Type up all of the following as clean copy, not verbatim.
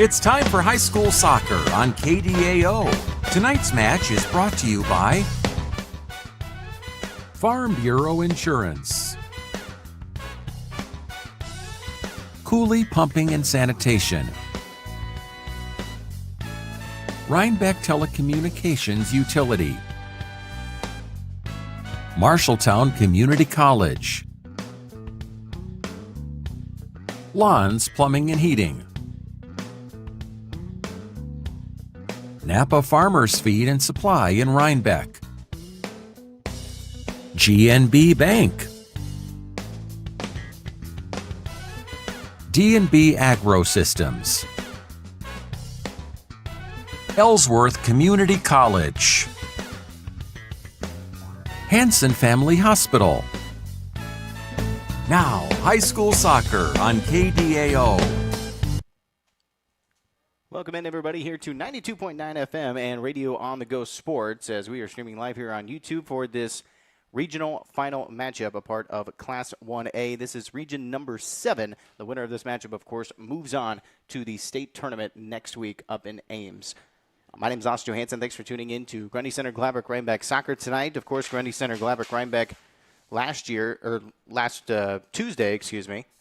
It's time for high school soccer on KDAO. Tonight's match is brought to you by Farm Bureau Insurance, Cooley Pumping and Sanitation, Rhinebeck Telecommunications Utility, Marshalltown Community College, Lawns Plumbing and Heating, Napa Farmers Feed and Supply in Rhinebeck, GNB Bank, D&B Agro Systems, Ellsworth Community College, Hanson Family Hospital. Now, high school soccer on KDAO. Welcome in, everybody, here to 92.9 FM and Radio on the Go Sports, as we are streaming live here on YouTube for this regional final matchup, a part of Class 1A. This is region number 7. The winner of this matchup, of course, moves on to the state tournament next week up in Ames. My name is Austin Johansson. Thanks for tuning in to Grundy Center Gladbrook Rhinebeck Soccer tonight. Of course, Grundy Center Gladbrook Rhinebeck last Tuesday,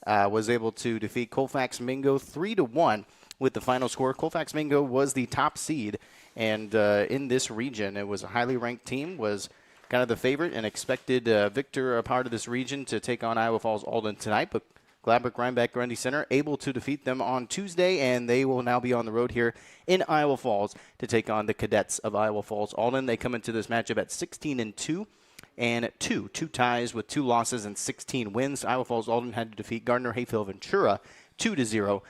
was able to defeat Colfax Mingo 3-1 with the final score. Colfax Mingo was the top seed, and in this region, it was a highly ranked team, was kind of the favorite and expected victor, a part of this region, to take on Iowa Falls Alden tonight. But Gladbrook Rhinebeck Grundy Center able to defeat them on Tuesday, and they will now be on the road here in Iowa Falls to take on the Cadets of Iowa Falls Alden. They come into this matchup at 16-2 and two ties with 2 losses and 16 wins. Iowa Falls Alden had to defeat Gardner Hayfield Ventura 2-0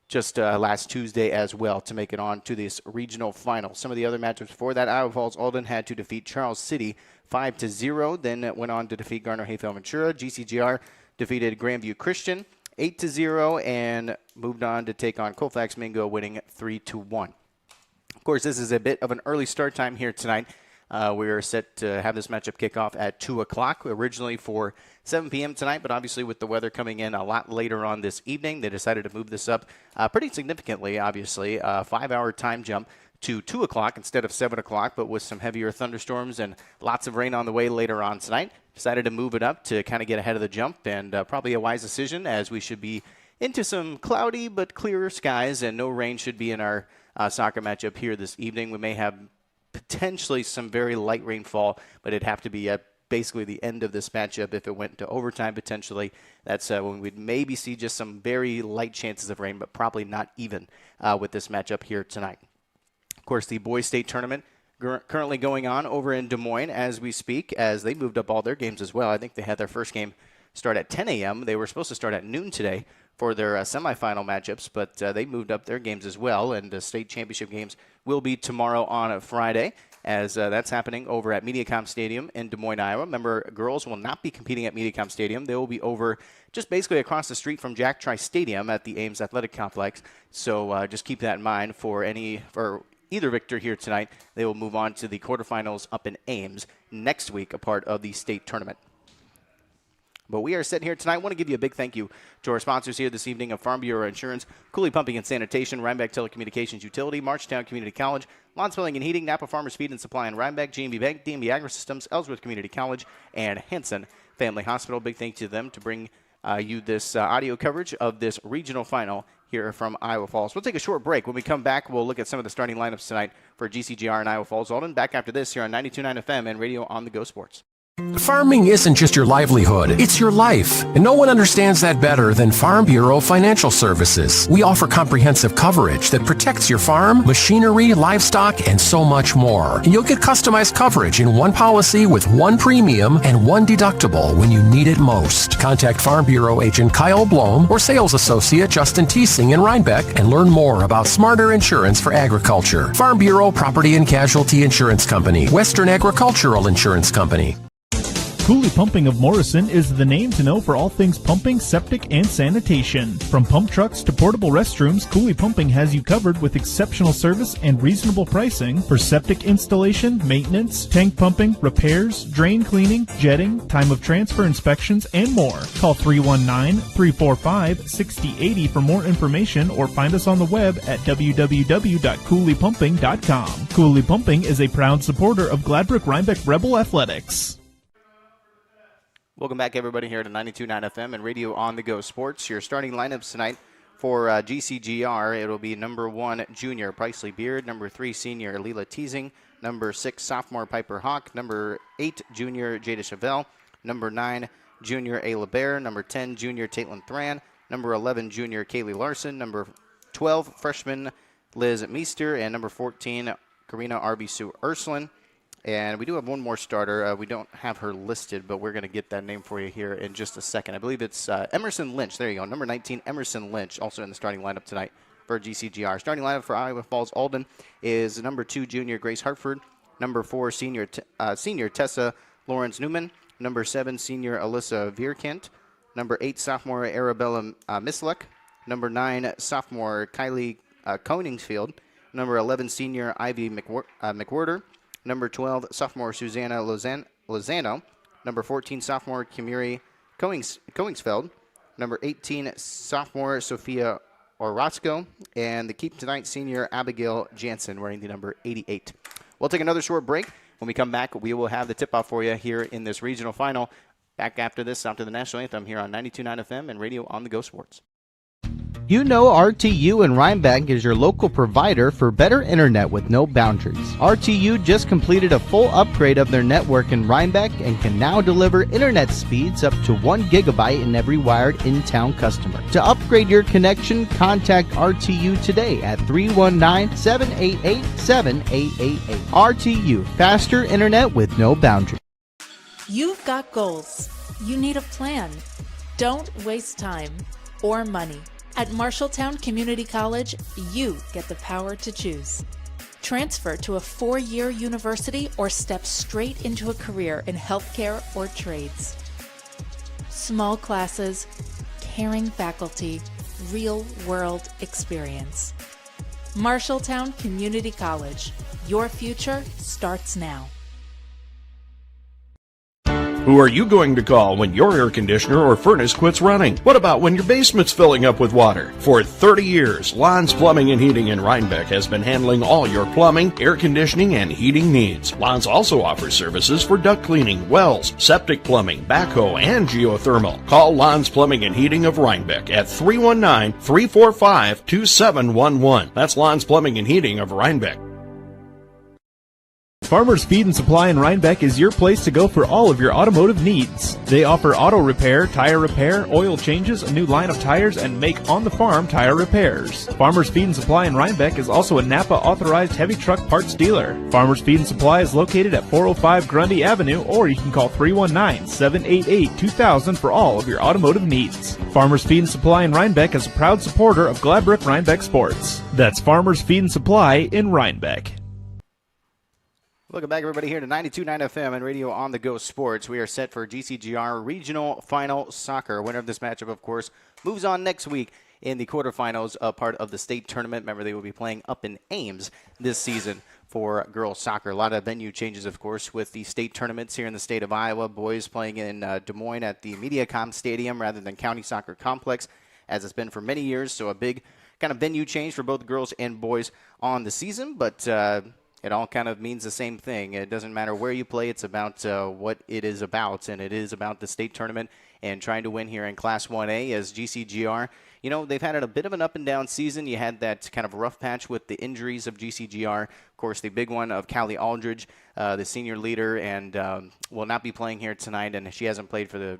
just last Tuesday as well to make it on to this regional final. Some of the other matchups before that, Iowa Falls Alden had to defeat Charles City 5-0, then it went on to defeat Gardner Hayfield Ventura. GCGR defeated Grandview Christian 8-0 and moved on to take on Colfax Mingo, winning 3-1. Of course, this is a bit of an early start time here tonight. We are set to have this matchup kick off at 2 o'clock, originally for 7 p.m. tonight, but obviously with the weather coming in a lot later on this evening, they decided to move this up pretty significantly, obviously. A 5-hour time jump to 2 o'clock instead of 7 o'clock, but with some heavier thunderstorms and lots of rain on the way later on tonight. Decided to move it up to kind of get ahead of the jump, and probably a wise decision, as we should be into some cloudy but clearer skies, and no rain should be in our soccer matchup here this evening. We may have potentially some very light rainfall, but it'd have to be at basically the end of this matchup. If it went to overtime potentially, that's when we'd maybe see just some very light chances of rain, but probably not even with this matchup here tonight. Of course, the boys state tournament currently going on over in Des Moines as we speak, as they moved up all their games as well. I think they had their first game start at 10 a.m. They were supposed to start at noon today for their semifinal matchups, but they moved up their games as well, and the state championship games will be tomorrow on a Friday, as that's happening over at MediaCom Stadium in Des Moines, Iowa. Remember, girls will not be competing at MediaCom Stadium. They will be over just basically across the street from Jack Trice Stadium at the Ames Athletic Complex, so just keep that in mind for either victor here tonight. They will move on to the quarterfinals up in Ames next week, a part of the state tournament. But we are sitting here tonight. I want to give you a big thank you to our sponsors here this evening of Farm Bureau Insurance, Cooley Pumping and Sanitation, Rhinebeck Telecommunications Utility, Marshalltown Community College, Lawns Plumbing and Heating, Napa Farmers Feed and Supply in Rhinebeck, GNB Bank, D&B Agro Systems, Ellsworth Community College, and Hanson Family Hospital. Big thank you to them to bring you this audio coverage of this regional final here from Iowa Falls. We'll take a short break. When we come back, we'll look at some of the starting lineups tonight for GCGR and Iowa Falls Alden. Back after this here on 92.9 FM and Radio on the Go Sports. Farming isn't just your livelihood, it's your life. And no one understands that better than Farm Bureau Financial Services. We offer comprehensive coverage that protects your farm, machinery, livestock, and so much more. And you'll get customized coverage in one policy with one premium and one deductible when you need it most. Contact Farm Bureau agent Kyle Blom or sales associate Justin Teesing in Rhinebeck and learn more about smarter insurance for agriculture. Farm Bureau Property and Casualty Insurance Company, Western Agricultural Insurance Company. Cooley Pumping of Morrison is the name to know for all things pumping, septic, and sanitation. From pump trucks to portable restrooms, Cooley Pumping has you covered with exceptional service and reasonable pricing for septic installation, maintenance, tank pumping, repairs, drain cleaning, jetting, time of transfer inspections, and more. Call 319-345-6080 for more information or find us on the web at www.cooleypumping.com. Cooley Pumping is a proud supporter of Gladbrook-Rhinebeck Rebel Athletics. Welcome back, everybody, here to 92.9 FM and Radio On the Go Sports. Your starting lineups tonight for GCGR. It'll be number 1, junior Presley Beard, number 3, senior Leela Teasing, number 6, sophomore Piper Hawk, number 8, junior Jada Chevelle, number 9, junior Ayla Bear, number 10, junior Taitlin Thran, number 11, junior Kaylee Larson, number 12, freshman Liz Meester, and number 14, Karina Arbisu Ursuline. And we do have one more starter. We don't have her listed, but we're going to get that name for you here in just a second. I believe it's Emerson Lynch. There you go. Number 19, Emerson Lynch, also in the starting lineup tonight for GCGR. Starting lineup for Iowa Falls Alden is number 2, junior Grace Hartford, number 4, senior Tessa Lawrence Newman, number 7, senior Alyssa Vierkent, number 8, sophomore Arabella Misluk, number 9, sophomore Kylie Koningsfield, number 11, senior Ivy McWhorter, number 12, sophomore Susanna Lozano. Number 14, sophomore Kimuri Koningsfeld. Number 18, sophomore Sophia Orozco. And the keep tonight, senior Abigail Jansen, wearing the number 88. We'll take another short break. When we come back, we will have the tip-off for you here in this regional final. Back after this, after the national anthem here on 92.9 FM and Radio On the Go Sports. You know RTU and Rhinebeck is your local provider for better internet with no boundaries. RTU just completed a full upgrade of their network in Rhinebeck and can now deliver internet speeds up to 1 gigabyte in every wired in-town customer. To upgrade your connection, contact RTU today at 319-788-7888. RTU, faster internet with no boundaries. You've got goals. You need a plan. Don't waste time or money. At Marshalltown Community College, you get the power to choose. Transfer to a 4-year university or step straight into a career in healthcare or trades. Small classes, caring faculty, real-world experience. Marshalltown Community College. Your future starts now. Who are you going to call when your air conditioner or furnace quits running? What about when your basement's filling up with water? For 30 years, Lon's Plumbing and Heating in Rhinebeck has been handling all your plumbing, air conditioning, and heating needs. Lon's also offers services for duct cleaning, wells, septic plumbing, backhoe, and geothermal. Call Lon's Plumbing and Heating of Rhinebeck at 319-345-2711. That's Lon's Plumbing and Heating of Rhinebeck. Farmers Feed and Supply in Rhinebeck is your place to go for all of your automotive needs. They offer auto repair, tire repair, oil changes, a new line of tires, and make on-the-farm tire repairs. Farmers Feed and Supply in Rhinebeck is also a Napa authorized heavy truck parts dealer. Farmers Feed and Supply is located at 405 Grundy Avenue, or you can call 319-788-2000 for all of your automotive needs. Farmers Feed and Supply in Rhinebeck is a proud supporter of Gladbrook-Rhinebeck Sports. That's Farmers Feed and Supply in Rhinebeck. Welcome back, everybody, here to 92.9 FM and Radio On the Go Sports. We are set for GCGR Regional Final Soccer. Winner of this matchup, of course, moves on next week in the quarterfinals, a part of the state tournament. Remember, they will be playing up in Ames this season for girls soccer. A lot of venue changes, of course, with the state tournaments here in the state of Iowa. Boys playing in Des Moines at the MediaCom Stadium rather than County Soccer Complex, as it's been for many years. So a big kind of venue change for both girls and boys on the season, but it all kind of means the same thing. It doesn't matter where you play. It's about what it is about, and it is about the state tournament and trying to win here in Class 1A as GCGR. You know, they've had a bit of an up-and-down season. You had that kind of rough patch with the injuries of GCGR. Of course, the big one of Callie Aldridge, the senior leader, and will not be playing here tonight, and she hasn't played for the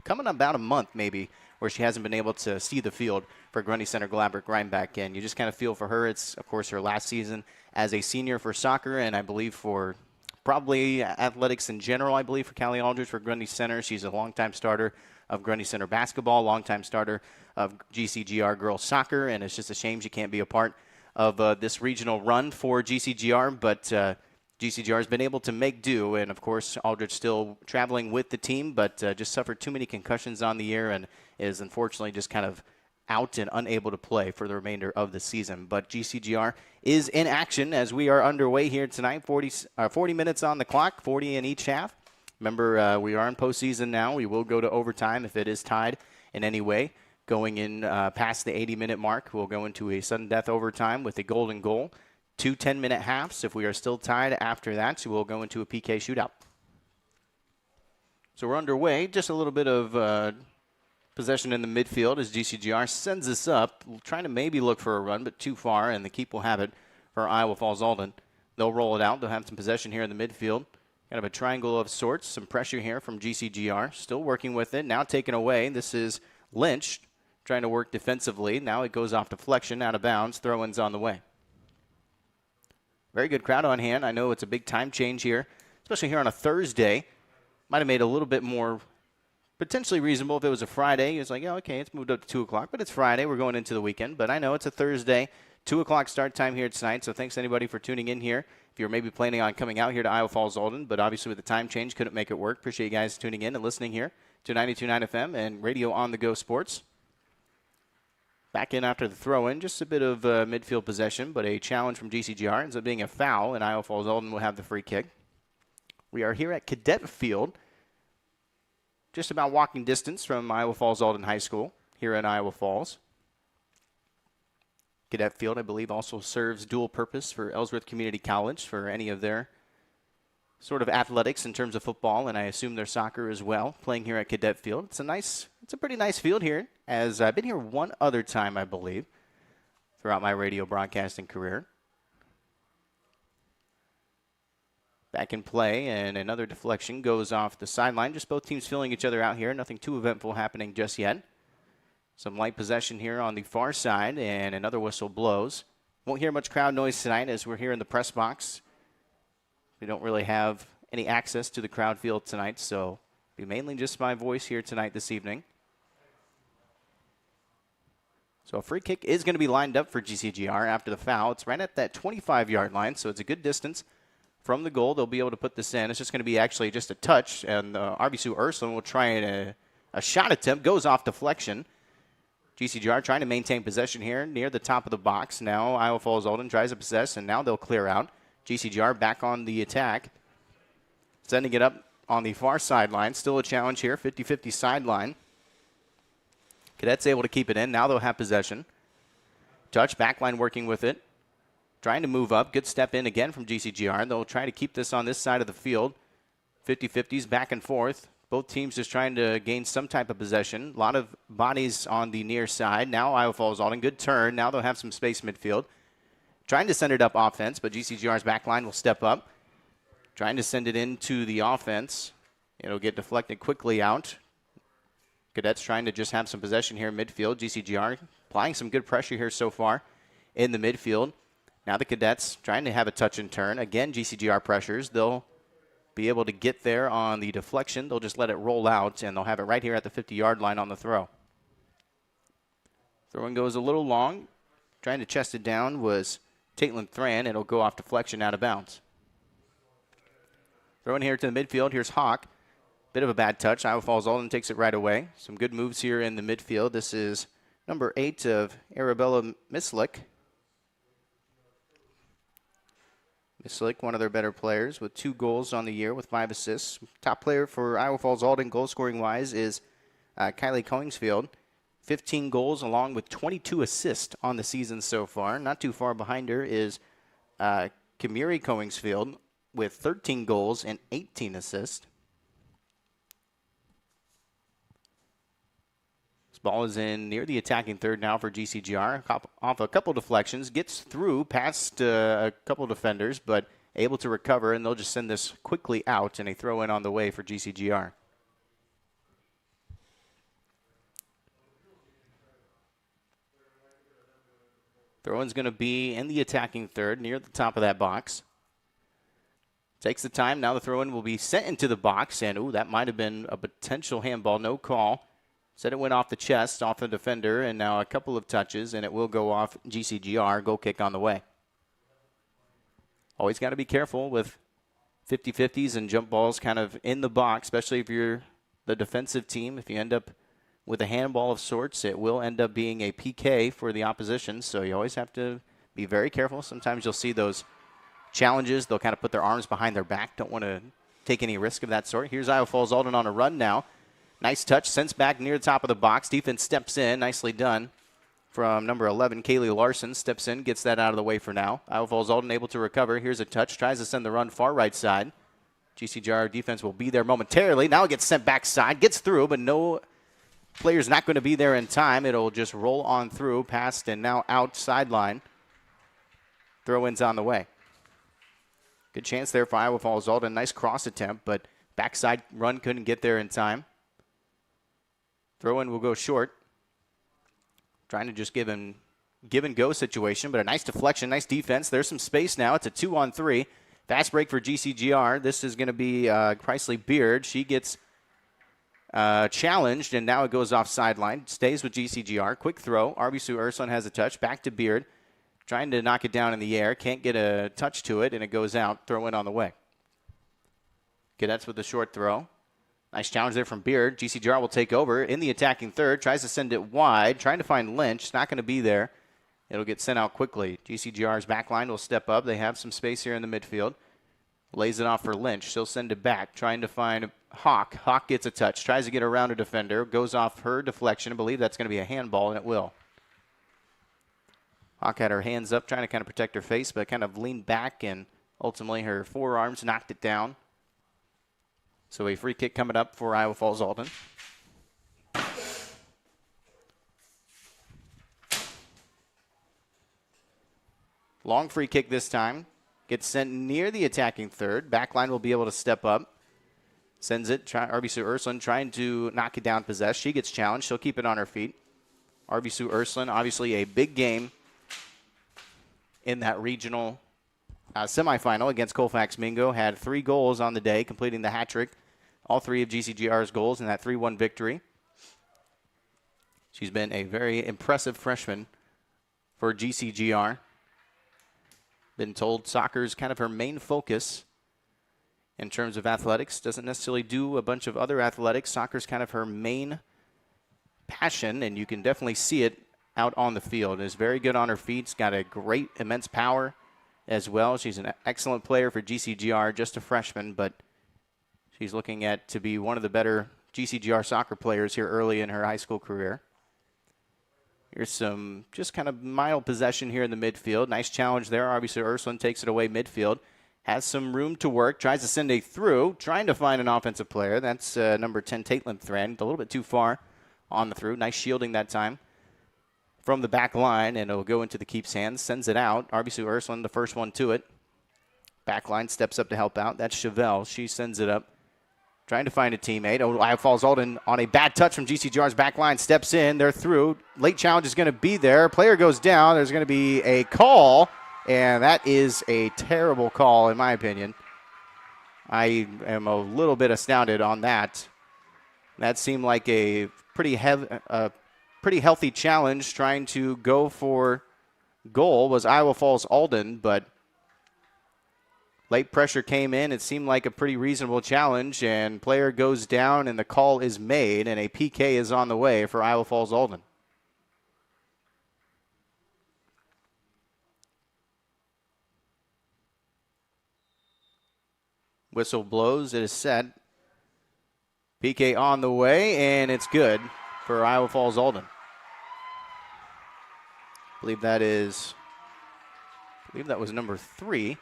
coming about a month maybe, where she hasn't been able to see the field for Grundy Center Gladbrook Rhinebeck. And you just kind of feel for her. It's, of course, her last season as a senior for soccer, and I believe for probably athletics in general, I believe, for Callie Aldridge for Grundy Center. She's a longtime starter of Grundy Center basketball, longtime starter of GCGR girls soccer, and it's just a shame she can't be a part of this regional run for GCGR. But GCGR has been able to make do, and of course Aldrich still traveling with the team, but just suffered too many concussions on the year and is unfortunately just kind of out and unable to play for the remainder of the season. But GCGR is in action as we are underway here tonight. 40 minutes on the clock, 40 in each half. Remember, we are in postseason now. We will go to overtime if it is tied in any way. Going in past the 80-minute mark, we'll go into a sudden death overtime with a golden goal. 2 10-minute halves. If we are still tied after that, so we'll go into a PK shootout. So we're underway. Just a little bit of possession in the midfield as GCGR sends us up, trying to maybe look for a run, but too far, and the keep will have it for Iowa Falls Alden. They'll roll it out. They'll have some possession here in the midfield. Kind of a triangle of sorts. Some pressure here from GCGR. Still working with it. Now taken away. This is Lynch trying to work defensively. Now it goes off deflection, out of bounds. Throw-ins on the way. Very good crowd on hand. I know it's a big time change here, especially here on a Thursday. Might have made it a little bit more potentially reasonable if it was a Friday. It's like, yeah, okay, it's moved up to 2 o'clock, but it's Friday. We're going into the weekend. But I know it's a Thursday, 2 o'clock start time here tonight, so thanks anybody for tuning in here. If you're maybe planning on coming out here to Iowa Falls Alden, but obviously with the time change, couldn't make it work. Appreciate you guys tuning in and listening here to 92.9 FM and Radio On The Go Sports. Back in after the throw-in, just a bit of midfield possession, but a challenge from GCGR ends up being a foul, and Iowa Falls Alden will have the free kick. We are here at Cadet Field, just about walking distance from Iowa Falls Alden High School here in Iowa Falls. Cadet Field, I believe, also serves dual purpose for Ellsworth Community College for any of their sort of athletics in terms of football, and I assume their soccer as well, playing here at Cadet Field. It's a pretty nice field here, as I've been here one other time, I believe, throughout my radio broadcasting career. Back in play, and another deflection goes off the sideline. Just both teams feeling each other out here. Nothing too eventful happening just yet. Some light possession here on the far side, and another whistle blows. Won't hear much crowd noise tonight as we're here in the press box. We don't really have any access to the crowd field tonight, so it'll be mainly just my voice here tonight this evening. So a free kick is going to be lined up for GCGR after the foul. It's right at that 25-yard line, so it's a good distance from the goal. They'll be able to put this in. It's just going to be actually just a touch, and RBC Ursuline will try a shot attempt. Goes off deflection. GCGR trying to maintain possession here near the top of the box. Now Iowa Falls Alden tries to possess, and now they'll clear out. GCGR back on the attack, sending it up on the far sideline. Still a challenge here, 50-50 sideline. Cadets able to keep it in. Now they'll have possession. Touch, backline working with it. Trying to move up. Good step in again from GCGR. They'll try to keep this on this side of the field. 50-50s back and forth. Both teams just trying to gain some type of possession. A lot of bodies on the near side. Now Iowa Falls Alden, good turn. Now they'll have some space midfield. Trying to send it up offense, but GCGR's back line will step up. Trying to send it into the offense. It'll get deflected quickly out. Cadets trying to just have some possession here in midfield. GCGR applying some good pressure here so far in the midfield. Now the Cadets trying to have a touch and turn. Again, GCGR pressures. They'll be able to get there on the deflection. They'll just let it roll out, and they'll have it right here at the 50-yard line on the throw. Throwing goes a little long. Trying to chest it down was Caitlin Thran. It'll go off deflection out of bounds. Throwing here to the midfield. Here's Hawk. Bit of a bad touch. Iowa Falls Alden takes it right away. Some good moves here in the midfield. This is number 8 of Arabella Mislick. Mislick, one of their better players, with 2 goals on the year with 5 assists. Top player for Iowa Falls Alden goal-scoring-wise is Kylie Coingsfield. 15 goals along with 22 assists on the season so far. Not too far behind her is Kamiri Coingsfield with 13 goals and 18 assists. This ball is in near the attacking third now for GCGR. Off a couple deflections, gets through past a couple defenders, but able to recover, and they'll just send this quickly out, and a throw-in on the way for GCGR. Throw-in's going to be in the attacking third, near the top of that box. Takes the time. Now the throw-in will be sent into the box, and that might have been a potential handball. No call. Said it went off the chest, off the defender, and now a couple of touches, and it will go off GCGR. Goal kick on the way. Always got to be careful with 50-50s and jump balls kind of in the box, especially if you're the defensive team. If you end up with a handball of sorts, it will end up being a PK for the opposition, so you always have to be very careful. Sometimes you'll see those challenges. They'll kind of put their arms behind their back. Don't want to take any risk of that sort. Here's Iowa Falls Alden on a run now. Nice touch, sends back near the top of the box. Defense steps in. Nicely done from number 11, Kaylee Larson. Steps in, gets that out of the way for now. Iowa Falls Alden able to recover. Here's a touch. Tries to send the run far right side. GCGR defense will be there momentarily. Now it gets sent backside. Gets through, but no player's not going to be there in time. It'll just roll on through, past and now out sideline. Throw-ins on the way. Good chance there for Iowa Falls Alden. Nice cross attempt, but backside run couldn't get there in time. Throw-in will go short. Trying to just give and go situation, but a nice deflection, nice defense. There's some space now. It's a 2-on-3. Fast break for GCGR. This is going to be Chrysley Beard. She gets challenged, and now it goes off sideline. Stays with GCGR. Quick throw. RB Sue Ursuline has a touch. Back to Beard. Trying to knock it down in the air. Can't get a touch to it, and it goes out. Throw in on the way. Cadets with the short throw. Nice challenge there from Beard. GCGR will take over in the attacking third. Tries to send it wide. Trying to find Lynch. It's not going to be there. It'll get sent out quickly. GCGR's back line will step up. They have some space here in the midfield. Lays it off for Lynch. She'll send it back. Trying to find Hawk. Hawk gets a touch. Tries to get around a defender. Goes off her deflection. I believe that's going to be a handball, and it will. Hawk had her hands up, trying to kind of protect her face, but kind of leaned back, and ultimately her forearms knocked it down. So a free kick coming up for Iowa Falls Alden. Long free kick this time. Gets sent near the attacking third. Backline will be able to step up. Sends it. RB Sue Ursuline trying to knock it down possess. She gets challenged. She'll keep it on her feet. RB Sue Ursuline, obviously a big game in that regional semifinal against Colfax Mingo. Had 3 goals on the day, completing the hat trick. All 3 of GCGR's goals in that 3-1 victory. She's been a very impressive freshman for GCGR. Been told soccer is kind of her main focus in terms of athletics. Doesn't necessarily do a bunch of other athletics. Soccer's kind of her main passion, and you can definitely see it out on the field. Is very good on her feet. She's got a great, immense power as well. She's an excellent player for GCGR, just a freshman, but she's looking at to be one of the better GCGR soccer players here early in her high school career. Here's some just kind of mild possession here in the midfield. Nice challenge there. Obviously, Ursuline takes it away midfield. Has some room to work. Tries to send a through. Trying to find an offensive player. That's number 10, Taitland Thran. A little bit too far on the through. Nice shielding that time from the back line, and it'll go into the keep's hands. Sends it out. RBC Ursuline, the first one to it. Back line steps up to help out. That's Chevelle. She sends it up. Trying to find a teammate. Iowa Falls Alden on a bad touch from GCGR's back line. Steps in. They're through. Late challenge is going to be there. Player goes down. There's going to be a call, and that is a terrible call in my opinion. I am a little bit astounded on that. That seemed like a pretty healthy challenge. Trying to go for goal was Iowa Falls Alden, but late pressure came in. It seemed like a pretty reasonable challenge, and player goes down, and the call is made, and a PK is on the way for Iowa Falls Alden. Whistle blows. It is set. PK on the way, and it's good for Iowa Falls Alden. I believe that was number 3.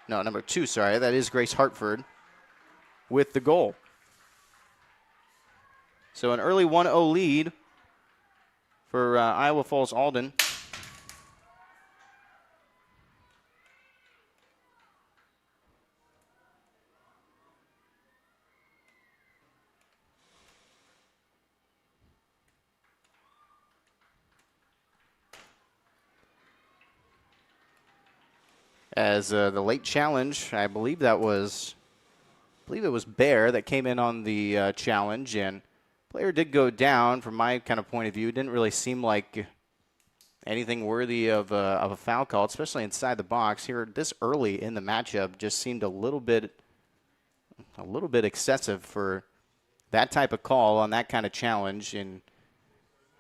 No, number 2, sorry. That is Grace Hartford with the goal. So an early 1-0 lead for Iowa Falls Alden. As the late challenge, I believe it was Bear that came in on the challenge, and player did go down. From my kind of point of view, it didn't really seem like anything worthy of a foul call, especially inside the box here this early in the matchup, just seemed a little bit excessive for that type of call on that kind of challenge. And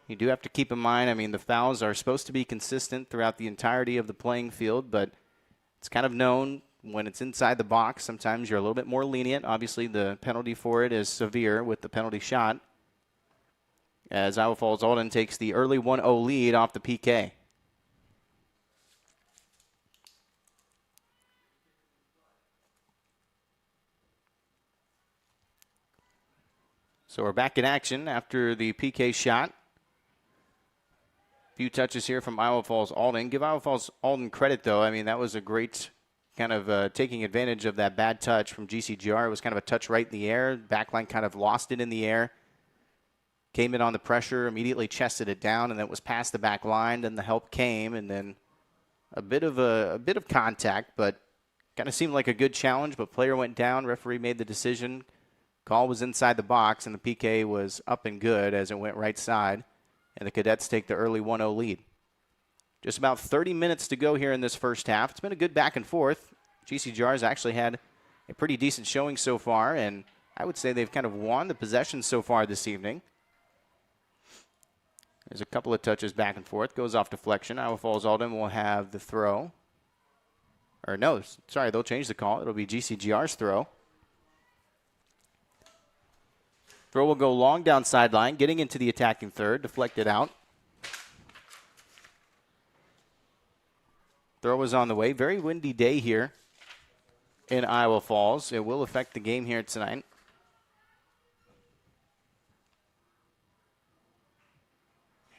you do have to keep in mind, I mean, the fouls are supposed to be consistent throughout the entirety of the playing field, but it's kind of known when it's inside the box, sometimes you're a little bit more lenient. Obviously, the penalty for it is severe with the penalty shot, as Iowa Falls Alden takes the early 1-0 lead off the PK. So we're back in action after the PK shot. Few touches here from Iowa Falls Alden. Give Iowa Falls Alden credit, though. I mean, that was a great kind of taking advantage of that bad touch from GCGR. It was kind of a touch right in the air. Backline kind of lost it in the air. Came in on the pressure, immediately chested it down, and then it was past the back line. Then the help came, and then a bit of contact, but kind of seemed like a good challenge. But player went down. Referee made the decision. Call was inside the box, and the PK was up and good as it went right side. And the Cadets take the early 1-0 lead. Just about 30 minutes to go here in this first half. It's been a good back and forth. GCGR has actually had a pretty decent showing so far, and I would say they've kind of won the possession so far this evening. There's a couple of touches back and forth. Goes off deflection. Iowa Falls Alden will have the throw. Or no, sorry, they'll change the call. It'll be GCGR's throw. Throw will go long down sideline, getting into the attacking third, deflected out. Throw is on the way. Very windy day here in Iowa Falls. It will affect the game here tonight.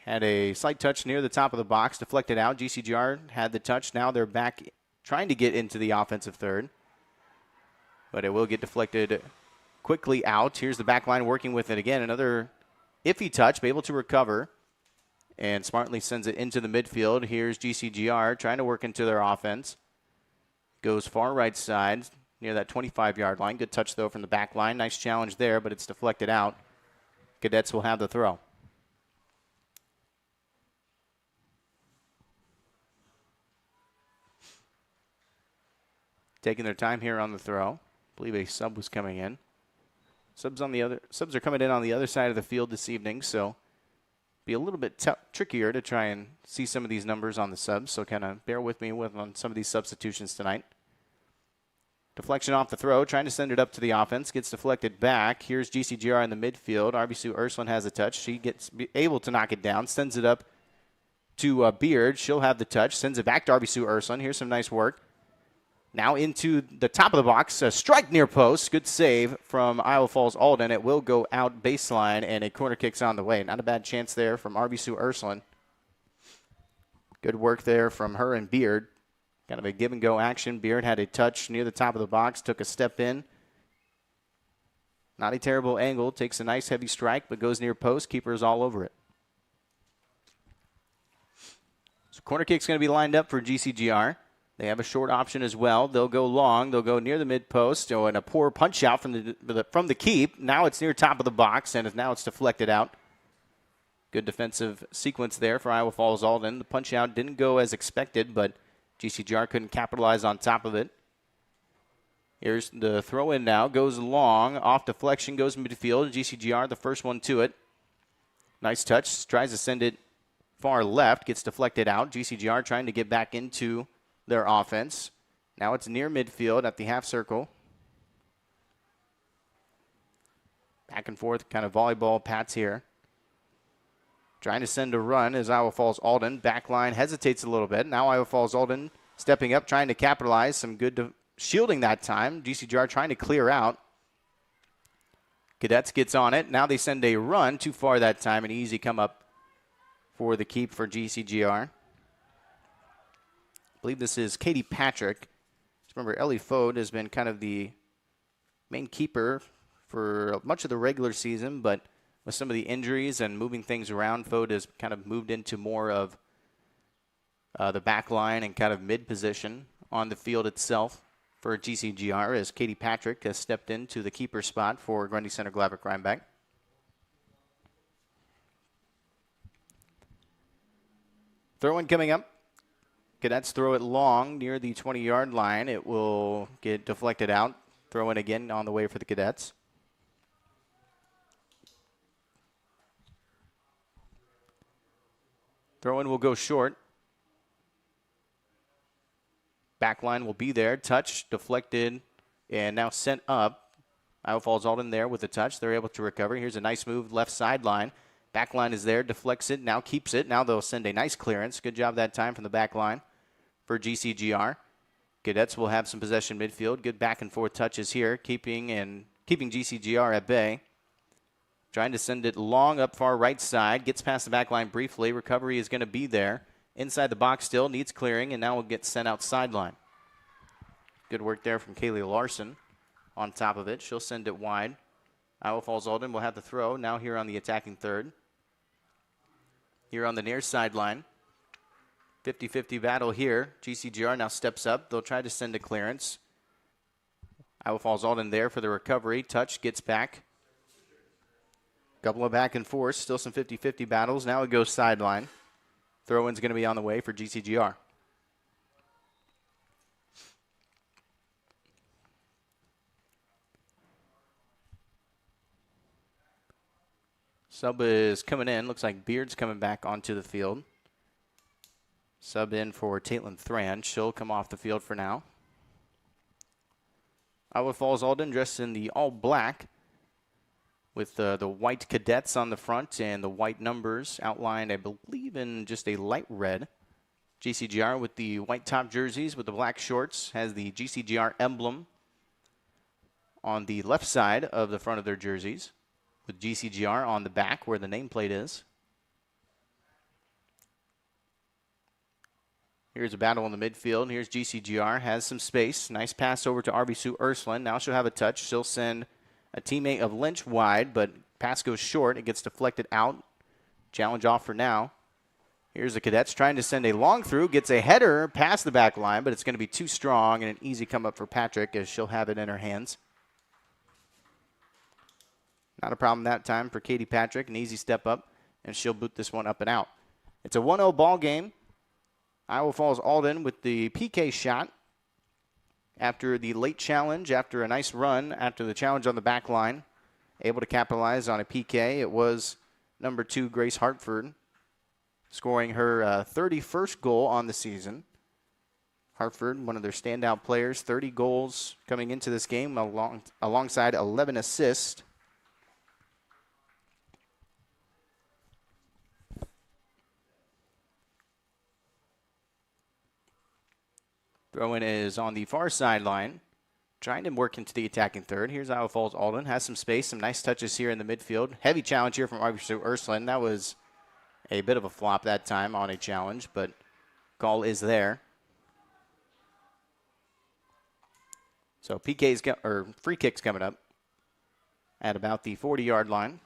Had a slight touch near the top of the box, deflected out. GCGR had the touch. Now they're back trying to get into the offensive third. But it will get deflected quickly out. Here's the back line working with it again. Another iffy touch, but able to recover. And smartly sends it into the midfield. Here's GCGR trying to work into their offense. Goes far right side near that 25-yard line. Good touch, though, from the back line. Nice challenge there, but it's deflected out. Cadets will have the throw. Taking their time here on the throw. I believe a sub was coming in. Subs are coming in on the other side of the field this evening, so be a little bit trickier to try and see some of these numbers on the subs, so kind of bear with me on some of these substitutions tonight. Deflection off the throw, trying to send it up to the offense, gets deflected back. Here's GCGR in the midfield. RB Sue Ursuline has a touch. She gets able to knock it down, sends it up to Beard. She'll have the touch, sends it back to RB Sue Ursuline. Here's some nice work. Now into the top of the box, a strike near post. Good save from Iowa Falls Alden. It will go out baseline, and a corner kick's on the way. Not a bad chance there from RB Sue Ursuline. Good work there from her and Beard. Kind of a give-and-go action. Beard had a touch near the top of the box, took a step in. Not a terrible angle. Takes a nice heavy strike, but goes near post. Keeper is all over it. So corner kick's going to be lined up for GCGR. They have a short option as well. They'll go long. They'll go near the mid-post. Oh, and a poor punch out from the keep. Now it's near top of the box, and now it's deflected out. Good defensive sequence there for Iowa Falls Alden. The punch out didn't go as expected, but GCGR couldn't capitalize on top of it. Here's the throw in now. Goes long. Off deflection. Goes midfield. GCGR, the first one to it. Nice touch. Tries to send it far left. Gets deflected out. GCGR trying to get back into their offense. Now it's near midfield at the half circle. Back and forth, kind of volleyball pats here. Trying to send a run as Iowa Falls Alden. Backline hesitates a little bit. Now Iowa Falls Alden stepping up, trying to capitalize. Some good shielding that time. GCGR trying to clear out. Cadets gets on it. Now they send a run. Too far that time. An easy come up for the keep for GCGR. I believe this is Katie Patrick. Remember, Ellie Fode has been kind of the main keeper for much of the regular season, but with some of the injuries and moving things around, Fode has kind of moved into more of the back line and kind of mid-position on the field itself for GCGR as Katie Patrick has stepped into the keeper spot for Grundy Center Glaverick Rhinebeck. Throw in coming up. Cadets throw it long near the 20-yard line. It will get deflected out. Throw in again on the way for the Cadets. Throw in will go short. Back line will be there. Touch, deflected, and now sent up. Iowa Falls Alden there with the touch. They're able to recover. Here's a nice move, left sideline. Back line is there, deflects it, now keeps it. Now they'll send a nice clearance. Good job that time from the back line for GCGR. Cadets will have some possession midfield. Good back and forth touches here, keeping GCGR at bay. Trying to send it long up far right side. Gets past the back line briefly. Recovery is going to be there. Inside the box still, needs clearing, and now will get sent out sideline. Good work there from Kaylee Larson on top of it. She'll send it wide. Iowa Falls Alden will have the throw now here on the attacking third. Here on the near sideline. 50-50 battle here. GCGR now steps up. They'll try to send a clearance. Iowa Falls Alden there for the recovery. Touch, gets back. Couple of back and forth. Still some 50-50 battles. Now it goes sideline. Throw-in's going to be on the way for GCGR. Sub is coming in. Looks like Beard's coming back onto the field. Sub in for Caitlin Thran. She'll come off the field for now. Iowa Falls Alden dressed in the all black with the white cadets on the front and the white numbers outlined, I believe, in just a light red. GCGR with the white top jerseys with the black shorts has the GCGR emblem on the left side of the front of their jerseys, with GCGR on the back where the nameplate is. Here's a battle in the midfield. Here's GCGR, has some space. Nice pass over to RB Sue Ursuline. Now she'll have a touch. She'll send a teammate of Lynch wide, but pass goes short. It gets deflected out. Challenge off for now. Here's the Cadets trying to send a long through. Gets a header past the back line, but it's going to be too strong and an easy come up for Patrick as she'll have it in her hands. Not a problem that time for Katie Patrick. An easy step up, and she'll boot this one up and out. It's a 1-0 ball game. Iowa Falls Alden with the PK shot after the late challenge, after a nice run, after the challenge on the back line. Able to capitalize on a PK. It was number 2, Grace Hartford, scoring her 31st goal on the season. Hartford, one of their standout players, 30 goals coming into this game alongside 11 assists. Throw-in is on the far sideline, trying to work into the attacking third. Here's Iowa Falls Alden. Has some space, some nice touches here in the midfield. Heavy challenge here from RB Ursuline. That was a bit of a flop that time on a challenge, but call is there. So free kicks coming up at about the 40-yard line.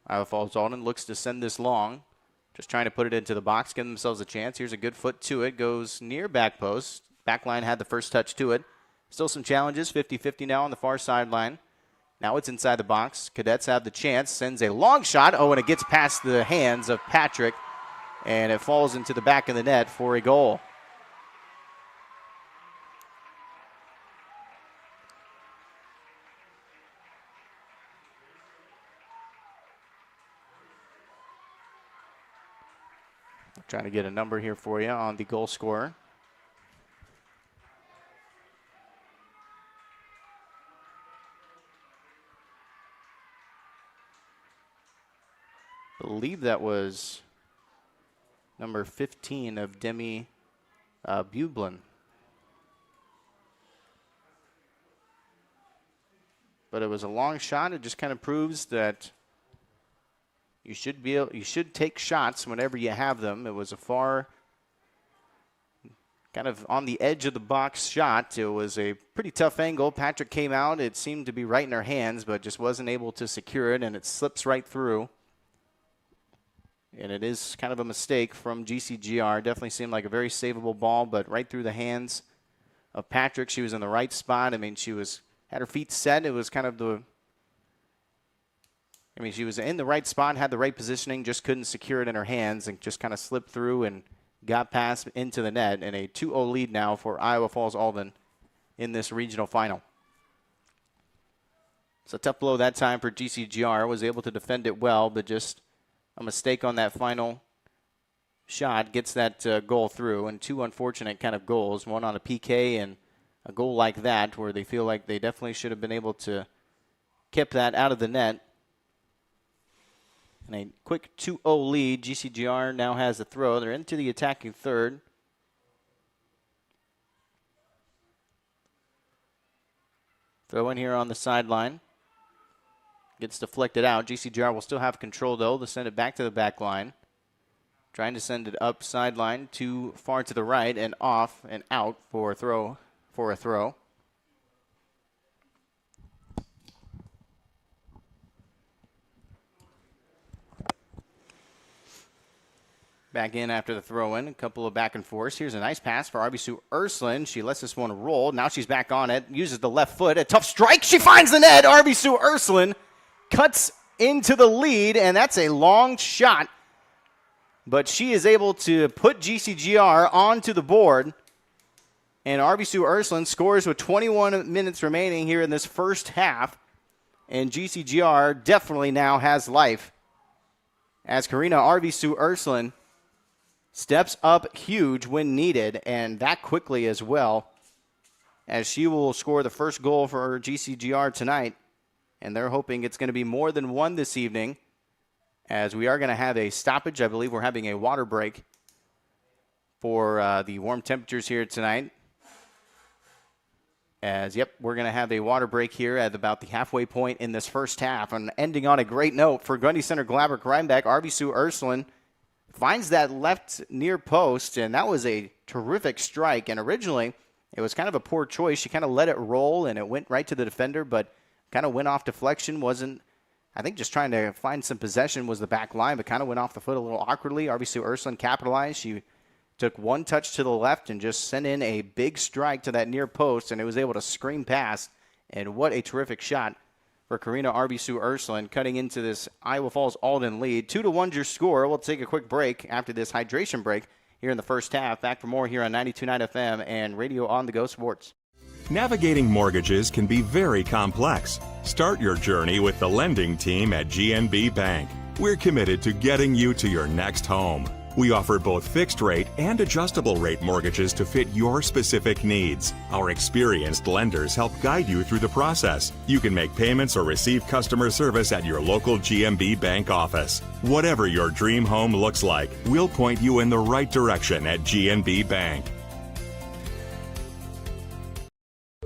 Iowa Falls Alden looks to send this long. Just trying to put it into the box, give themselves a chance. Here's a good foot to it. Goes near back post. Backline had the first touch to it. Still some challenges. 50-50 now on the far sideline. Now it's inside the box. Cadets have the chance. Sends a long shot. Oh, and it gets past the hands of Patrick. And it falls into the back of the net for a goal. Trying to get a number here for you on the goal scorer. I believe that was number 15 of Demi Bublin. But it was a long shot. It just kind of proves that you should take shots whenever you have them. It was a far, kind of on the edge of the box shot. It was a pretty tough angle. Patrick came out. It seemed to be right in her hands, but just wasn't able to secure it, and it slips right through. And it is kind of a mistake from GCGR. Definitely seemed like a very savable ball, but right through the hands of Patrick. She was in the right spot. I mean, had her feet set. It was kind of I mean, she was in the right spot, had the right positioning, just couldn't secure it in her hands and just kind of slipped through and got past into the net. And a 2-0 lead now for Iowa Falls Alden in this regional final. It's a tough blow that time for GCGR. Was able to defend it well, but just a mistake on that final shot gets that goal through. And two unfortunate kind of goals, one on a PK and a goal like that where they feel like they definitely should have been able to keep that out of the net. And a quick 2-0 lead. GCGR now has the throw. They're into the attacking third. Throw in here on the sideline. Gets deflected out. GCGR will still have control, though. They'll send it back to the back line. Trying to send it up sideline, too far to the right and off and out for a throw. Back in after the throw-in. A couple of back and forths. Here's a nice pass for RB Sue Ursuline. She lets this one roll. Now she's back on it. Uses the left foot. A tough strike. She finds the net. RB Sue Ursuline cuts into the lead, and that's a long shot. But she is able to put GCGR onto the board. And RB Sue Ursuline scores with 21 minutes remaining here in this first half. And GCGR definitely now has life. As Karina RB Sue Ursuline steps up huge when needed, and that quickly as well, as she will score the first goal for GCGR tonight. And they're hoping it's going to be more than one this evening, as we are going to have a stoppage. I believe we're having a water break for the warm temperatures here tonight. We're going to have a water break here at about the halfway point in this first half. And ending on a great note for Grundy Center Glabrick Rhinebeck, RB Sue Ursuline finds that left near post, and that was a terrific strike. And originally, it was kind of a poor choice. She kind of let it roll, and it went right to the defender, but kind of went off deflection. Wasn't, I think, just trying to find some possession was the back line, but kind of went off the foot a little awkwardly. RB Sue Ursuline capitalized. She took one touch to the left and just sent in a big strike to that near post, and it was able to scream past. And what a terrific shot for Karina RB Sue Ursuline, cutting into this Iowa Falls Alden lead. 2-1 your score. We'll take a quick break after this hydration break here in the first half. Back for more here on 92.9 FM and Radio On The Go Sports. Navigating mortgages can be very complex. Start your journey with the lending team at GNB Bank. We're committed to getting you to your next home. We offer both fixed rate and adjustable rate mortgages to fit your specific needs. Our experienced lenders help guide you through the process. You can make payments or receive customer service at your local GNB Bank office. Whatever your dream home looks like, we'll point you in the right direction at GNB Bank.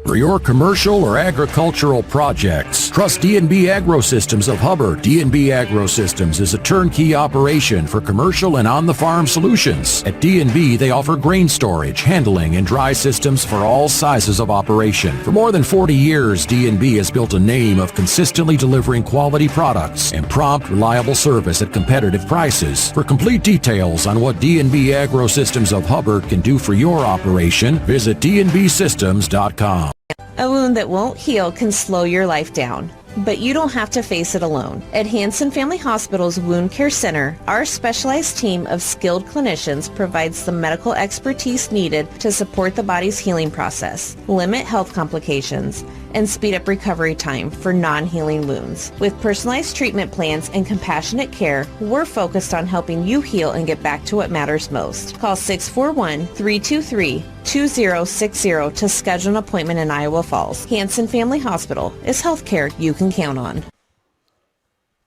For your commercial or agricultural projects, trust D&B Agrosystems of Hubbard. D&B Agrosystems is a turnkey operation for commercial and on-the-farm solutions. At D&B, they offer grain storage, handling, and dry systems for all sizes of operation. For more than 40 years, D&B has built a name of consistently delivering quality products and prompt, reliable service at competitive prices. For complete details on what D&B Agrosystems of Hubbard can do for your operation, visit dnbsystems.com. A wound that won't heal can slow your life down, but you don't have to face it alone. At Hanson Family Hospital's Wound Care Center, our specialized team of skilled clinicians provides the medical expertise needed to support the body's healing process, limit health complications, and speed up recovery time for non-healing wounds. With personalized treatment plans and compassionate care, we're focused on helping you heal and get back to what matters most. Call 641-323-2060 to schedule an appointment in Iowa Falls. Hanson Family Hospital is healthcare you can count on.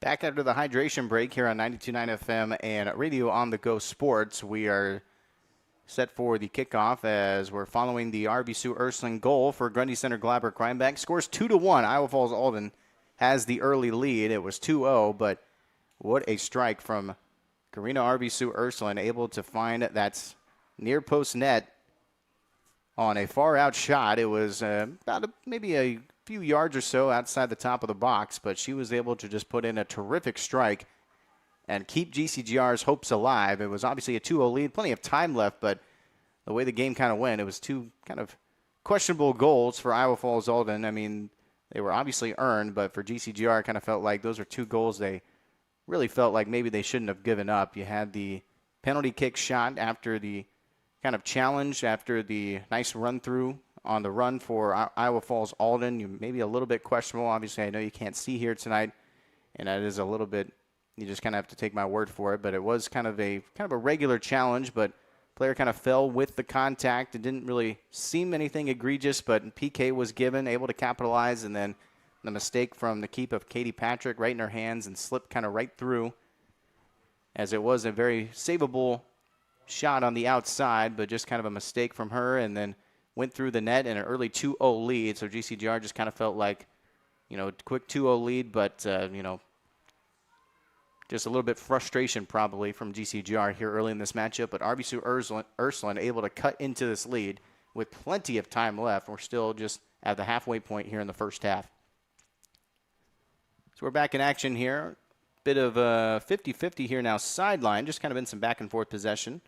Back after the hydration break here on 92.9 FM and Radio On The Go Sports, we are set for the kickoff as we're following the RB Sue Ursuline goal for Grundy Center Glabrick Rhinebeck. Scores 2-1. Iowa Falls Alden has the early lead. It was 2-0, but what a strike from Karina RB Sue Ursuline, able to find that near post net on a far out shot. It was about maybe a few yards or so outside the top of the box, but she was able to just put in a terrific strike and keep GCGR's hopes alive. It was obviously a 2-0 lead, plenty of time left, but the way the game kind of went, it was two kind of questionable goals for Iowa Falls Alden. I mean, They were obviously earned, but for GCGR, it kind of felt like those are 2 goals they really felt like maybe they shouldn't have given up. You had the penalty kick shot after the kind of challenge, after the nice run-through on the run for Iowa Falls Alden. You maybe a little bit questionable. Obviously, I know you can't see here tonight, and that is a little bit, you just kind of have to take my word for it, but it was kind of a regular challenge, but player kind of fell with the contact. It didn't really seem anything egregious, but PK was given, able to capitalize, and then the mistake from the keep of Katie Patrick right in her hands and slipped kind of right through, as it was a very savable shot on the outside, but just kind of a mistake from her, and then went through the net in an early 2-0 lead. So GCGR just kind of felt like, quick 2-0 lead, but, just a little bit frustration probably from GCGR here early in this matchup. But RBC Ursuline able to cut into this lead with plenty of time left. We're still just at the halfway point here in the first half. So we're back in action here. Bit of a 50-50 here now sideline. Just kind of been some back and forth possession.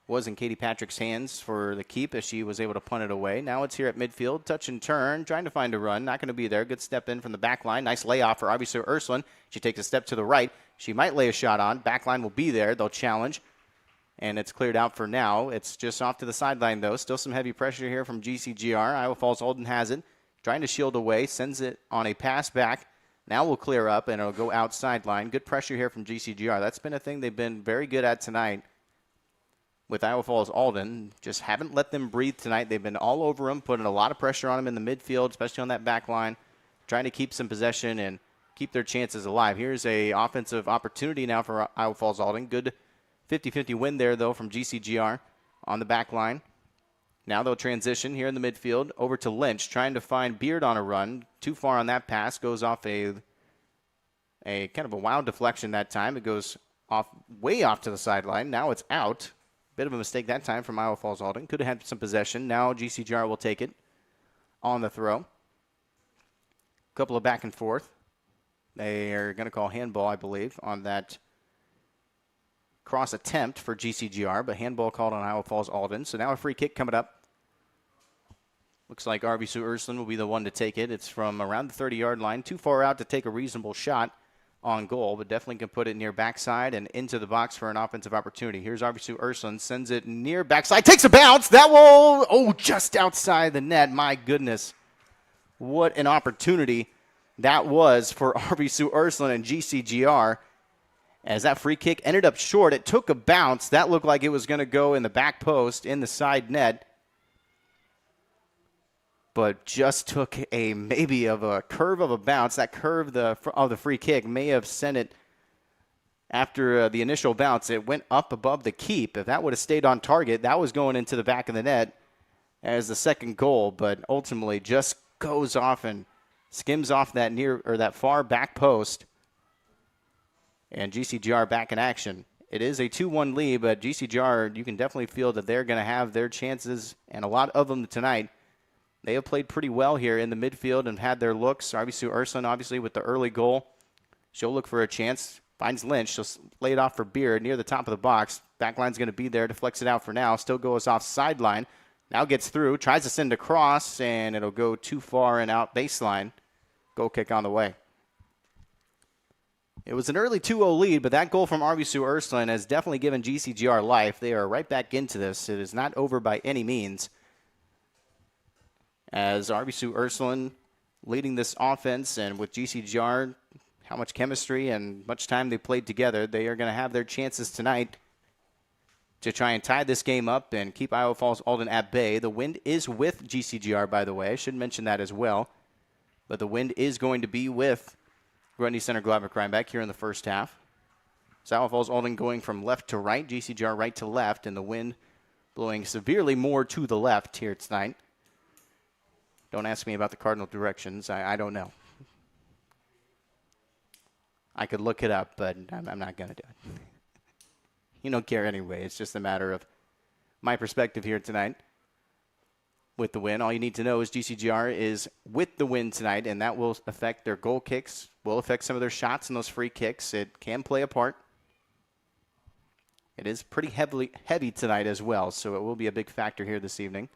Was in Katie Patrick's hands for the keep as she was able to punt it away. Now it's here at midfield. Touch and turn. Trying to find a run. Not going to be there. Good step in from the back line. Nice layoff for RBC Ursuline. She takes a step to the right. She might lay a shot on. Back line will be there. They'll challenge. And it's cleared out for now. It's just off to the sideline, though. Still some heavy pressure here from GCGR. Iowa Falls Alden has it. Trying to shield away. Sends it on a pass back. Now we'll clear up, and it'll go outside line. Good pressure here from GCGR. That's been a thing they've been very good at tonight with Iowa Falls Alden. Just haven't let them breathe tonight. They've been all over them, putting a lot of pressure on them in the midfield, especially on that back line, trying to keep some possession and keep their chances alive. Here's a offensive opportunity now for Iowa Falls Alden. Good 50-50 win there, though, from GCGR on the back line. Now they'll transition here in the midfield over to Lynch, trying to find Beard on a run. Too far on that pass. Goes off a kind of a wild deflection that time. It goes off way off to the sideline. Now it's out. Bit of a mistake that time from Iowa Falls Alden. Could have had some possession. Now GCGR will take it on the throw. Couple of back and forth. They are going to call handball, I believe, on that cross attempt for GCGR, but handball called on Iowa Falls Alden. So now a free kick coming up. Looks like RBC Ursuline will be the one to take it. It's from around the 30-yard line. Too far out to take a reasonable shot on goal, but definitely can put it near backside and into the box for an offensive opportunity. Here's RBC Ursuline, sends it near backside, takes a bounce. That will, just outside the net. My goodness. What an opportunity that was for RBC Ursuline and GCGR. As that free kick ended up short, it took a bounce. That looked like it was going to go in the back post in the side net, but just took a maybe of a curve of a bounce. That curve of the free kick may have sent it after the initial bounce. It went up above the keep. If that would have stayed on target, that was going into the back of the net as the second goal, but ultimately just goes off and skims off that that far back post. And GCGR back in action. It is a 2-1 lead, but GCGR, you can definitely feel that they're going to have their chances, and a lot of them tonight. They have played pretty well here in the midfield and had their looks. RBC Ursuline, obviously, with the early goal. She'll look for a chance. Finds Lynch. She'll lay it off for Beard near the top of the box. Backline's going to be there to flex it out for now. Still goes off sideline. Now gets through. Tries to send across, and it'll go too far and out baseline. Goal kick on the way. It was an early 2-0 lead, but that goal from RBC Ursuline has definitely given GCGR life. They are right back into this. It is not over by any means. As RBC Ursuline leading this offense, and with GCGR, how much chemistry and much time they played together, they are going to have their chances tonight to try and tie this game up and keep Iowa Falls Alden at bay. The wind is with GCGR, by the way. I should mention that as well. But the wind is going to be with Grundy Center Glaverick Rhinebeck here in the first half. So Iowa Falls Alden going from left to right, GCGR right to left, and the wind blowing severely more to the left here tonight. Don't ask me about the cardinal directions. I don't know. I could look it up, but I'm not going to do it. You don't care anyway. It's just a matter of my perspective here tonight. With the win, all you need to know is GCGR is with the win tonight, and that will affect their goal kicks, will affect some of their shots and those free kicks. It can play a part. It is pretty heavy tonight as well, so it will be a big factor here this evening,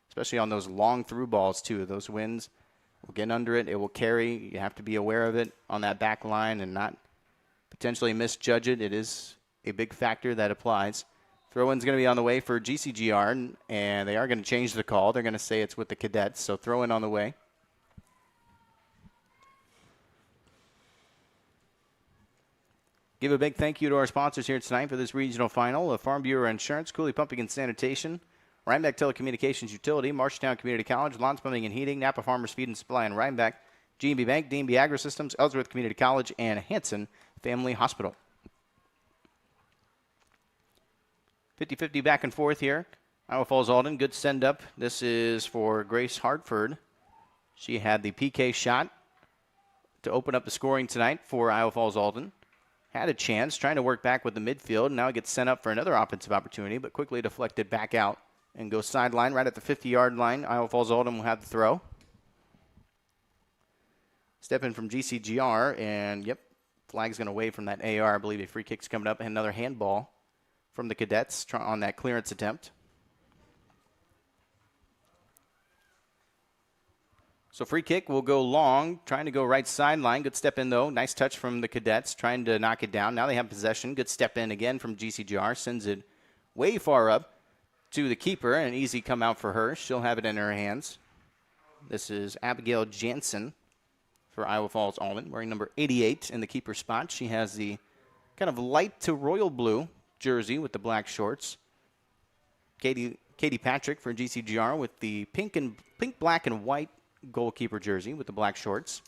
especially on those long through balls too. Those winds will get under it. It will carry. You have to be aware of it on that back line and not potentially misjudge it. It is a big factor that applies. Throw-in's going to be on the way for GCGR, and they are going to change the call. They're going to say it's with the cadets, so throw-in on the way. Give a big thank you to our sponsors here tonight for this regional final of Farm Bureau Insurance, Cooley Pumping and Sanitation, Rhinebeck Telecommunications Utility, Marshalltown Community College, Lawns Plumbing and Heating, Napa Farmers Feed and Supply, and Rhinebeck, G&B Bank, D&B Agri-Systems, Ellsworth Community College, and Hanson Family Hospital. 50-50 back and forth here. Iowa Falls Alden, good send-up. This is for Grace Hartford. She had the PK shot to open up the scoring tonight for Iowa Falls Alden. Had a chance, trying to work back with the midfield. Now it gets sent up for another offensive opportunity, but quickly deflected back out and goes sideline right at the 50-yard line. Iowa Falls Alden will have the throw. Step in from GCGR, and yep, flag's going to wave from that AR. I believe a free kick's coming up, and another handball from the cadets on that clearance attempt. So free kick will go long, trying to go right sideline. Good step in, though. Nice touch from the cadets, trying to knock it down. Now they have possession. Good step in again from GCGR. Sends it way far up to the keeper, and an easy come out for her. She'll have it in her hands. This is Abigail Jansen for Iowa Falls Alden, wearing number 88 in the keeper spot. She has the kind of light to royal blue jersey with the black shorts. Katie Patrick for GCGR with the pink, black, and white goalkeeper jersey with the black shorts.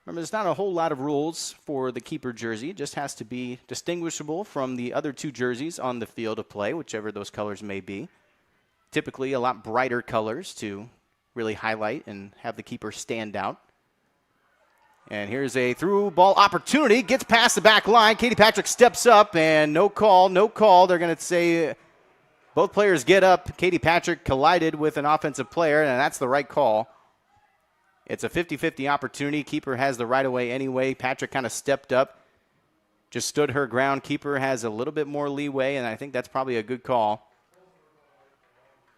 Remember, there's not a whole lot of rules for the keeper jersey. It just has to be distinguishable from the other two jerseys on the field of play, whichever those colors may be. Typically a lot brighter colors to really highlight and have the keeper stand out. And here's a through ball opportunity. Gets past the back line. Katie Patrick steps up, and no call. They're going to say both players get up. Katie Patrick collided with an offensive player, and that's the right call. It's a 50-50 opportunity. Keeper has the right of way anyway. Patrick kind of stepped up, just stood her ground. Keeper has a little bit more leeway, and I think that's probably a good call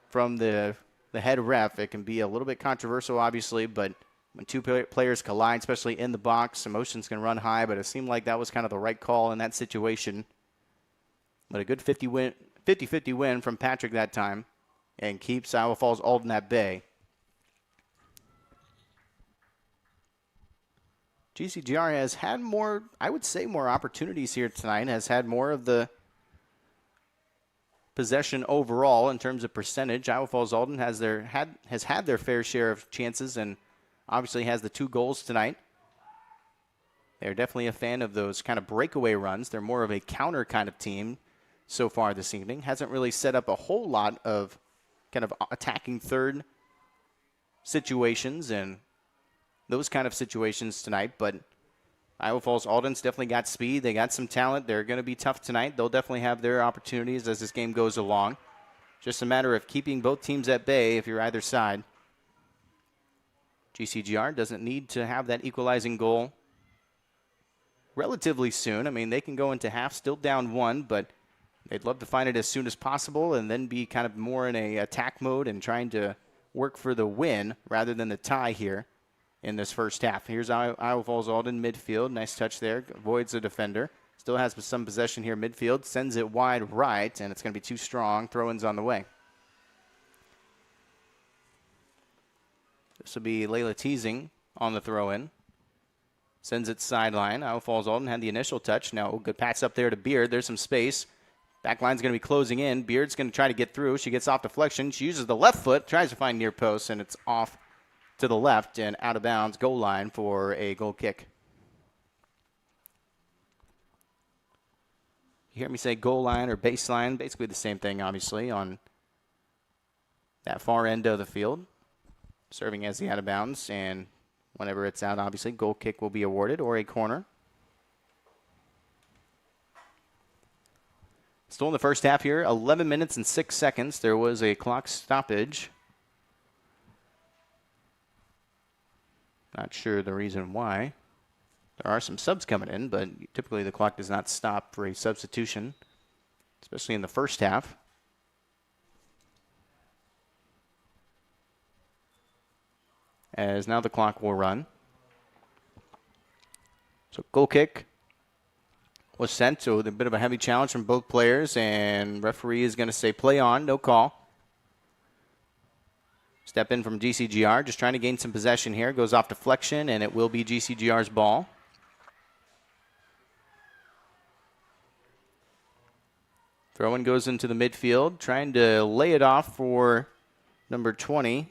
from the head ref. It can be a little bit controversial, obviously, but when two players collide, especially in the box, emotions can run high, but it seemed like that was kind of the right call in that situation. But a good 50-50 win from Patrick that time, and keeps Iowa Falls Alden at bay. GCGR has had more, I would say, more opportunities here tonight, has had more of the possession overall in terms of percentage. Iowa Falls Alden has had their fair share of chances and obviously has the 2 goals tonight. They're definitely a fan of those kind of breakaway runs. They're more of a counter kind of team so far this evening. Hasn't really set up a whole lot of kind of attacking third situations and those kind of situations tonight, but Iowa Falls Alden's definitely got speed. They got some talent. They're going to be tough tonight. They'll definitely have their opportunities as this game goes along. Just a matter of keeping both teams at bay if you're either side. GCGR doesn't need to have that equalizing goal relatively soon. I mean, they can go into half still down 1, but they'd love to find it as soon as possible and then be kind of more in a attack mode and trying to work for the win rather than the tie here in this first half. Here's Iowa Falls Alden midfield. Nice touch there. Avoids the defender. Still has some possession here midfield. Sends it wide right, and it's going to be too strong. Throw-ins on the way. This will be Layla Teasing on the throw-in. Sends it sideline. Iowa Falls Alden had the initial touch. Now good pass up there to Beard. There's some space. Back line's going to be closing in. Beard's going to try to get through. She gets off deflection. She uses the left foot, tries to find near post, and it's off to the left and out of bounds, goal line for a goal kick. You hear me say goal line or baseline, basically the same thing, obviously, on that far end of the field, serving as the out of bounds, and whenever it's out, obviously, goal kick will be awarded or a corner. Still in the first half here, 11 minutes and 6 seconds. There was a clock stoppage. Not sure the reason why. There are some subs coming in, but typically the clock does not stop for a substitution, especially in the first half. as now the clock will run. So goal kick was sent, so a bit of a heavy challenge from both players, and referee is going to say play on, no call. Step in from GCGR, just trying to gain some possession here. Goes off deflection, and it will be GCGR's ball. Throw-in goes into the midfield, trying to lay it off for number 20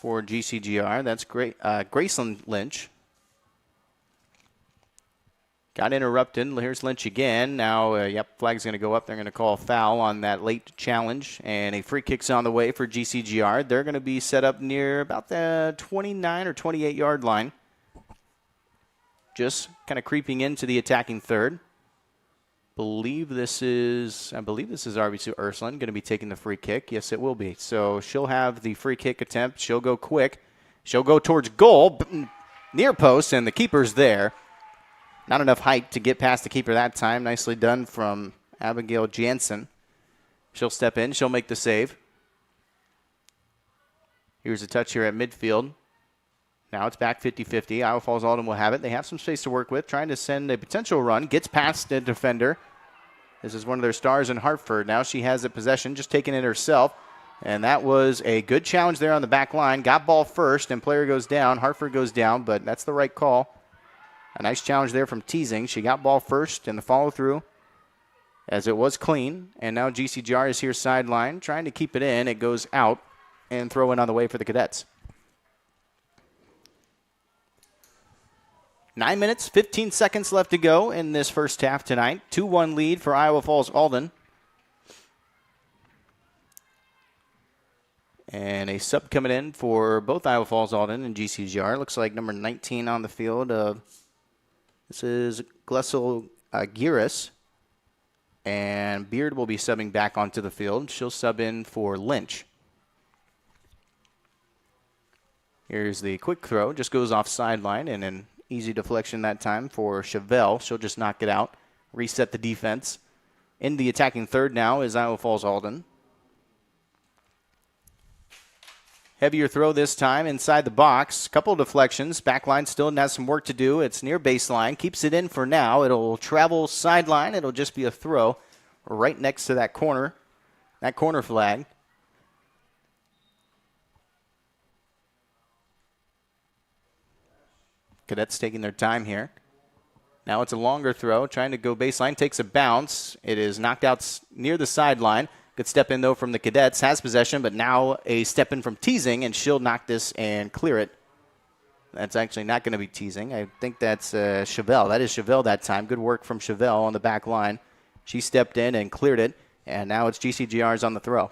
for GCGR. That's great. Graceland Lynch. Got interrupted. Here's Lynch again. Now, flag's going to go up. They're going to call a foul on that late challenge, and a free kick's on the way for GCGR. They're going to be set up near about the 29 or 28-yard line, just kind of creeping into the attacking third. I believe this is RBC Ursuline going to be taking the free kick. Yes, it will be. So she'll have the free kick attempt. She'll go quick. She'll go towards goal, near post, and the keeper's there. Not enough height to get past the keeper that time. Nicely done from Abigail Jansen. She'll step in. She'll make the save. Here's a touch here at midfield. Now it's back 50-50. Iowa Falls Alden will have it. They have some space to work with, trying to send a potential run. Gets past the defender. This is one of their stars in Hartford. Now she has the possession, just taking it herself. And that was a good challenge there on the back line. Got ball first, and player goes down. Hartford goes down, but that's the right call. A nice challenge there from Teasing. She got ball first, and the follow-through, as it was clean. And now GCGR is here sideline, trying to keep it in. It goes out, and throw in on the way for the Cadets. 9 minutes, 15 seconds left to go in this first half tonight. 2-1 lead for Iowa Falls Alden. And a sub coming in for both Iowa Falls Alden and GCGR. Looks like number 19 on the field. This is Glessel Giris. And Beard will be subbing back onto the field. She'll sub in for Lynch. Here's the quick throw. Just goes off sideline, and an easy deflection that time for Chevelle. She'll just knock it out, reset the defense. In the attacking third now is Iowa Falls Alden. Heavier throw this time inside the box. Couple of deflections. Backline still has some work to do. It's near baseline. Keeps it in for now. It'll travel sideline. It'll just be a throw right next to that corner flag. Cadets taking their time here. Now it's a longer throw, trying to go baseline, takes a bounce. It is knocked out near the sideline. Good step in, though, from the Cadets. Has possession, but now a step in from Teasing, and she'll knock this and clear it. That's actually not going to be Teasing. I think that's Chevelle. That is Chevelle that time. Good work from Chevelle on the back line. She stepped in and cleared it, and now it's GCGR's on the throw.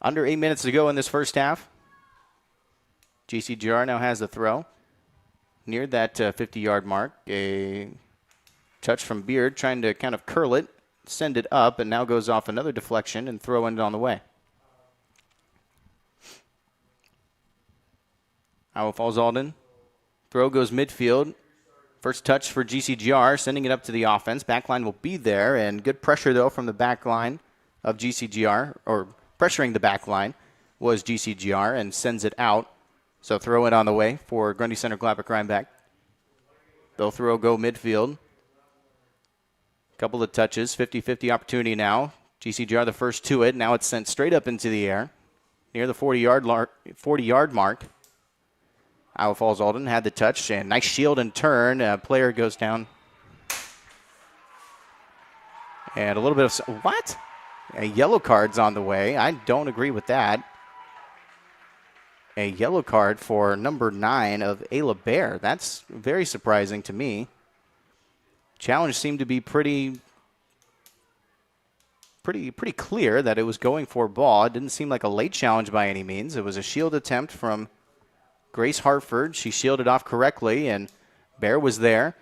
Under 8 minutes to go in this first half. GCGR now has the throw near that 50-yard mark. A touch from Beard, trying to kind of curl it, send it up, and now goes off another deflection and throw it on the way. Iowa Falls Alden. Throw goes midfield. First touch for GCGR, sending it up to the offense. Backline will be there, and good pressure, though, from the backline of GCGR, or pressuring the backline was GCGR, and sends it out. So throw it on the way for Grundy Center Clapper Rhinebeck. They'll throw go midfield. Couple of touches, 50-50 opportunity now. GCGR the first to it. Now it's sent straight up into the air near the 40-yard mark. Iowa Falls Alden had the touch, and nice shield and turn. Player goes down. And a little bit of, what? A yellow card's on the way. I don't agree with that. A yellow card for number 9 of Ayla Bear. That's very surprising to me. Challenge seemed to be pretty clear that it was going for ball. It didn't seem like a late challenge by any means. It was a shield attempt from Grace Hartford. She shielded off correctly, and Bear was there.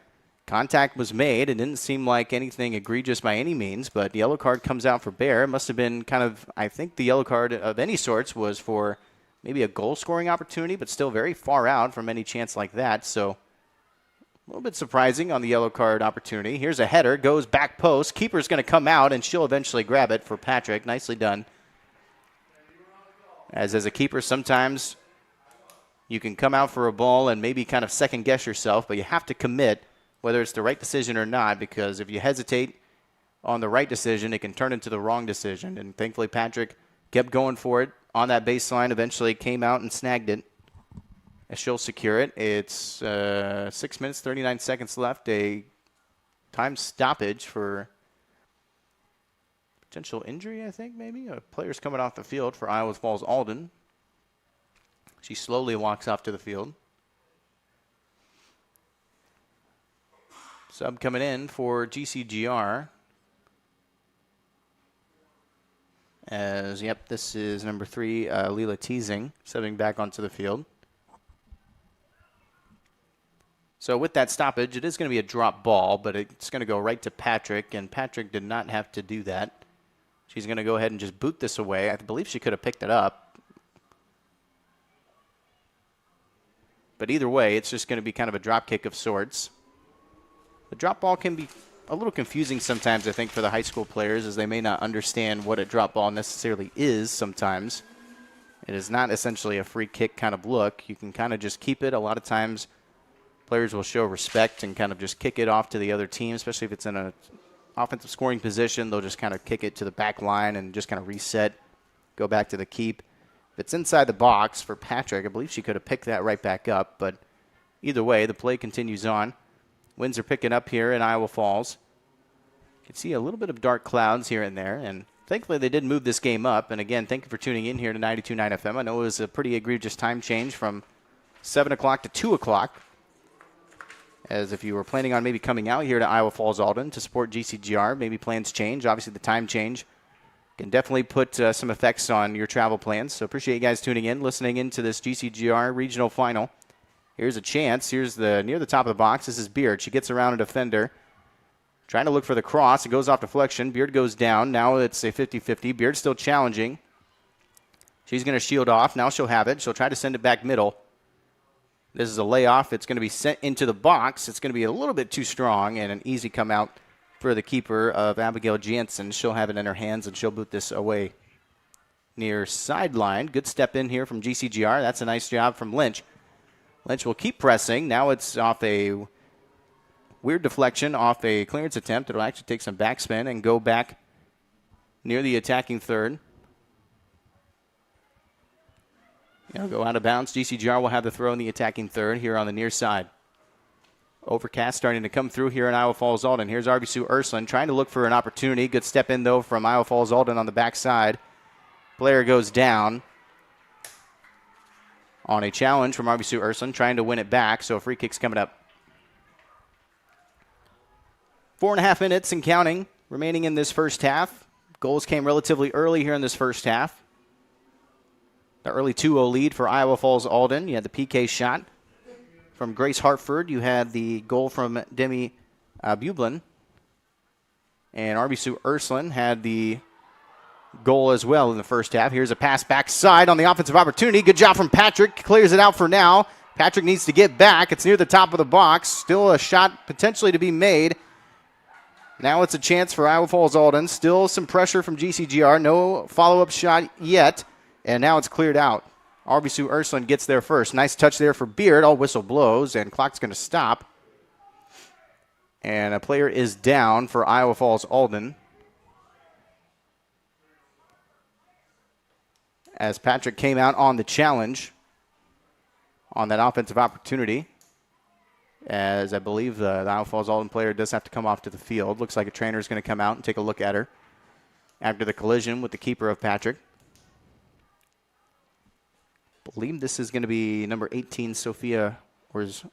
Contact was made. It didn't seem like anything egregious by any means, but the yellow card comes out for Bear. It must have been kind of, I think the yellow card of any sorts was for maybe a goal-scoring opportunity, but still very far out from any chance like that. So a little bit surprising on the yellow card opportunity. Here's a header, goes back post. Keeper's going to come out, and she'll eventually grab it for Patrick. Nicely done As a keeper, sometimes you can come out for a ball and maybe kind of second guess yourself, but you have to commit whether it's the right decision or not, because if you hesitate on the right decision, it can turn into the wrong decision. And thankfully, Patrick kept going for it on that baseline, eventually came out and snagged it. As she'll secure it. It's 6 minutes, 39 seconds left. A time stoppage for potential injury, I think, maybe. A player's coming off the field for Iowa Falls Alden. She slowly walks off to the field. Sub coming in for GCGR. This is number 3, Leela Teasing, subbing back onto the field. So with that stoppage, it is going to be a drop ball, but it's going to go right to Patrick, and Patrick did not have to do that. She's going to go ahead and just boot this away. I believe she could have picked it up. But either way, it's just going to be kind of a drop kick of sorts. The drop ball can be a little confusing sometimes, I think, for the high school players, as they may not understand what a drop ball necessarily is sometimes. It is not essentially a free kick kind of look. You can kind of just keep it. A lot of times players will show respect and kind of just kick it off to the other team, especially if it's in an offensive scoring position. They'll just kind of kick it to the back line and just kind of reset, go back to the keep. If it's inside the box for Patrick, I believe she could have picked that right back up. But either way, the play continues on. Winds are picking up here in Iowa Falls. You can see a little bit of dark clouds here and there. And thankfully, they did move this game up. And again, thank you for tuning in here to 92.9 FM. I know it was a pretty egregious time change from 7 o'clock to 2 o'clock. As if you were planning on maybe coming out here to Iowa Falls Alden to support GCGR, maybe plans change. Obviously, the time change can definitely put some effects on your travel plans. So appreciate you guys tuning in, listening into this GCGR regional final. Here's a chance. Here's near the top of the box. This is Beard. She gets around a defender. Trying to look for the cross. It goes off deflection. Beard goes down. Now it's a 50-50. Beard still challenging. She's going to shield off. Now she'll have it. She'll try to send it back middle. This is a layoff. It's going to be sent into the box. It's going to be a little bit too strong and an easy come out for the keeper of Abigail Jansen. She'll have it in her hands and she'll boot this away near sideline. Good step in here from GCGR. That's a nice job from Lynch. Lynch will keep pressing. Now it's off a weird deflection, off a clearance attempt. It'll actually take some backspin and go back near the attacking third. It'll go out of bounds. GCGR will have the throw in the attacking third here on the near side. Overcast starting to come through here in Iowa Falls Alden. Here's RB Sue Ursuline trying to look for an opportunity. Good step in, though, from Iowa Falls Alden on the backside. Player goes down on a challenge from RB Sue Ursuline, trying to win it back, so a free kick's coming up. 4.5 minutes and counting remaining in this first half. Goals came relatively early here in this first half. The early 2-0 lead for Iowa Falls Alden. You had the PK shot from Grace Hartford. You had the goal from Demi Bublin. And RB Sue Ursuline had the goal as well in the first half. Here's a pass backside on the offensive opportunity. Good job from Patrick. Clears it out for now. Patrick needs to get back. It's near the top of the box. Still a shot potentially to be made. Now it's a chance for Iowa Falls Alden. Still some pressure from GCGR. No follow-up shot yet. And now it's cleared out. RB Sue Ursuline gets there first. Nice touch there for Beard. All whistle blows, and clock's going to stop. And a player is down for Iowa Falls Alden, as Patrick came out on the challenge on that offensive opportunity. As I believe the Iowa Falls Alden player does have to come off to the field. Looks like a trainer is going to come out and take a look at her after the collision with the keeper of Patrick. I believe this is going to be number 18, Sophia Orisco.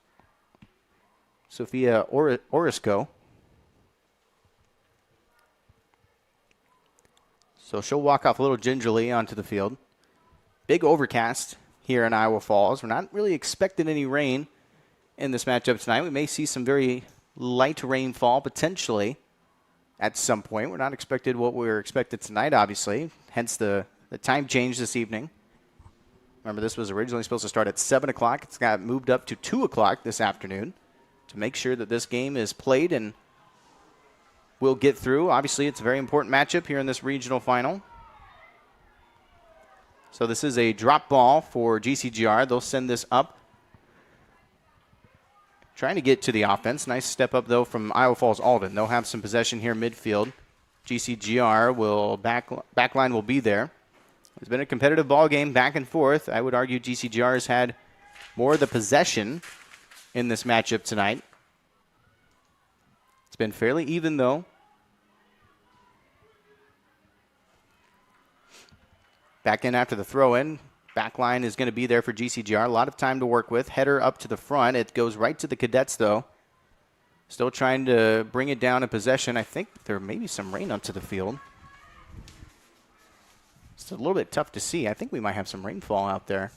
So she'll walk off a little gingerly onto the field. Big overcast here in Iowa Falls. We're not really expecting any rain in this matchup tonight. We may see some very light rainfall potentially at some point. We're not expected what we were expected tonight, obviously, hence the time change this evening. Remember, this was originally supposed to start at 7 o'clock. It's got moved up to 2 o'clock this afternoon to make sure that this game is played and will get through. Obviously, it's a very important matchup here in this regional final. So this is a drop ball for GCGR. They'll send this up. Trying to get to the offense. Nice step up, though, from Iowa Falls Alden. They'll have some possession here midfield. GCGR will backline will be there. It's been a competitive ball game, back and forth. I would argue GCGR has had more of the possession in this matchup tonight. It's been fairly even, though. Back in after the throw-in. Backline is going to be there for GCGR. A lot of time to work with. Header up to the front. It goes right to the Cadets, though. Still trying to bring it down in possession. I think there may be some rain onto the field. It's a little bit tough to see. I think we might have some rainfall out there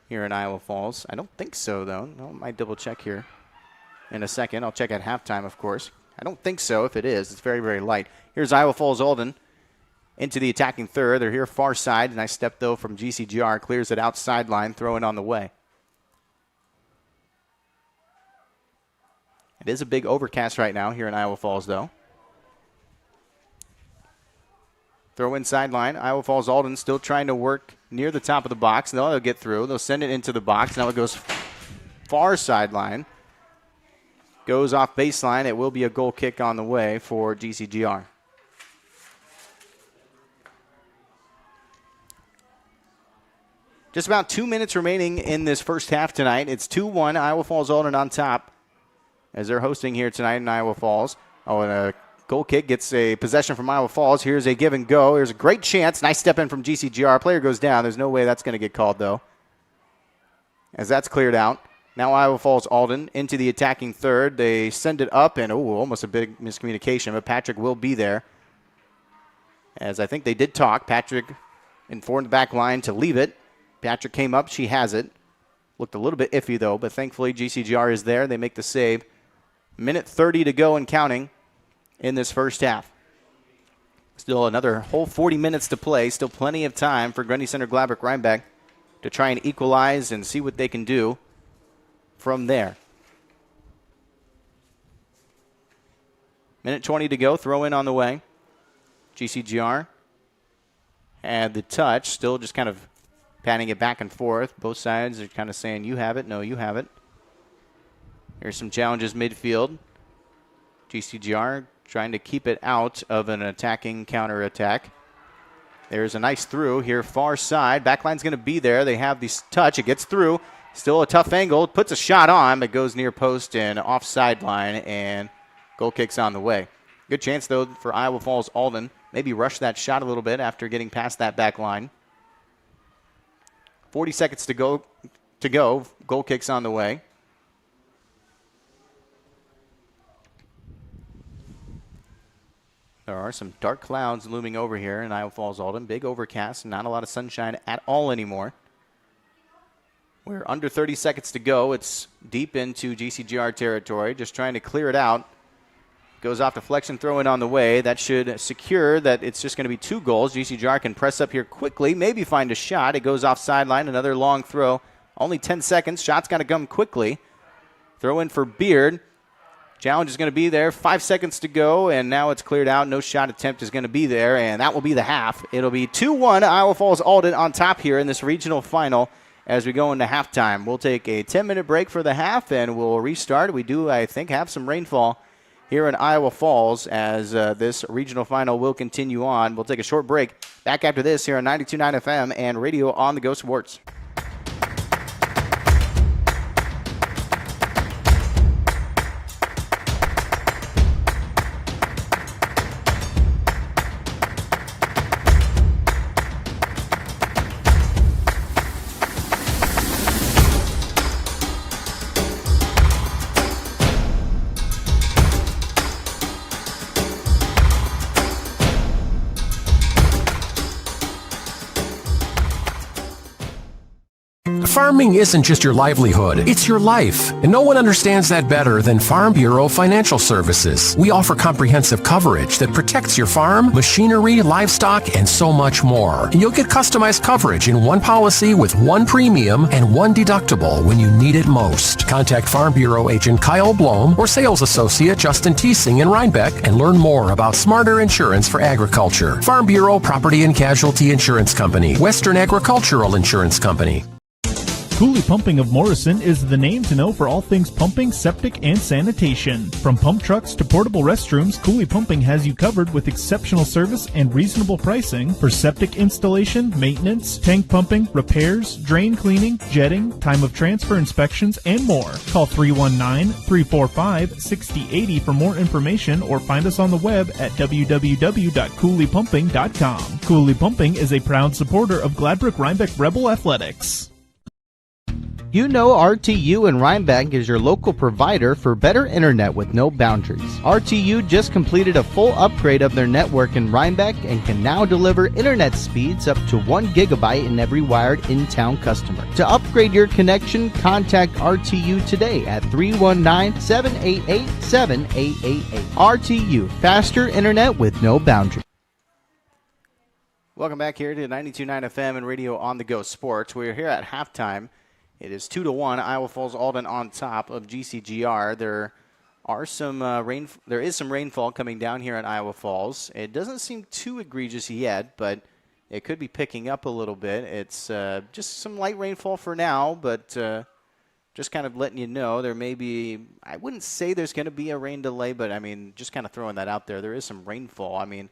here in Iowa Falls. I don't think so, though. I might double check here in a second. I'll check at halftime, of course. I don't think so. If it is, it's very, very light. Here's Iowa Falls Alden into the attacking third. They're here far side. Nice step, though, from GCGR. Clears it outside line, throwing on the way. It is a big overcast right now here in Iowa Falls, though. Throw in sideline. Iowa Falls Alden still trying to work near the top of the box. They'll get through. They'll send it into the box. Now it goes far sideline. Goes off baseline. It will be a goal kick on the way for GCGR. Just about 2 minutes remaining in this first half tonight. It's 2-1. Iowa Falls Alden on top as they're hosting here tonight in Iowa Falls. Oh, and a goal kick gets a possession from Iowa Falls. Here's a give and go. Here's a great chance. Nice step in from GCGR. Player goes down. There's no way that's going to get called, though, as that's cleared out. Now Iowa Falls Alden into the attacking third. They send it up, and almost a big miscommunication, but Patrick will be there. As I think they did talk. Patrick informed the back line to leave it. Patrick came up. She has it. Looked a little bit iffy, though, but thankfully GCGR is there. They make the save. Minute 30 to go and counting in this first half. Still another whole 40 minutes to play. Still plenty of time for Grundy Center Gladbrook Rhinebeck to try and equalize and see what they can do from there. Minute 20 to go. Throw in on the way. GCGR had the touch. Still just kind of patting it back and forth. Both sides are kind of saying, you have it. No, you have it. Here's some challenges midfield. GCGR trying to keep it out of an attacking counterattack. There's a nice through here far side. Backline's going to be there. They have this touch. It gets through. Still a tough angle. Puts a shot on, but goes near post and off sideline, and goal kick's on the way. Good chance, though, for Iowa Falls Alden. Maybe rush that shot a little bit after getting past that back line. 40 seconds to go. Goal kick's on the way. There are some dark clouds looming over here in Iowa Falls Alden. Big overcast, not a lot of sunshine at all anymore. We're under 30 seconds to go. It's deep into GCGR territory, just trying to clear it out. Goes off deflection, throw in on the way. That should secure that it's just going to be 2 goals. GCGR can press up here quickly, maybe find a shot. It goes off sideline, another long throw. Only 10 seconds. Shot's got to come quickly. Throw in for Beard. Challenge is going to be there. 5 seconds to go, and now it's cleared out. No shot attempt is going to be there, and that will be the half. It'll be 2-1 Iowa Falls Alden on top here in this regional final as we go into halftime. We'll take a 10-minute break for the half, and we'll restart. We do, I think, have some rainfall here in Iowa Falls as this regional final will continue on. We'll take a short break. Back after this here on 92.9 FM and Radio on the Go Sports. Farming isn't just your livelihood, it's your life. And no one understands that better than Farm Bureau Financial Services. We offer comprehensive coverage that protects your farm, machinery, livestock, and so much more. And you'll get customized coverage in one policy with one premium and one deductible when you need it most. Contact Farm Bureau agent Kyle Blom or sales associate Justin Teesing in Rhinebeck and learn more about smarter insurance for agriculture. Farm Bureau Property and Casualty Insurance Company, Western Agricultural Insurance Company. Cooley Pumping of Morrison is the name to know for all things pumping, septic, and sanitation. From pump trucks to portable restrooms, Cooley Pumping has you covered with exceptional service and reasonable pricing for septic installation, maintenance, tank pumping, repairs, drain cleaning, jetting, time of transfer inspections, and more. Call 319-345-6080 for more information or find us on the web at www.cooleypumping.com. Cooley Pumping is a proud supporter of Gladbrook Rhinebeck Rebel Athletics. You know RTU in Rhinebeck is your local provider for better internet with no boundaries. RTU just completed a full upgrade of their network in Rhinebeck and can now deliver internet speeds up to 1 gigabyte in every wired in-town customer. To upgrade your connection, contact RTU today at 319-788-7888. RTU, faster internet with no boundaries. Welcome back here to 92.9 FM and Radio on the Go Sports. We're here at halftime. It is 2-1. Iowa Falls Alden on top of GCGR. There is some rainfall coming down here at Iowa Falls. It doesn't seem too egregious yet, but it could be picking up a little bit. It's just some light rainfall for now, but just kind of letting you know there may be. I wouldn't say there's going to be a rain delay, but I mean just kind of throwing that out there. There is some rainfall. I mean,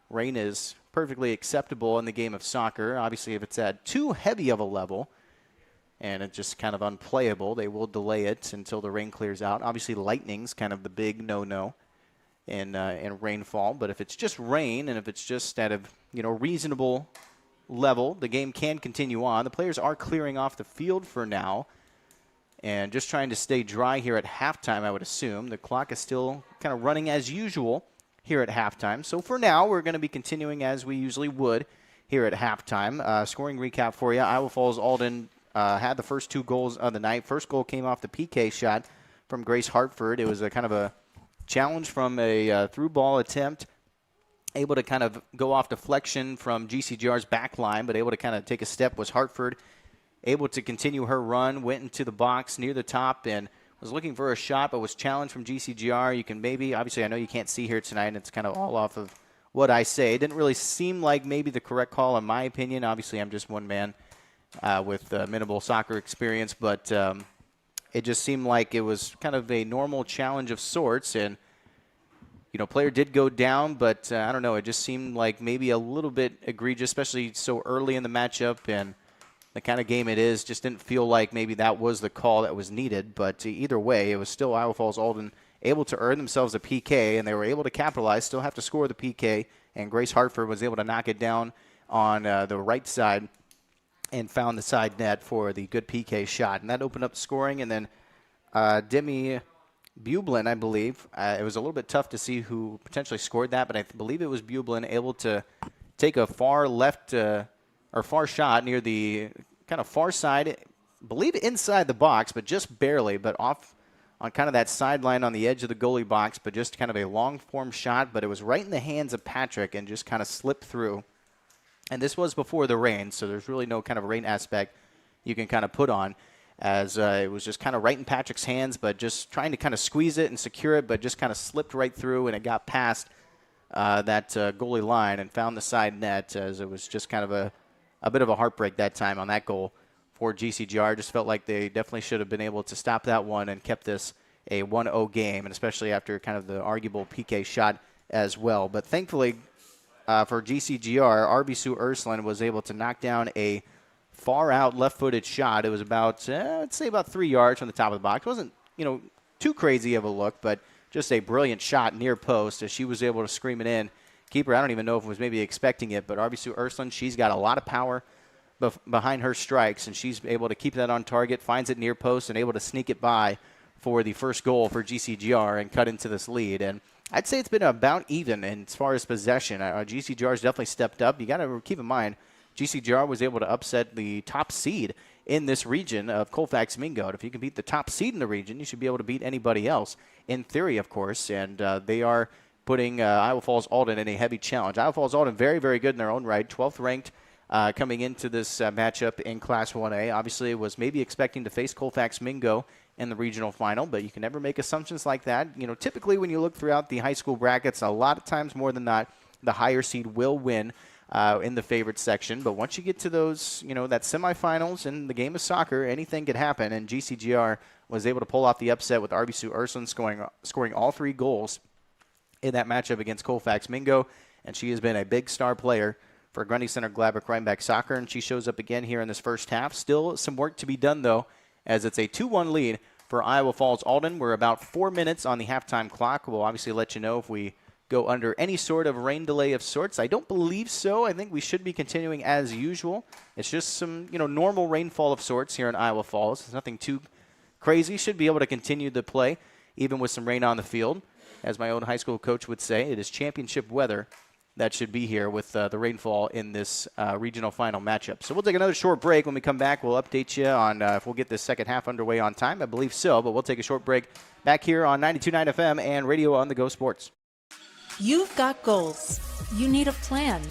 rain is perfectly acceptable in the game of soccer. Obviously, if it's at too heavy of a level and it's just kind of unplayable, they will delay it until the rain clears out. Obviously, lightning's kind of the big no-no in rainfall. But if it's just rain and if it's just at a reasonable level, the game can continue on. The players are clearing off the field for now and just trying to stay dry here at halftime, I would assume. The clock is still kind of running as usual here at halftime. So for now, we're going to be continuing as we usually would here at halftime. Scoring recap for you. Iowa Falls Alden had the first 2 goals of the night. First goal came off the PK shot from Grace Hartford. It was a kind of a challenge from a through ball attempt, able to kind of go off deflection from GCGR's back line, but able to kind of take a step was Hartford. Able to continue her run, went into the box near the top and was looking for a shot, but was challenged from GCGR. You can maybe, obviously I know you can't see here tonight, and it's kind of all off of what I say. It didn't really seem like maybe the correct call in my opinion. Obviously I'm just one man with minimal soccer experience, but it just seemed like it was kind of a normal challenge of sorts, and player did go down, but I don't know, it just seemed like maybe a little bit egregious, especially so early in the matchup, and the kind of game it is, just didn't feel like maybe that was the call that was needed, but either way, it was still Iowa Falls Alden able to earn themselves a PK, and they were able to capitalize, still have to score the PK, and Grace Hartford was able to knock it down on the right side and found the side net for the good PK shot. And that opened up scoring. And then Demi Bublin, I believe, it was a little bit tough to see who potentially scored that, but I believe it was Bublin able to take a far left or far shot near the kind of far side, I believe inside the box, but just barely, but off on kind of that sideline on the edge of the goalie box, but just kind of a long form shot, but it was right in the hands of Patrick and just kind of slipped through. And this was before the rain, so there's really no kind of rain aspect you can kind of put on, as it was just kind of right in Patrick's hands, but just trying to kind of squeeze it and secure it, but just kind of slipped right through, and it got past that goalie line and found the side net, as it was just kind of a bit of a heartbreak that time on that goal for GCGR. Just felt like they definitely should have been able to stop that one and kept this a 1-0 game, and especially after kind of the arguable PK shot as well. But thankfully, for GCGR, RB Sue Ursuline was able to knock down a far-out left-footed shot. It was about, I'd say about 3 yards from the top of the box. It wasn't, too crazy of a look, but just a brilliant shot near post as she was able to scream it in. Keeper, I don't even know if it was maybe expecting it, but RB Sue Ursuline, she's got a lot of power behind her strikes, and she's able to keep that on target, finds it near post, and able to sneak it by for the first goal for GCGR and cut into this lead. And I'd say it's been about even as far as possession. GCGR has definitely stepped up. You got to keep in mind, GCGR was able to upset the top seed in this region of Colfax Mingo. And if you can beat the top seed in the region, you should be able to beat anybody else, in theory, of course. And they are putting Iowa Falls Alden in a heavy challenge. Iowa Falls Alden very, very good in their own right, 12th ranked coming into this matchup in Class 1A. Obviously, was maybe expecting to face Colfax Mingo in the regional final, but you can never make assumptions like that. Typically when you look throughout the high school brackets, a lot of times more than not, the higher seed will win in the favorite section. But once you get to those, that semifinals in the game of soccer, anything could happen. And GCGR was able to pull off the upset with Arby Sue Ursuline scoring all 3 goals in that matchup against Colfax Mingo. And she has been a big star player for Grundy Center Gladbrook Rhinebeck Soccer, and she shows up again here in this first half. Still some work to be done, though, as it's a 2-1 lead for Iowa Falls Alden. We're about 4 minutes on the halftime clock. We'll obviously let you know if we go under any sort of rain delay of sorts. I don't believe so. I think we should be continuing as usual. It's just some, normal rainfall of sorts here in Iowa Falls. It's nothing too crazy. Should be able to continue the play, even with some rain on the field. As my own high school coach would say, it is championship weather that should be here with the rainfall in this regional final matchup. So we'll take another short break. When we come back, we'll update you on if we'll get this second half underway on time. I believe so, but we'll take a short break back here on 92.9 FM and Radio on the Go Sports. You've got goals. You need a plan.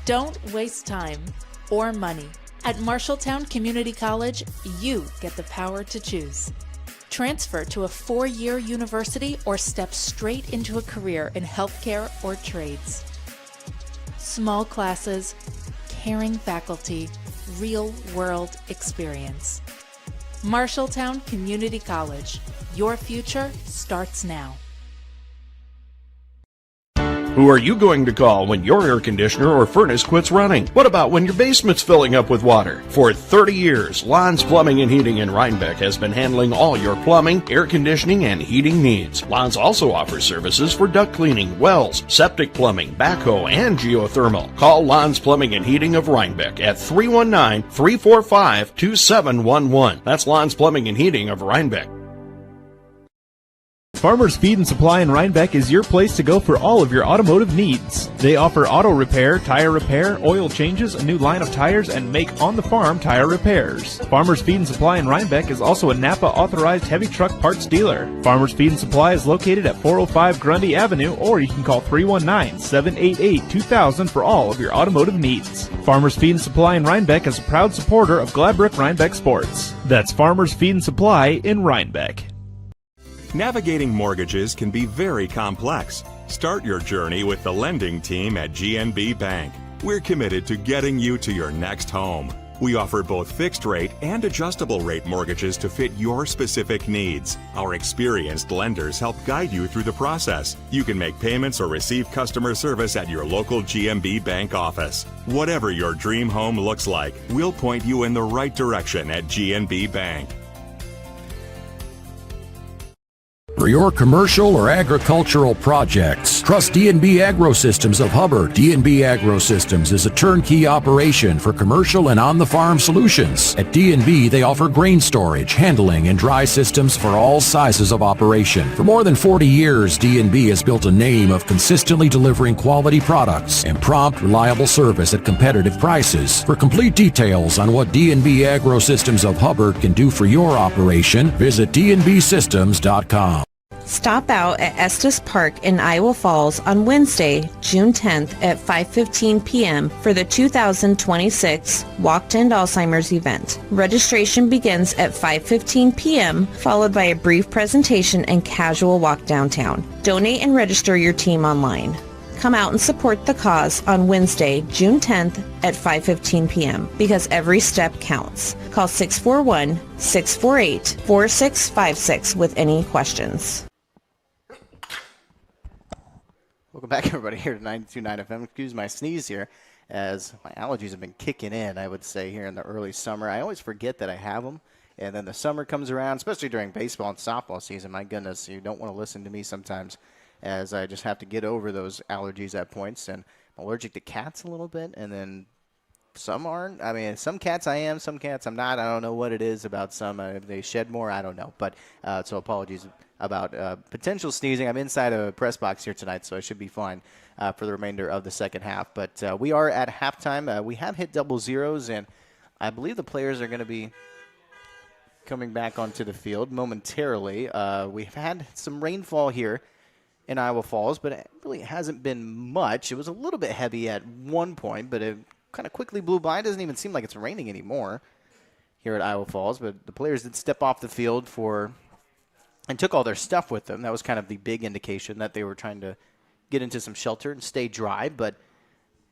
Don't waste time or money. At Marshalltown Community College, you get the power to choose. Transfer to a 4-year university or step straight into a career in healthcare or trades. Small classes, caring faculty, real-world experience. Marshalltown Community College. Your future starts now. Who are you going to call when your air conditioner or furnace quits running? What about when your basement's filling up with water? For 30 years, Lon's Plumbing and Heating in Rhinebeck has been handling all your plumbing, air conditioning, and heating needs. Lon's also offers services for duct cleaning, wells, septic plumbing, backhoe, and geothermal. Call Lon's Plumbing and Heating of Rhinebeck at 319-345-2711. That's Lon's Plumbing and Heating of Rhinebeck. Farmers Feed and Supply in Rhinebeck is your place to go for all of your automotive needs. They offer auto repair, tire repair, oil changes, a new line of tires, and make on-the-farm tire repairs. Farmers Feed and Supply in Rhinebeck is also a Napa authorized heavy truck parts dealer. Farmers Feed and Supply is located at 405 Grundy Avenue, or you can call 319-788-2000 for all of your automotive needs. Farmers Feed and Supply in Rhinebeck is a proud supporter of Gladbrook Rhinebeck Sports. That's Farmers Feed and Supply in Rhinebeck. Navigating mortgages can be very complex. Start your journey with the lending team at GNB Bank. We're committed to getting you to your next home. We offer both fixed rate and adjustable rate mortgages to fit your specific needs. Our experienced lenders help guide you through the process. You can make payments or receive customer service at your local GNB Bank office. Whatever your dream home looks like, we'll point you in the right direction at GNB Bank. For your commercial or agricultural projects, trust D&B Agrosystems of Hubbard. D&B Agrosystems is a turnkey operation for commercial and on-the-farm solutions. At D&B, they offer grain storage, handling, and dry systems for all sizes of operation. For more than 40 years, D&B has built a name of consistently delivering quality products and prompt, reliable service at competitive prices. For complete details on what D&B Agrosystems of Hubbard can do for your operation, visit dnbsystems.com. Stop out at Estes Park in Iowa Falls on Wednesday, June 10th at 5:15 p.m. for the 2026 Walk to End Alzheimer's event. Registration begins at 5:15 p.m., followed by a brief presentation and casual walk downtown. Donate and register your team online. Come out and support the cause on Wednesday, June 10th at 5:15 p.m. because every step counts. Call 641-648-4656 with any questions. Welcome back, everybody, here to 92.9 FM. Excuse my sneeze here, as my allergies have been kicking in, I would say, here in the early summer. I always forget that I have them, and then the summer comes around, especially during baseball and softball season. My goodness, you don't want to listen to me sometimes, as I just have to get over those allergies at points. And I'm allergic to cats a little bit, and then some aren't. I mean, some cats I am, some cats I'm not. I don't know what it is about some. If they shed more, I don't know. But so apologies about potential sneezing. I'm inside a press box here tonight, so I should be fine for the remainder of the second half. But we are at halftime. We have hit double zeros, and I believe the players are going to be coming back onto the field momentarily. We've had some rainfall here in Iowa Falls, but it really hasn't been much. It was a little bit heavy at one point, but it kind of quickly blew by. It doesn't even seem like it's raining anymore here at Iowa Falls, but the players did step off the field and took all their stuff with them. That was kind of the big indication that they were trying to get into some shelter and stay dry, but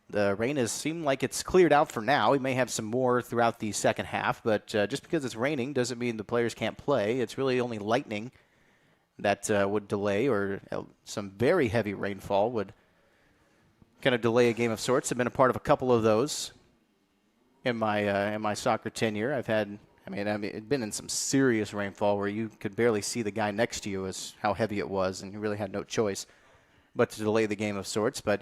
the rain has seemed like it's cleared out for now. We may have some more throughout the second half, but just because it's raining doesn't mean the players can't play. It's really only lightning that would delay, or some very heavy rainfall would kind of delay a game of sorts. I've been a part of a couple of those in my soccer tenure. I've been in some serious rainfall where you could barely see the guy next to you as how heavy it was, and you really had no choice but to delay the game of sorts. But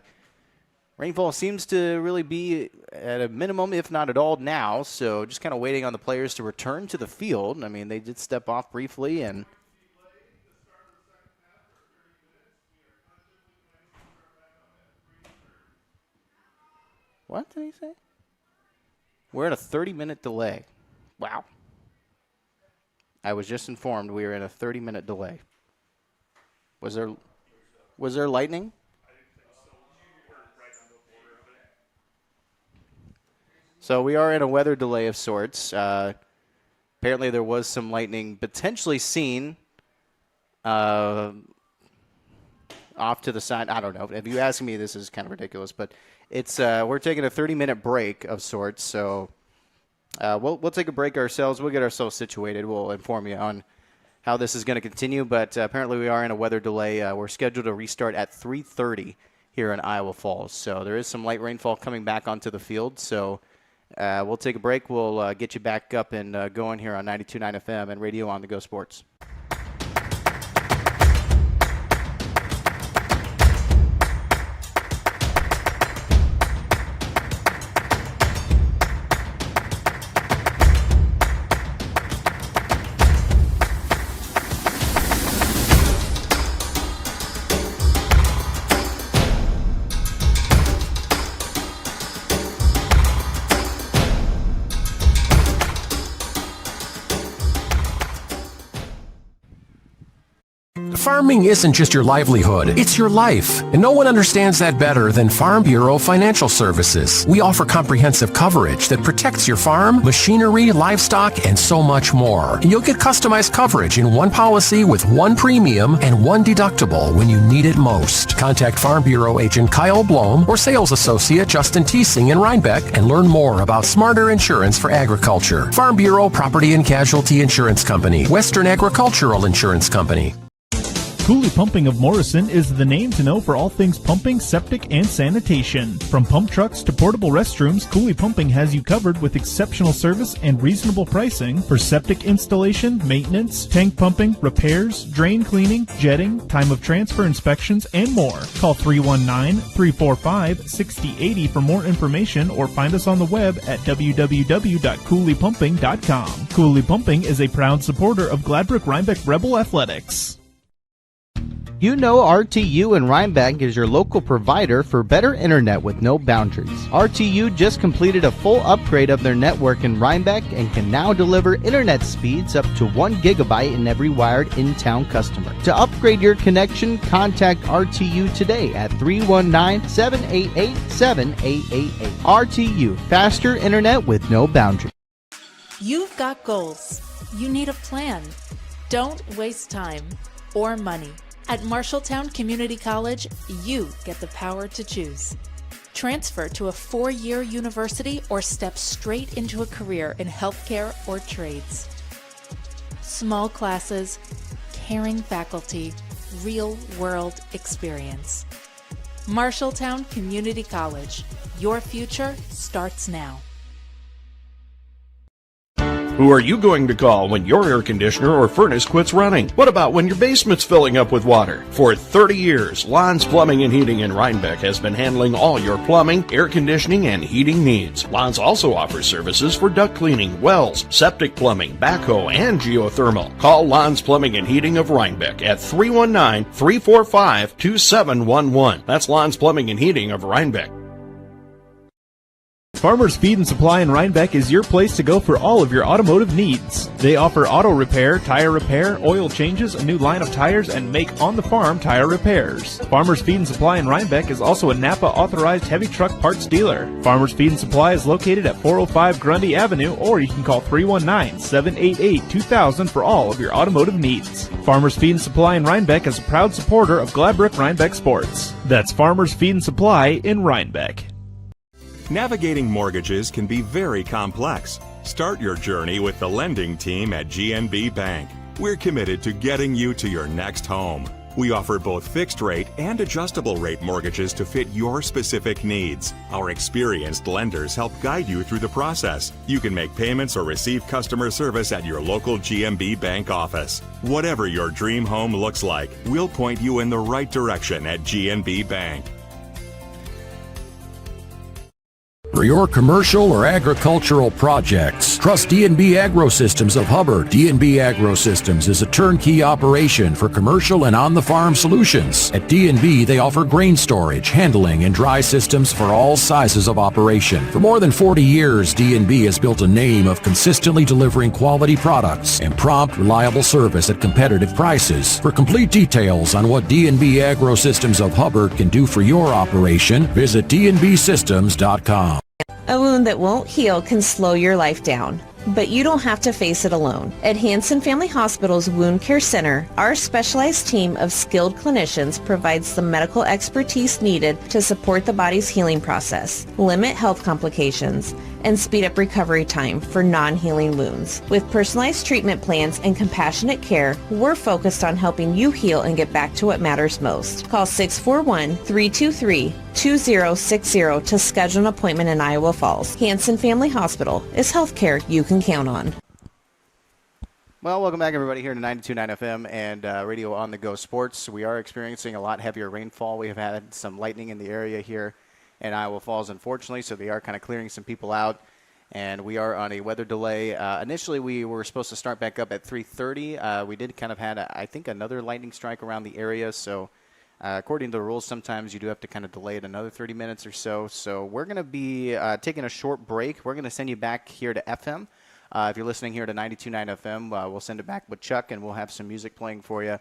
rainfall seems to really be at a minimum, if not at all, now. So just kind of waiting on the players to return to the field. I mean, they did step off briefly, and what did he say? We're in a 30-minute delay. Wow. I was just informed we were in a 30-minute delay. Was there lightning? So we are in a weather delay of sorts. Apparently there was some lightning potentially seen off to the side. I don't know. If you ask me, this is kind of ridiculous, but it's we're taking a 30-minute break of sorts. So we'll take a break ourselves. We'll get ourselves situated. We'll inform you on how this is going to continue. But apparently we are in a weather delay. We're scheduled to restart at 3:30 here in Iowa Falls. So there is some light rainfall coming back onto the field. So we'll take a break. We'll get you back up and going here on 92.9 FM and Radio on the Go Sports. Farming isn't just your livelihood, it's your life. And no one understands that better than Farm Bureau Financial Services. We offer comprehensive coverage that protects your farm, machinery, livestock, and so much more. And you'll get customized coverage in one policy with one premium and one deductible when you need it most. Contact Farm Bureau agent Kyle Blom or sales associate Justin Teesing in Rhinebeck and learn more about smarter insurance for agriculture. Farm Bureau Property and Casualty Insurance Company, Western Agricultural Insurance Company. Cooley Pumping of Morrison is the name to know for all things pumping, septic, and sanitation. From pump trucks to portable restrooms, Cooley Pumping has you covered with exceptional service and reasonable pricing for septic installation, maintenance, tank pumping, repairs, drain cleaning, jetting, time of transfer inspections, and more. Call 319-345-6080 for more information or find us on the web at www.cooleypumping.com. Cooley Pumping is a proud supporter of Gladbrook Rhinebeck Rebel Athletics. You know RTU in Rhinebeck is your local provider for better internet with no boundaries. RTU just completed a full upgrade of their network in Rhinebeck and can now deliver internet speeds up to 1 gigabyte in every wired in-town customer. To upgrade your connection, contact RTU today at 319-788-7888. RTU, faster internet with no boundaries. You've got goals. You need a plan. Don't waste time or money. At Marshalltown Community College, you get the power to choose. Transfer to a 4-year university or step straight into a career in healthcare or trades. Small classes, caring faculty, real-world experience. Marshalltown Community College. Your future starts now. Who are you going to call when your air conditioner or furnace quits running? What about when your basement's filling up with water? For 30 years, Lon's Plumbing and Heating in Rhinebeck has been handling all your plumbing, air conditioning, and heating needs. Lon's also offers services for duct cleaning, wells, septic plumbing, backhoe, and geothermal. Call Lon's Plumbing and Heating of Rhinebeck at 319-345-2711. That's Lon's Plumbing and Heating of Rhinebeck. Farmers Feed and Supply in Rhinebeck is your place to go for all of your automotive needs. They offer auto repair, tire repair, oil changes, a new line of tires, and make on-the-farm tire repairs. Farmers Feed and Supply in Rhinebeck is also a Napa authorized heavy truck parts dealer. Farmers Feed and Supply is located at 405 Grundy Avenue, or you can call 319-788-2000 for all of your automotive needs. Farmers Feed and Supply in Rhinebeck is a proud supporter of Gladbrook Rhinebeck Sports. That's Farmers Feed and Supply in Rhinebeck. Navigating mortgages can be very complex. Start your journey with the lending team at GNB Bank. We're committed to getting you to your next home. We offer both fixed rate and adjustable rate mortgages to fit your specific needs. Our experienced lenders help guide you through the process. You can make payments or receive customer service at your local GNB Bank office. Whatever your dream home looks like, we'll point you in the right direction at GNB Bank. For your commercial or agricultural projects, trust D&B Agrosystems of Hubbard. D&B Agrosystems is a turnkey operation for commercial and on-the-farm solutions. At D&B, they offer grain storage, handling, and dry systems for all sizes of operation. For more than 40 years, D&B has built a name of consistently delivering quality products and prompt, reliable service at competitive prices. For complete details on what D&B Agrosystems of Hubbard can do for your operation, visit dnbsystems.com. A wound that won't heal can slow your life down, but you don't have to face it alone. At Hanson Family Hospital's Wound Care Center, our specialized team of skilled clinicians provides the medical expertise needed to support the body's healing process, limit health complications, and speed up recovery time for non-healing wounds. With personalized treatment plans and compassionate care, we're focused on helping you heal and get back to what matters most. Call 641-323-2060 to schedule an appointment in Iowa Falls. Hanson Family Hospital is healthcare you can count on. Well, welcome back, everybody, here to 92.9 FM and Radio on the Go Sports. We are experiencing a lot heavier rainfall. We have had some lightning in the area here in Iowa Falls, unfortunately, so they are kind of clearing some people out, and we are on a weather delay. Initially, we were supposed to start back up at 3:30. We did kind of had, I think, another lightning strike around the area, so according to the rules, sometimes you do have to kind of delay it another 30 minutes or so. So we're going to be taking a short break. We're going to send you back here to FM. If you're listening here to 92.9 FM, we'll send it back with Chuck, and we'll have some music playing for you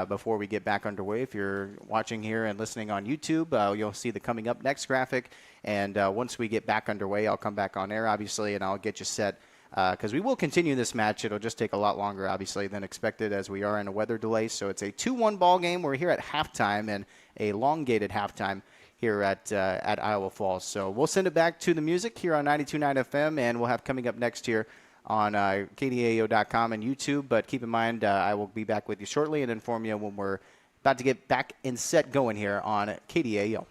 before we get back underway. If you're watching here and listening on YouTube, you'll see the coming up next graphic. And once we get back underway, I'll come back on air, obviously, and I'll get you set because we will continue this match. It'll just take a lot longer, obviously, than expected as we are in a weather delay. So it's a 2-1 ball game. We're here at halftime and a elongated halftime here at Iowa Falls. So we'll send it back to the music here on 92.9 FM, and we'll have coming up next here on KDAO.com and YouTube. But keep in mind, I will be back with you shortly and inform you when we're about to get back and set going here on KDAO.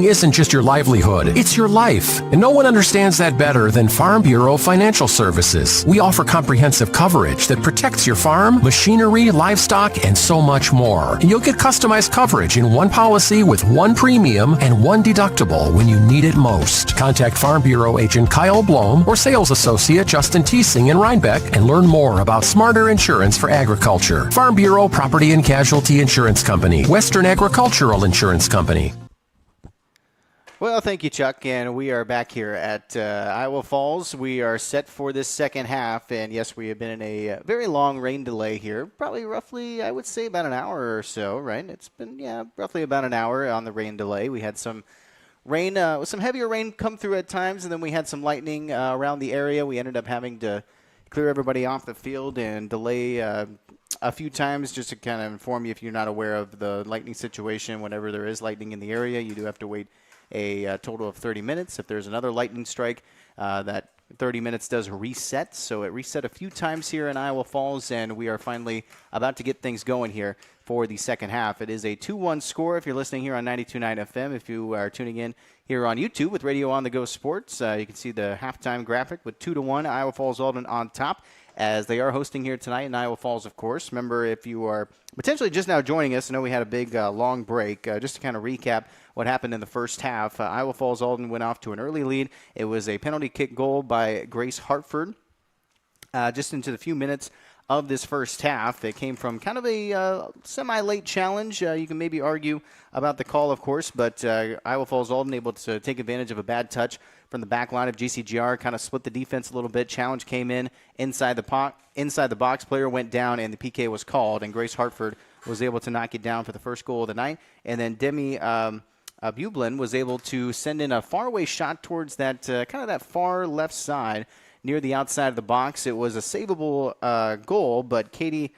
isn't just your livelihood, it's your life. And no one understands that better than Farm Bureau Financial Services. We offer comprehensive coverage that protects your farm, machinery, livestock, and so much more. And you'll get customized coverage in one policy with one premium and one deductible when you need it most. Contact Farm Bureau agent Kyle Blom or sales associate Justin Teesing in Rhinebeck and learn more about smarter insurance for agriculture. Farm Bureau Property and Casualty Insurance Company, Western Agricultural Insurance Company. Well, thank you, Chuck, and we are back here at Iowa Falls. We are set for this second half, and yes, we have been in a very long rain delay here, probably roughly, I would say, about an hour or so, right? It's been, roughly about an hour on the rain delay. We had some rain, some heavier rain come through at times, and then we had some lightning around the area. We ended up having to clear everybody off the field and delay a few times just to kind of inform you if you're not aware of the lightning situation. Whenever there is lightning in the area, you do have to wait a total of 30 minutes. If there's another lightning strike, that 30 minutes does reset. So it reset a few times here in Iowa Falls, and we are finally about to get things going here for the second half. It is a 2-1 score if you're listening here on 92.9 FM. If you are tuning in here on YouTube with Radio On the Go Sports, you can see the halftime graphic with 2-1, Iowa Falls Alden on top, as they are hosting here tonight in Iowa Falls, of course. Remember, if you are potentially just now joining us, I know we had a big, long break. Just to kind of recap what happened in the first half, Iowa Falls Alden went off to an early lead. It was a penalty kick goal by Grace Hartford just into the few minutes of this first half. It came from kind of a semi-late challenge. You can maybe argue about the call, of course, but Iowa Falls Alden able to take advantage of a bad touch from the back line of GCGR, kind of split the defense a little bit. Challenge came in inside the box. Player went down, and the PK was called, and Grace Hartford was able to knock it down for the first goal of the night. And then Demi Bublin was able to send in a faraway shot towards that kind of that far left side near the outside of the box. It was a savable goal, but Katie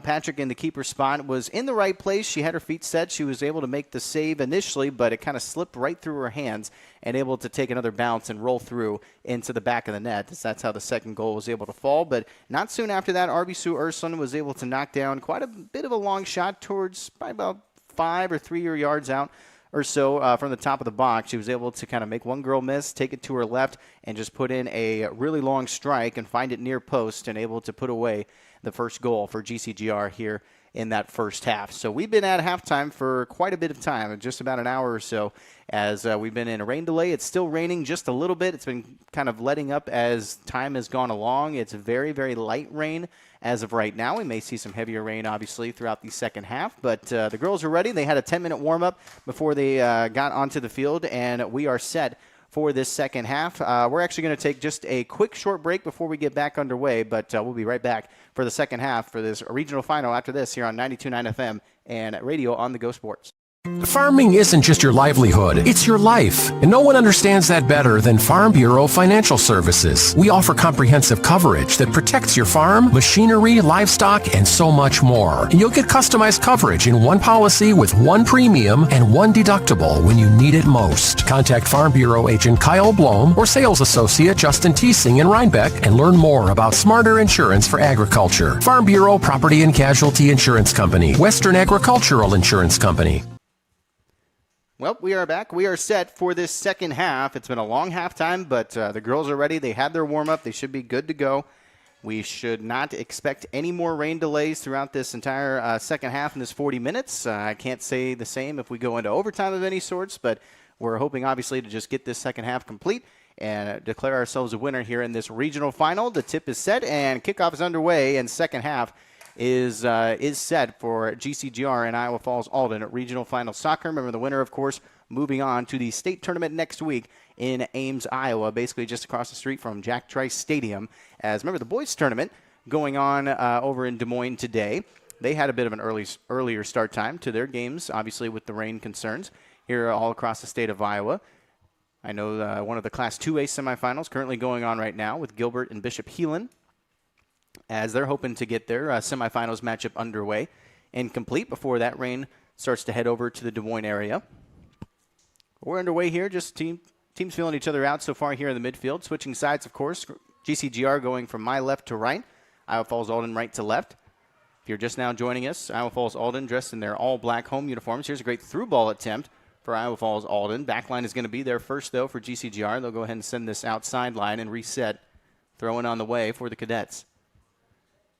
Patrick in the keeper spot was in the right place. She had her feet set. She was able to make the save initially, but it kind of slipped right through her hands and able to take another bounce and roll through into the back of the net. That's how the second goal was able to fall. But not soon after that, Arby Sue Ursuline was able to knock down quite a bit of a long shot towards probably about 5 or 3 yards out or so from the top of the box. She was able to kind of make one girl miss, take it to her left, and just put in a really long strike and find it near post and able to put away the first goal for GCGR here in that first half. So we've been at halftime for quite a bit of time, just about an hour or so, as we've been in a rain delay. It's still raining just a little bit. It's been kind of letting up as time has gone along. It's very, very light rain as of right now. We may see some heavier rain, obviously, throughout the second half, but the girls are ready. They had a 10-minute warm-up before they got onto the field, and we are set for this second half. We're actually going to take just a quick short break before we get back underway, but we'll be right back for the second half for this regional final after this here on 92.9 FM and Radio On the Go Sports. Farming isn't just your livelihood, it's your life. And no one understands that better than Farm Bureau Financial Services. We offer comprehensive coverage that protects your farm, machinery, livestock, and so much more. And you'll get customized coverage in one policy with one premium and one deductible when you need it most. Contact Farm Bureau agent Kyle Blom or sales associate Justin Teesing in Rhinebeck and learn more about smarter insurance for agriculture. Farm Bureau Property and Casualty Insurance Company, Western Agricultural Insurance Company. Well, we are back. We are set for this second half. It's been a long halftime, but the girls are ready. They had their warm-up. They should be good to go. We should not expect any more rain delays throughout this entire second half in this 40 minutes. I can't say the same if we go into overtime of any sorts, but we're hoping, obviously, to just get this second half complete and declare ourselves a winner here in this regional final. The tip is set, and kickoff is underway, and second half is set for GCGR and Iowa Falls Alden at Regional Final Soccer. Remember, the winner, of course, moving on to the state tournament next week in Ames, Iowa, basically just across the street from Jack Trice Stadium. As remember, the boys tournament going on over in Des Moines today. They had a bit of an earlier start time to their games, obviously with the rain concerns here all across the state of Iowa. I know one of the Class 2A semifinals currently going on right now with Gilbert and Bishop Heelan, as they're hoping to get their semifinals matchup underway and complete before that rain starts to head over to the Des Moines area. We're underway here, just teams feeling each other out so far here in the midfield. Switching sides, of course, GCGR going from my left to right, Iowa Falls Alden right to left. If you're just now joining us, Iowa Falls Alden dressed in their all-black home uniforms. Here's a great through ball attempt for Iowa Falls Alden. Backline is going to be there first, though, for GCGR. They'll go ahead and send this outside line and reset. Throwing on the way for the Cadets.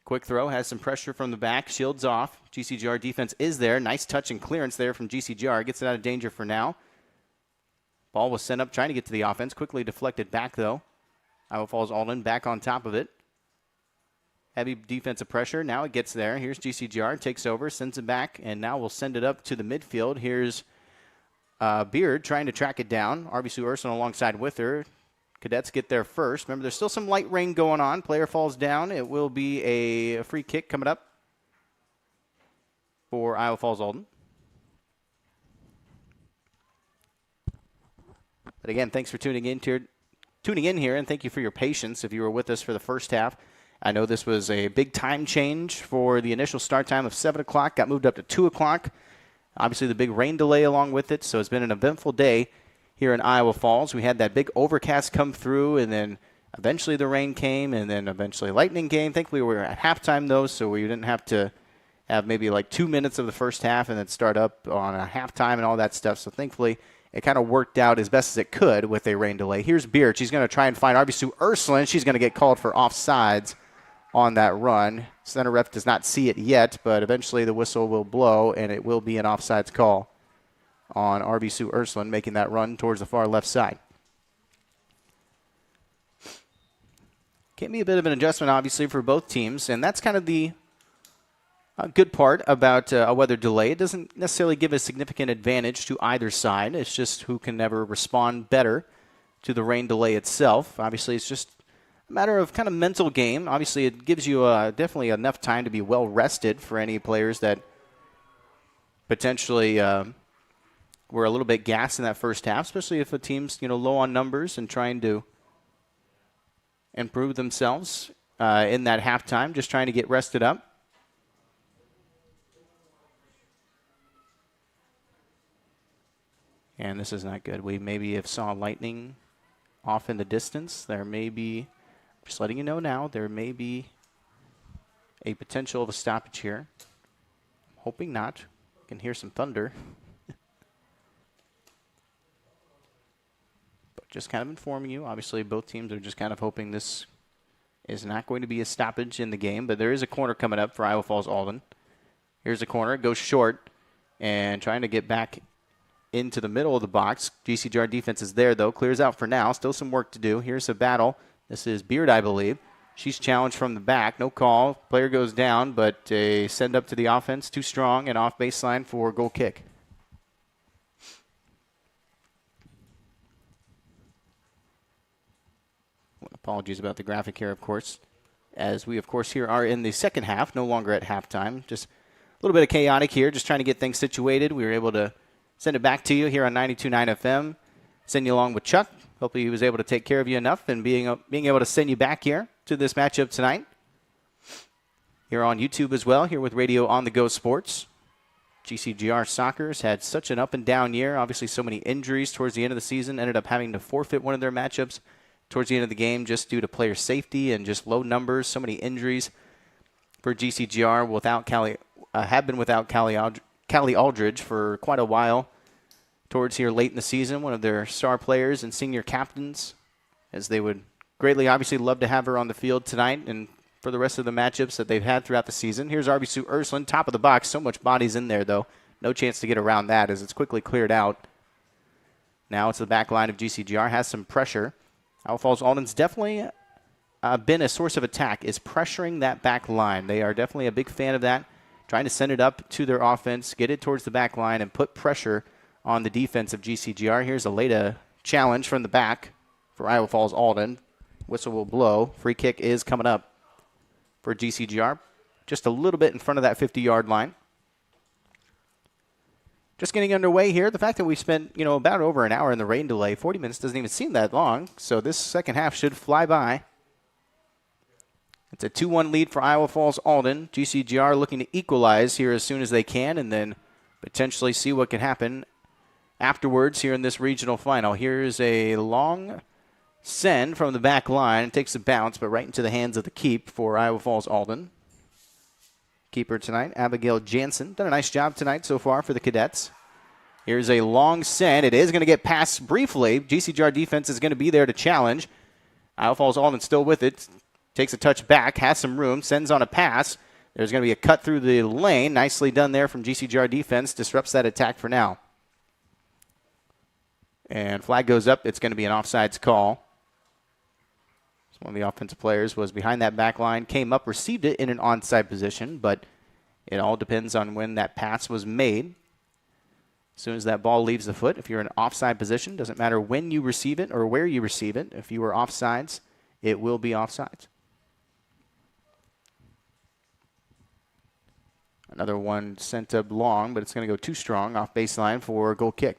Quick throw, has some pressure from the back, shields off. GCGR defense is there. Nice touch and clearance there from GCGR. Gets it out of danger for now. Ball was sent up, trying to get to the offense. Quickly deflected back, though. Iowa Falls Alden back on top of it. Heavy defensive pressure. Now it gets there. Here's GCGR. Takes over, sends it back, and now we'll send it up to the midfield. Here's Beard trying to track it down. RBC Urson alongside with her. Cadets get there first. Remember, there's still some light rain going on. Player falls down. It will be a free kick coming up for Iowa Falls Alden. But again, thanks for tuning in here, and thank you for your patience if you were with us for the first half. I know this was a big time change for the initial start time of 7 o'clock. Got moved up to 2 o'clock. Obviously, the big rain delay along with it, so it's been an eventful day here in Iowa Falls. We had that big overcast come through, and then eventually the rain came, and then eventually lightning came. Thankfully, we were at halftime, though, so we didn't have to have maybe like 2 minutes of the first half and then start up on a halftime and all that stuff. So thankfully, it kind of worked out as best as it could with a rain delay. Here's Beard. She's going to try and find RB Ursuline. She's going to get called for offsides on that run. Center ref does not see it yet, but eventually the whistle will blow, and it will be an offsides call on RB Ursuline, making that run towards the far left side. Can be a bit of an adjustment, obviously, for both teams, and that's kind of the good part about a weather delay. It doesn't necessarily give a significant advantage to either side. It's just who can ever respond better to the rain delay itself. Obviously, it's just a matter of kind of mental game. Obviously, it gives you definitely enough time to be well rested for any players that potentially were a little bit gassed in that first half, especially if a team's low on numbers and trying to improve themselves in that halftime, just trying to get rested up. And this is not good. We maybe have saw lightning off in the distance. There may be, just letting you know now, there may be a potential of a stoppage here. I'm hoping not. You can hear some thunder. But just kind of informing you, obviously both teams are just kind of hoping this is not going to be a stoppage in the game. But there is a corner coming up for Iowa Falls Alden. Here's a corner. It goes short and trying to get back into the middle of the box. GCGR defense is there, though. Clears out for now. Still some work to do. Here's a battle. This is Beard, I believe. She's challenged from the back. No call. Player goes down, but a send up to the offense. Too strong and off baseline for a goal kick. Apologies about the graphic here, of course, as we, of course, here are in the second half, no longer at halftime. Just a little bit of chaotic here, just trying to get things situated. We were able to send it back to you here on 92.9 FM. Send you along with Chuck. Hopefully he was able to take care of you enough and being able to send you back here to this matchup tonight. Here on YouTube as well, here with Radio On The Go Sports. GCGR Soccer's had such an up and down year. Obviously so many injuries towards the end of the season. Ended up having to forfeit one of their matchups towards the end of the game just due to player safety and just low numbers. So many injuries for GCGR without have been without Callie Aldridge for quite a while towards here late in the season, one of their star players and senior captains, as they would greatly obviously love to have her on the field tonight and for the rest of the matchups that they've had throughout the season. Here's RB Ursuline, top of the box. So much bodies in there, though. No chance to get around that as it's quickly cleared out. Now it's the back line of GCGR. Has some pressure. Iowa Falls Alden's definitely been a source of attack, is pressuring that back line. They are definitely a big fan of that, trying to send it up to their offense, get it towards the back line, and put pressure on the defense of GCGR. Here's a late challenge from the back for Iowa Falls Alden. Whistle will blow. Free kick is coming up for GCGR. Just a little bit in front of that 50-yard line. Just getting underway here. The fact that we spent, about over an hour in the rain delay, 40 minutes doesn't even seem that long. So this second half should fly by. It's a 2-1 lead for Iowa Falls Alden. GCGR looking to equalize here as soon as they can and then potentially see what can happen afterwards here in this regional final. Here's a long send from the back line. It takes a bounce, but right into the hands of the keep for Iowa Falls Alden. Keeper tonight, Abigail Jansen. Done a nice job tonight so far for the Cadets. Here's a long send. It is going to get passed briefly. GCGR defense is going to be there to challenge. Iowa Falls Alden still with it. Takes a touch back, has some room, sends on a pass. There's going to be a cut through the lane. Nicely done there from GCGR defense. Disrupts that attack for now. And flag goes up. It's going to be an offsides call. So one of the offensive players was behind that back line, came up, received it in an onside position, but it all depends on when that pass was made. As soon as that ball leaves the foot, if you're in offside position, doesn't matter when you receive it or where you receive it. If you were offsides, it will be offsides. Another one sent up long, but it's going to go too strong off baseline for a goal kick.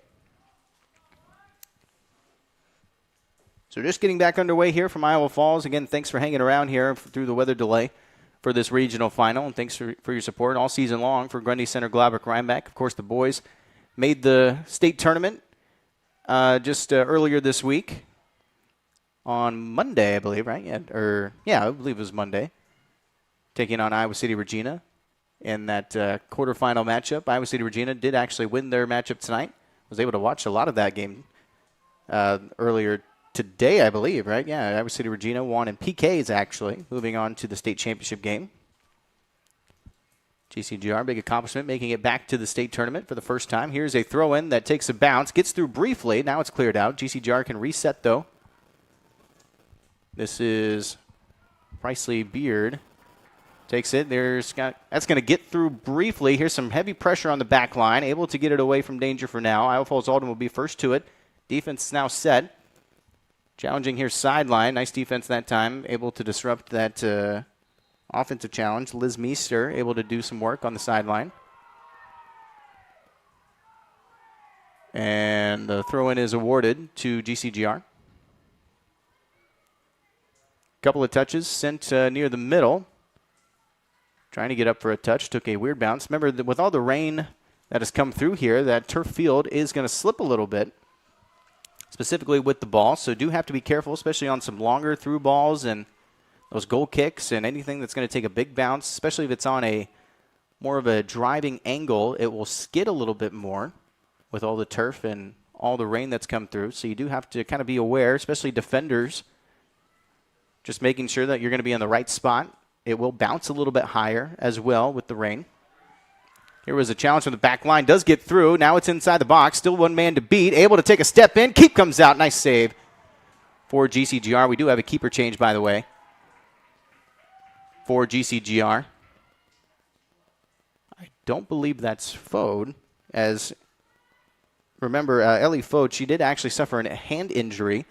So just getting back underway here from Iowa Falls. Again, thanks for hanging around here through the weather delay for this regional final, and thanks for your support all season long for Grundy Center, Glauberg, Rhinebeck. Of course, the boys made the state tournament just earlier this week on Monday, I believe, right? I believe it was Monday, taking on Iowa City Regina in that quarterfinal matchup. Iowa City Regina did actually win their matchup tonight. Was able to watch a lot of that game earlier today, I believe, right? Yeah, Iowa City Regina won in PKs, actually, moving on to the state championship game. GCGR, big accomplishment, making it back to the state tournament for the first time. Here's a throw-in that takes a bounce, gets through briefly. Now it's cleared out. GCGR can reset, though. This is Pricely Beard. Takes it. That's going to get through briefly. Here's some heavy pressure on the back line. Able to get it away from danger for now. Iowa Falls Alden will be first to it. Defense is now set. Challenging here sideline. Nice defense that time. Able to disrupt that offensive challenge. Liz Meester able to do some work on the sideline. And the throw-in is awarded to GCGR. Couple of touches sent near the middle. Trying to get up for a touch. Took a weird bounce. Remember, that with all the rain that has come through here, that turf field is going to slip a little bit, specifically with the ball. So do have to be careful, especially on some longer through balls and those goal kicks and anything that's going to take a big bounce, especially if it's on a more of a driving angle. It will skid a little bit more with all the turf and all the rain that's come through. So you do have to kind of be aware, especially defenders, just making sure that you're going to be in the right spot. It will bounce a little bit higher as well with the rain. Here was a challenge from the back line. Does get through. Now it's inside the box. Still one man to beat. Able to take a step in. Keep comes out. Nice save for GCGR. We do have a keeper change, by the way, for GCGR. I don't believe that's Fode. As remember, Ellie Fode, she did actually suffer a hand injury,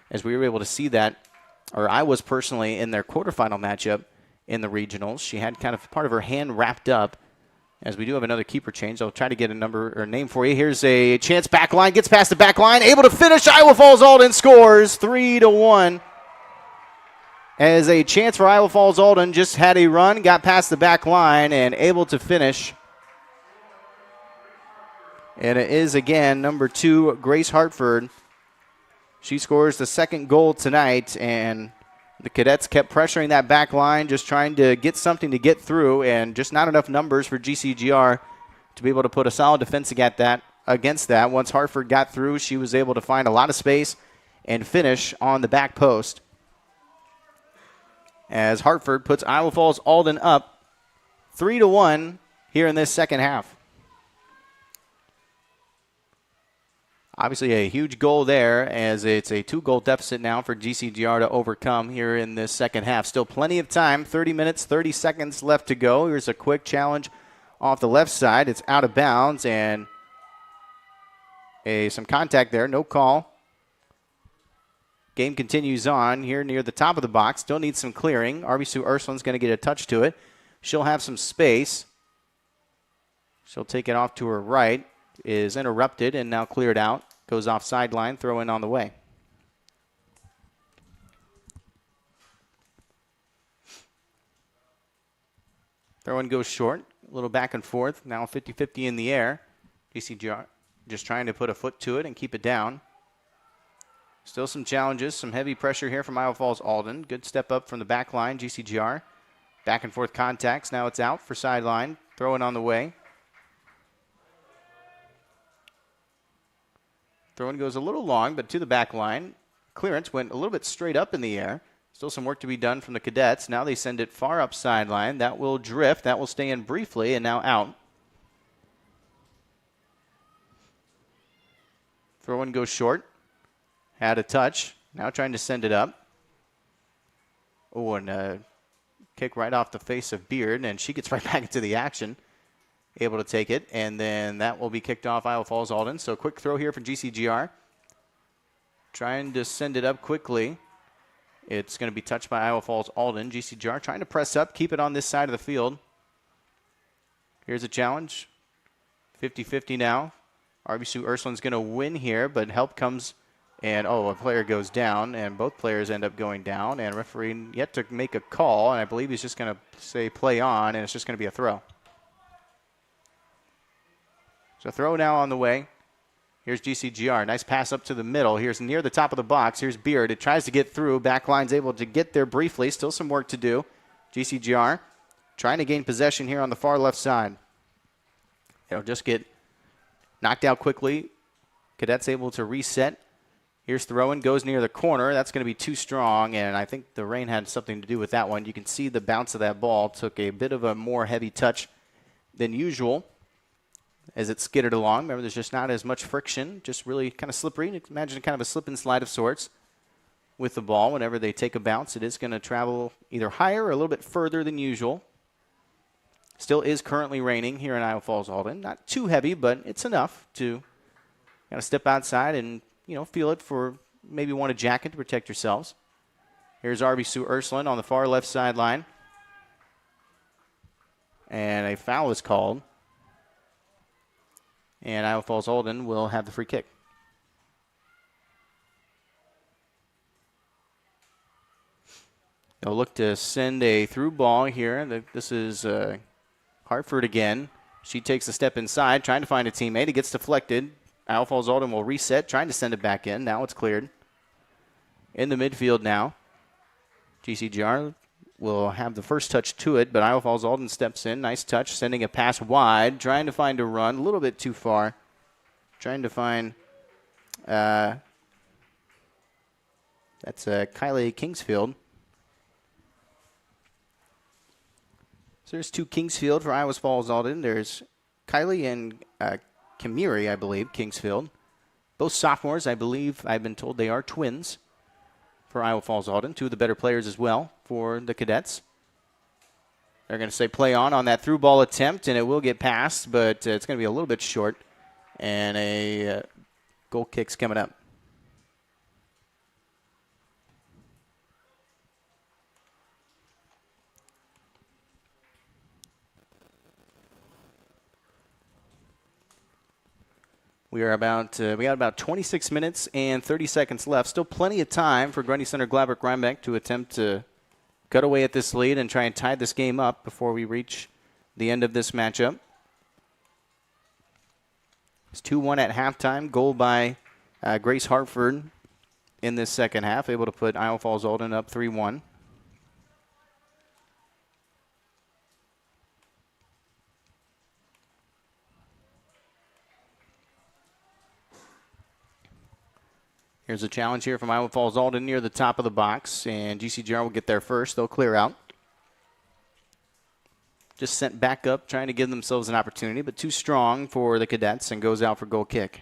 as we were able to see that, or I was personally in their quarterfinal matchup in the regionals. She had kind of part of her hand wrapped up. As we do have another keeper change, I'll try to get a number or name for you. Here's a chance back line, gets past the back line, able to finish. Iowa Falls Alden scores 3-1. As a chance for Iowa Falls Alden, just had a run, got past the back line, and able to finish. And it is, again, number 2, Grace Hartford. She scores the second goal tonight, and the Cadets kept pressuring that back line, just trying to get something to get through, and just not enough numbers for GCGR to be able to put a solid defense against that. Once Hartford got through, she was able to find a lot of space and finish on the back post, as Hartford puts Iowa Falls Alden up 3-1 here in this second half. Obviously a huge goal there, as it's a 2-goal deficit now for GCGR to overcome here in this second half. Still plenty of time, 30 minutes, 30 seconds left to go. Here's a quick challenge off the left side. It's out of bounds, and some contact there, no call. Game continues on here near the top of the box. Still needs some clearing. Arby Sue Ursulin's going to get a touch to it. She'll have some space. She'll take it off to her right. Is interrupted and now cleared out. Goes off sideline, throw in on the way. Throw in goes short. A little back and forth. Now 50-50 in the air. GCGR just trying to put a foot to it and keep it down. Still some challenges, some heavy pressure here from Iowa Falls Alden. Good step up from the back line, GCGR. Back and forth contacts. Now it's out for sideline. Throw in on the way. Throw-in goes a little long, but to the back line. Clearance went a little bit straight up in the air. Still some work to be done from the Cadets. Now they send it far up sideline. That will drift. That will stay in briefly, and now out. Throw-in goes short. Had a touch. Now trying to send it up. Oh, and a kick right off the face of Beard, and she gets right back into the action. Able to take it, and then that will be kicked off Iowa Falls Alden. So quick throw here for GCGR. Trying to send it up quickly. It's going to be touched by Iowa Falls Alden. GCGR trying to press up, keep it on this side of the field. Here's a challenge. 50-50 now. RB Sue Ursuline's going to win here, but help comes, and a player goes down, and both players end up going down, and referee yet to make a call, and I believe he's just going to say play on, and it's just going to be a throw. So throw now on the way. Here's GCGR. Nice pass up to the middle. Here's near the top of the box. Here's Beard. It tries to get through. Backline's able to get there briefly. Still some work to do. GCGR trying to gain possession here on the far left side. It'll just get knocked out quickly. Cadets able to reset. Here's throw-in. Goes near the corner. That's going to be too strong, and I think the rain had something to do with that one. You can see the bounce of that ball took a bit of a more heavy touch than usual as it skidded along. Remember, there's just not as much friction, just really kind of slippery. Imagine kind of a slip and slide of sorts with the ball. Whenever they take a bounce, it is going to travel either higher or a little bit further than usual. Still is currently raining here in Iowa Falls Alden. Not too heavy, but it's enough to kind of step outside and, feel it for maybe want a jacket to protect yourselves. Here's RB Sue Ursuline on the far left sideline. And a foul is called. And Iowa Falls Alden will have the free kick. They'll look to send a through ball here. This is Hartford again. She takes a step inside, trying to find a teammate. It gets deflected. Iowa Falls Alden will reset, trying to send it back in. Now it's cleared. In the midfield now. GCGR will have the first touch to it, but Iowa Falls Alden steps in. Nice touch, sending a pass wide, trying to find a run, a little bit too far. Trying to find, that's Kylie Kingsfield. So there's two Kingsfield for Iowa Falls Alden. There's Kylie and Kamiri, I believe, Kingsfield. Both sophomores, I believe. I've been told they are twins for Iowa Falls Alden. Two of the better players as well for the Cadets. They're going to say play on that through ball attempt, and it will get passed, but it's going to be a little bit short. And a goal kick's coming up. We got about 26 minutes and 30 seconds left. Still plenty of time for Grundy Center Glaverick Rhinebeck to attempt to cut away at this lead and try and tie this game up before we reach the end of this matchup. It's 2-1 at halftime. Goal by Grace Hartford in this second half, able to put Iowa Falls Alden up 3-1. Here's a challenge here from Iowa Falls Alden near the top of the box, and GCGR will get there first. They'll clear out. Just sent back up, trying to give themselves an opportunity, but too strong for the Cadets, and goes out for goal kick.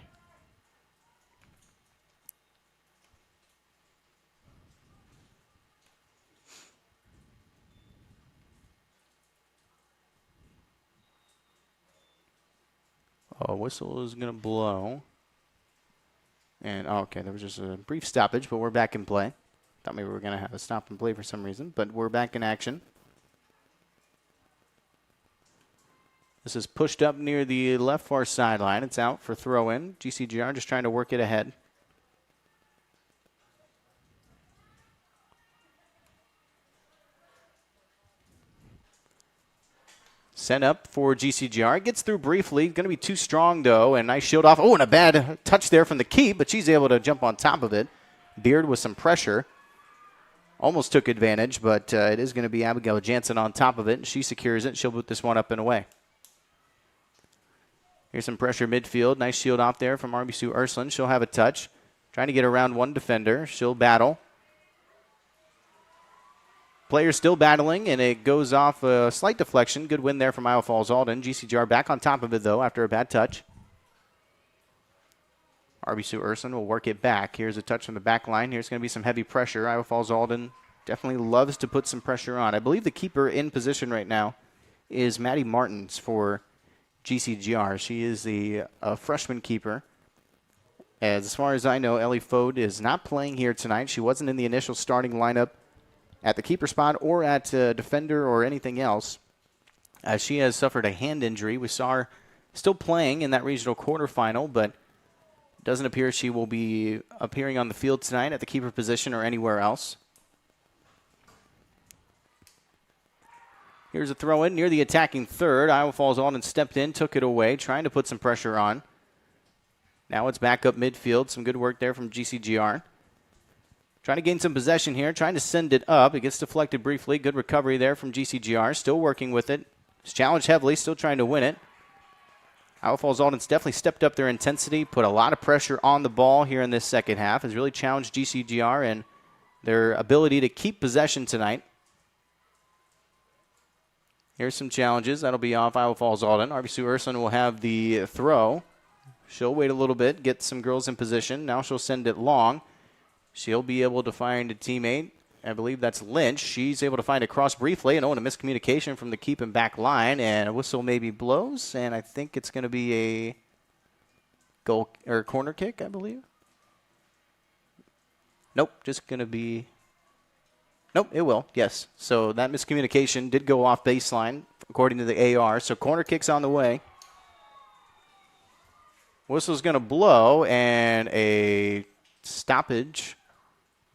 Whistle is going to blow. And, okay, there was just a brief stoppage, but we're back in play. Thought maybe we were going to have a stop and play for some reason, but we're back in action. This is pushed up near the left far sideline. It's out for throw-in. GCGR just trying to work it ahead. Sent up for GCGR. Gets through briefly. Going to be too strong, though. And nice shield off. Oh, and a bad touch there from the keep, but she's able to jump on top of it. Beard with some pressure. Almost took advantage, but it is going to be Abigail Jansen on top of it. She secures it. She'll boot this one up and away. Here's some pressure midfield. Nice shield off there from RB Sue Ursuline. She'll have a touch. Trying to get around one defender. She'll battle. Players still battling, and it goes off a slight deflection. Good win there from Iowa Falls Alden. GCGR back on top of it, though, after a bad touch. RB Sue Ursuline will work it back. Here's a touch from the back line. Here's going to be some heavy pressure. Iowa Falls Alden definitely loves to put some pressure on. I believe the keeper in position right now is Maddie Martins for GCGR. She is the freshman keeper. As far as I know, Ellie Fode is not playing here tonight. She wasn't in the initial starting lineup at the keeper spot or at defender or anything else. She has suffered a hand injury. We saw her still playing in that regional quarterfinal, but it doesn't appear she will be appearing on the field tonight at the keeper position or anywhere else. Here's a throw in near the attacking third. Iowa Falls Alden stepped in, took it away, trying to put some pressure on. Now it's back up midfield. Some good work there from GCGR. Trying to gain some possession here, trying to send it up. It gets deflected briefly. Good recovery there from GCGR. Still working with it. It's challenged heavily, still trying to win it. Iowa Falls Alden's definitely stepped up their intensity, put a lot of pressure on the ball here in this second half. Has really challenged GCGR and their ability to keep possession tonight. Here's some challenges. That'll be off Iowa Falls Alden. RB Sue Ursuline will have the throw. She'll wait a little bit, get some girls in position. Now she'll send it long. She'll be able to find a teammate. I believe that's Lynch. She's able to find a cross briefly. And a miscommunication from the keep and back line. And a whistle maybe blows. And I think it's going to be a goal or corner kick, I believe. Nope, just going to be... Nope, it will, yes. So that miscommunication did go off baseline, according to the AR. So corner kick's on the way. Whistle's going to blow, and a stoppage.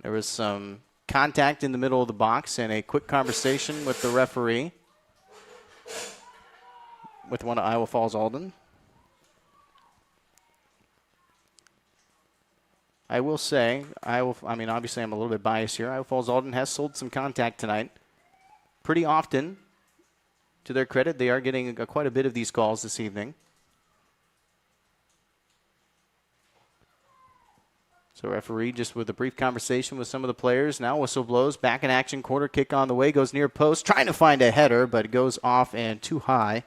There was some contact in the middle of the box and a quick conversation with the referee, with one of Iowa Falls Alden. I will say, obviously I'm a little bit biased here. Iowa Falls Alden has sold some contact tonight. Pretty often, to their credit, they are getting quite a bit of these calls this evening. So referee just with a brief conversation with some of the players. Now whistle blows. Back in action. Quarter kick on the way. Goes near post. Trying to find a header, but it goes off and too high.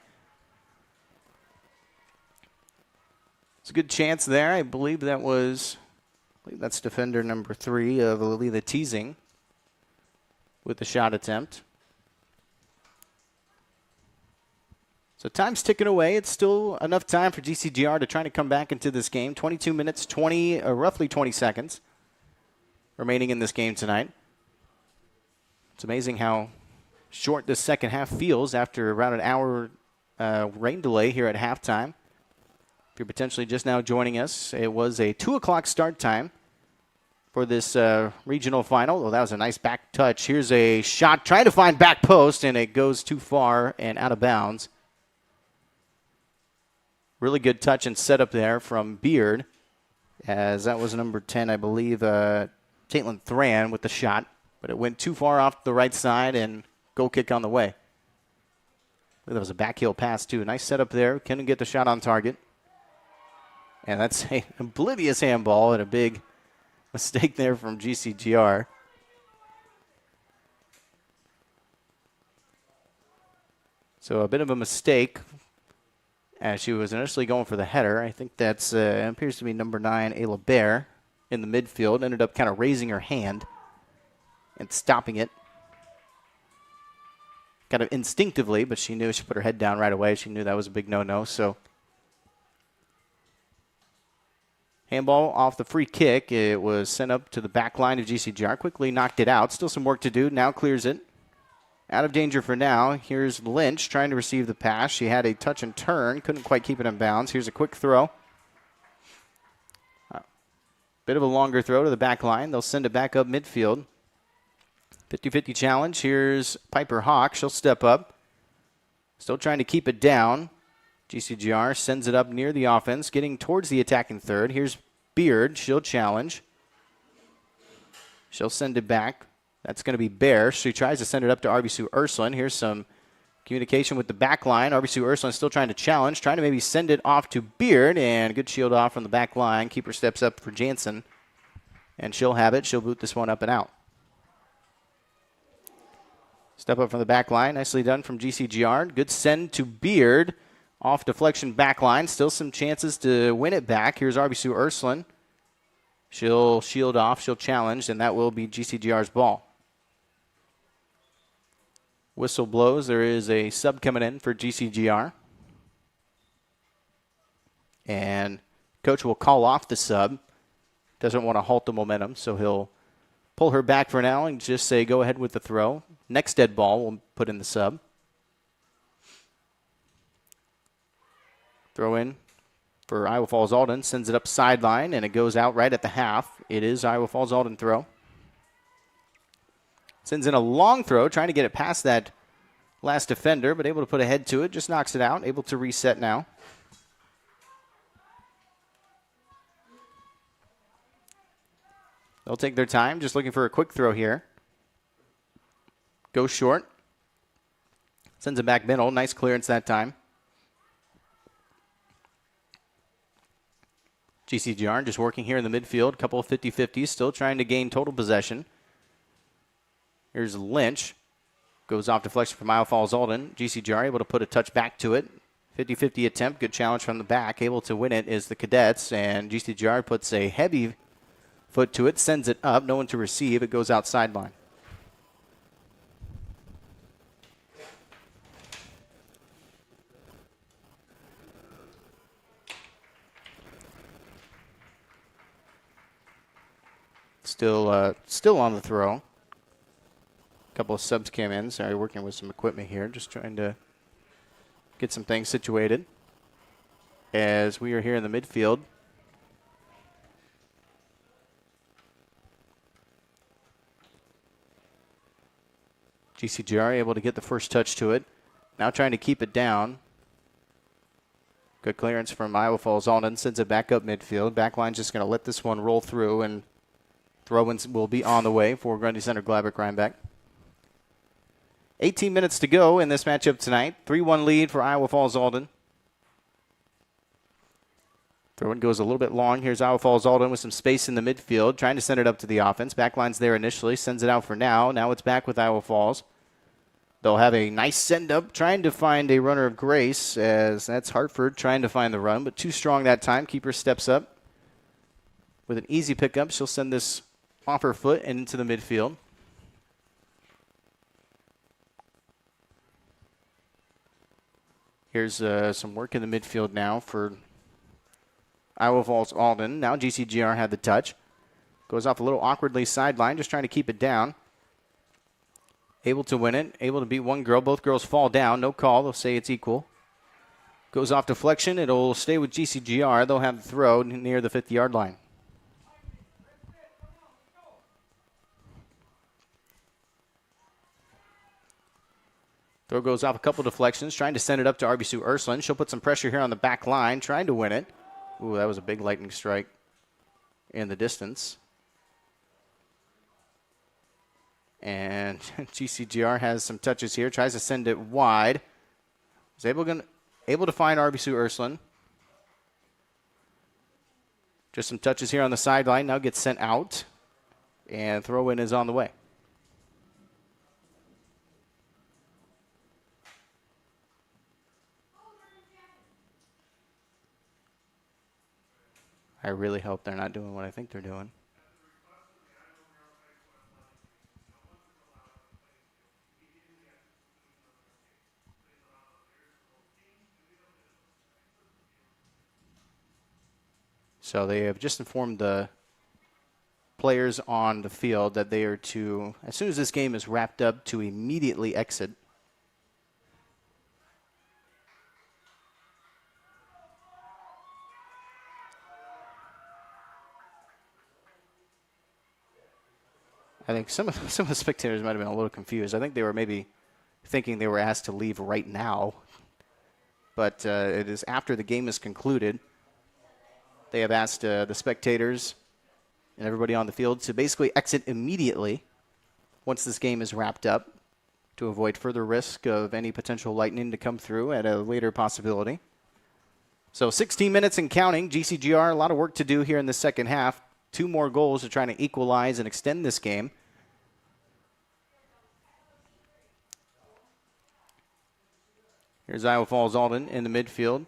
It's a good chance there. I believe that's defender number 3 of Lilita Teasing with the shot attempt. So time's ticking away. It's still enough time for GCGR to try to come back into this game. 22 minutes, roughly 20 seconds remaining in this game tonight. It's amazing how short this second half feels after around an hour rain delay here at halftime. If you're potentially just now joining us, it was a 2 o'clock start time for this regional final. Oh, that was a nice back touch. Here's a shot trying to find back post, and it goes too far and out of bounds. Really good touch and setup there from Beard, as that was number 10, I believe, Caitlin Thran with the shot. But it went too far off the right side, and goal kick on the way. That was a backheel pass, too. Nice setup there. Couldn't get the shot on target. And that's an oblivious handball and a big mistake there from GCGR. So a bit of a mistake as she was initially going for the header. I think that's appears to be number 9, Ayla Bear, in the midfield. Ended up kind of raising her hand and stopping it. Kind of instinctively, but she knew she put her head down right away. She knew that was a big no-no. So handball off the free kick. It was sent up to the back line of GCGR. Quickly knocked it out. Still some work to do. Now clears it. Out of danger for now. Here's Lynch trying to receive the pass. She had a touch and turn. Couldn't quite keep it in bounds. Here's a quick throw. Bit of a longer throw to the back line. They'll send it back up midfield. 50-50 challenge. Here's Piper Hawk. She'll step up. Still trying to keep it down. GCGR sends it up near the offense, getting towards the attacking third. Here's Beard. She'll challenge. She'll send it back. That's going to be Bear. She tries to send it up to RB Sue Ursuline. Here's some Communication with the back line. RBC Ursuline still trying to challenge, trying to maybe send it off to Beard, and good shield off from the back line. Keeper steps up for Jansen, and she'll have it. She'll boot this one up and out. Step up from the back line. Nicely done from GCGR. Good send to Beard. Off deflection back line. Still some chances to win it back. Here's RBC Ursuline. She'll shield off. She'll challenge, and that will be GCGR's ball. Whistle blows. There is a sub coming in for GCGR. And coach will call off the sub. Doesn't want to halt the momentum, so he'll pull her back for now and just say go ahead with the throw. Next dead ball we'll put in the sub. Throw in for Iowa Falls Alden. Sends it up sideline, and it goes out right at the half. It is Iowa Falls Alden throw. Sends in a long throw, trying to get it past that last defender, but able to put a head to it. Just knocks it out. Able to reset now. They'll take their time, just looking for a quick throw here. Goes short. Sends it back middle. Nice clearance that time. GCGR just working here in the midfield. Couple of 50-50s. Still trying to gain total possession. Here's Lynch. Goes off deflection from Iowa Falls Alden. GCGR able to put a touch back to it. 50-50 attempt. Good challenge from the back. Able to win it is the Cadets. And GCGR puts a heavy foot to it. Sends it up. No one to receive. It goes out sideline. Still on the throw. A couple of subs came in. Sorry, working with some equipment here. Just trying to get some things situated as we are here in the midfield. GCGR able to get the first touch to it. Now trying to keep it down. Good clearance from Iowa Falls Alden. Sends it back up midfield. Backline's just going to let this one roll through, and throw-ins will be on the way for Grundy Center Gladbeck Rhinebeck. 18 minutes to go in this matchup tonight. 3-1 lead for Iowa Falls Alden. Throw-in goes a little bit long. Here's Iowa Falls Alden with some space in the midfield, trying to send it up to the offense. Backline's there initially, sends it out for now. Now it's back with Iowa Falls. They'll have a nice send-up, trying to find a runner of grace, as that's Hartford trying to find the run, but too strong that time. Keeper steps up with an easy pickup. She'll send this off her foot and into the midfield. Here's some work in the midfield now for Iowa Falls Alden. Now GCGR had the touch. Goes off a little awkwardly sideline, just trying to keep it down. Able to win it. Able to beat one girl. Both girls fall down. No call. They'll say it's equal. Goes off deflection. It'll stay with GCGR. They'll have the throw near the 50-yard line. Throw goes off a couple deflections, trying to send it up to RBC Ursuline. She'll put some pressure here on the back line, trying to win it. Ooh, that was a big lightning strike in the distance. And GCGR has some touches here, tries to send it wide. Is able to find RBC Ursuline. Just some touches here on the sideline, now gets sent out. And throw-in is on the way. I really hope they're not doing what I think they're doing. So they have just informed the players on the field that they are to, as soon as this game is wrapped up, to immediately exit. I think some of the spectators might have been a little confused. I think they were maybe thinking they were asked to leave right now. But it is after the game is concluded. They have asked the spectators and everybody on the field to basically exit immediately once this game is wrapped up to avoid further risk of any potential lightning to come through at a later possibility. So 16 minutes and counting. GCGR, a lot of work to do here in the second half. 2 more goals to try to equalize and extend this game. Here's Iowa Falls Alden in the midfield.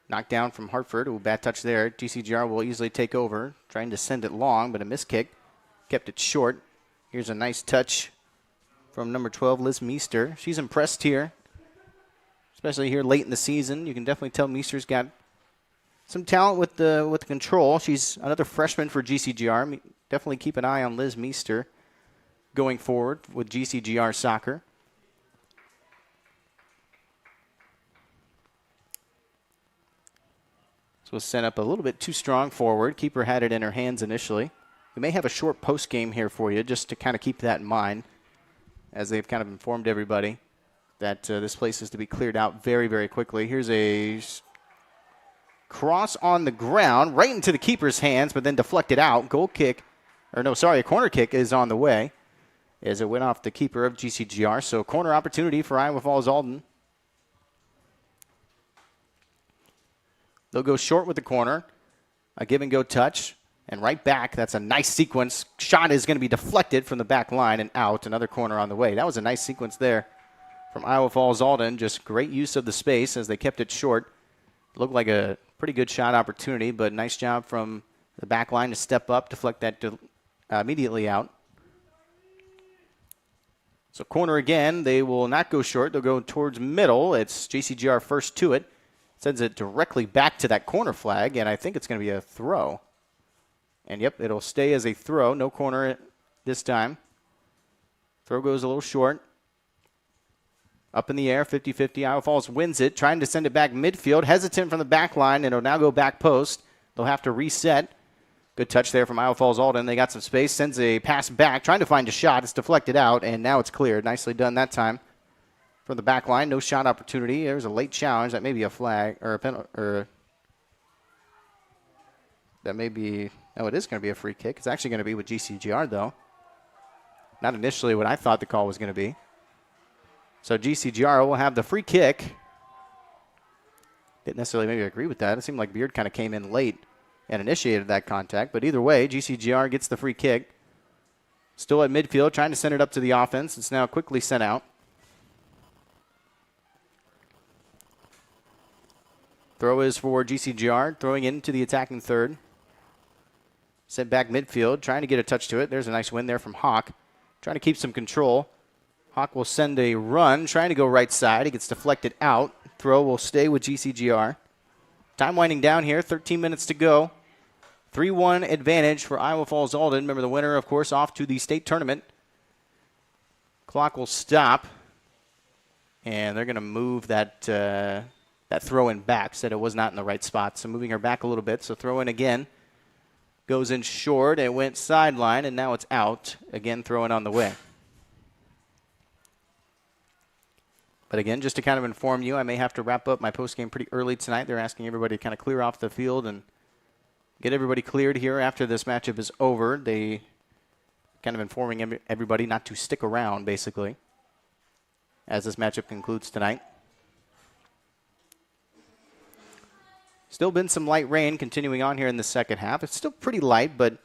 Knocked down from Hartford. Ooh, bad touch there. GCGR will easily take over. Trying to send it long, but a missed kick. Kept it short. Here's a nice touch from number 12, Liz Meester. She's impressed here, especially here late in the season. You can definitely tell Meester's got some talent with the control. She's another freshman for GCGR. Definitely keep an eye on Liz Meester going forward with GCGR soccer. This was sent up a little bit too strong forward. Keeper had it in her hands initially. We may have a short post game here for you just to kind of keep that in mind, as they've kind of informed everybody that this place is to be cleared out very, very quickly. Here's a cross on the ground, right into the keeper's hands, but then deflected out. A corner kick is on the way as it went off the keeper of GCGR. So corner opportunity for Iowa Falls Alden. They'll go short with the corner. A give-and-go touch. And right back, that's a nice sequence. Shot is going to be deflected from the back line and out. Another corner on the way. That was a nice sequence there from Iowa Falls Alden. Just great use of the space as they kept it short. Looked like a pretty good shot opportunity, but nice job from the back line to step up, deflect that immediately out. So corner again. They will not go short. They'll go towards middle. It's GCGR first to it. Sends it directly back to that corner flag, and I think it's going to be a throw. And, yep, it'll stay as a throw. No corner this time. Throw goes a little short. Up in the air, 50-50. Iowa Falls wins it, trying to send it back midfield. Hesitant from the back line, and it'll now go back post. They'll have to reset. Good touch there from Iowa Falls Alden. They got some space. Sends a pass back, trying to find a shot. It's deflected out, and now it's cleared. Nicely done that time. From the back line, no shot opportunity. There's a late challenge. That may be a flag or a penalty. That may be. Oh, it is going to be a free kick. It's actually going to be with GCGR, though. Not initially what I thought the call was going to be. So GCGR will have the free kick. Didn't necessarily maybe agree with that. It seemed like Beard kind of came in late and initiated that contact. But either way, GCGR gets the free kick. Still at midfield, trying to send it up to the offense. It's now quickly sent out. Throw is for GCGR, throwing into the attacking third. Sent back midfield, trying to get a touch to it. There's a nice win there from Hawk. Trying to keep some control. Hawk will send a run, trying to go right side. He gets deflected out. Throw will stay with GCGR. Time winding down here, 13 minutes to go. 3-1 advantage for Iowa Falls Alden. Remember the winner, of course, off to the state tournament. Clock will stop. And they're going to move that throw in back. Said it was not in the right spot. So moving her back a little bit. So throw in again. Goes in short. It went sideline, and now it's out. Again, throwing on the way. But again, just to kind of inform you, I may have to wrap up my postgame pretty early tonight. They're asking everybody to kind of clear off the field and get everybody cleared here after this matchup is over. They kind of informing everybody not to stick around, basically, as this matchup concludes tonight. Still been some light rain continuing on here in the second half. It's still pretty light, but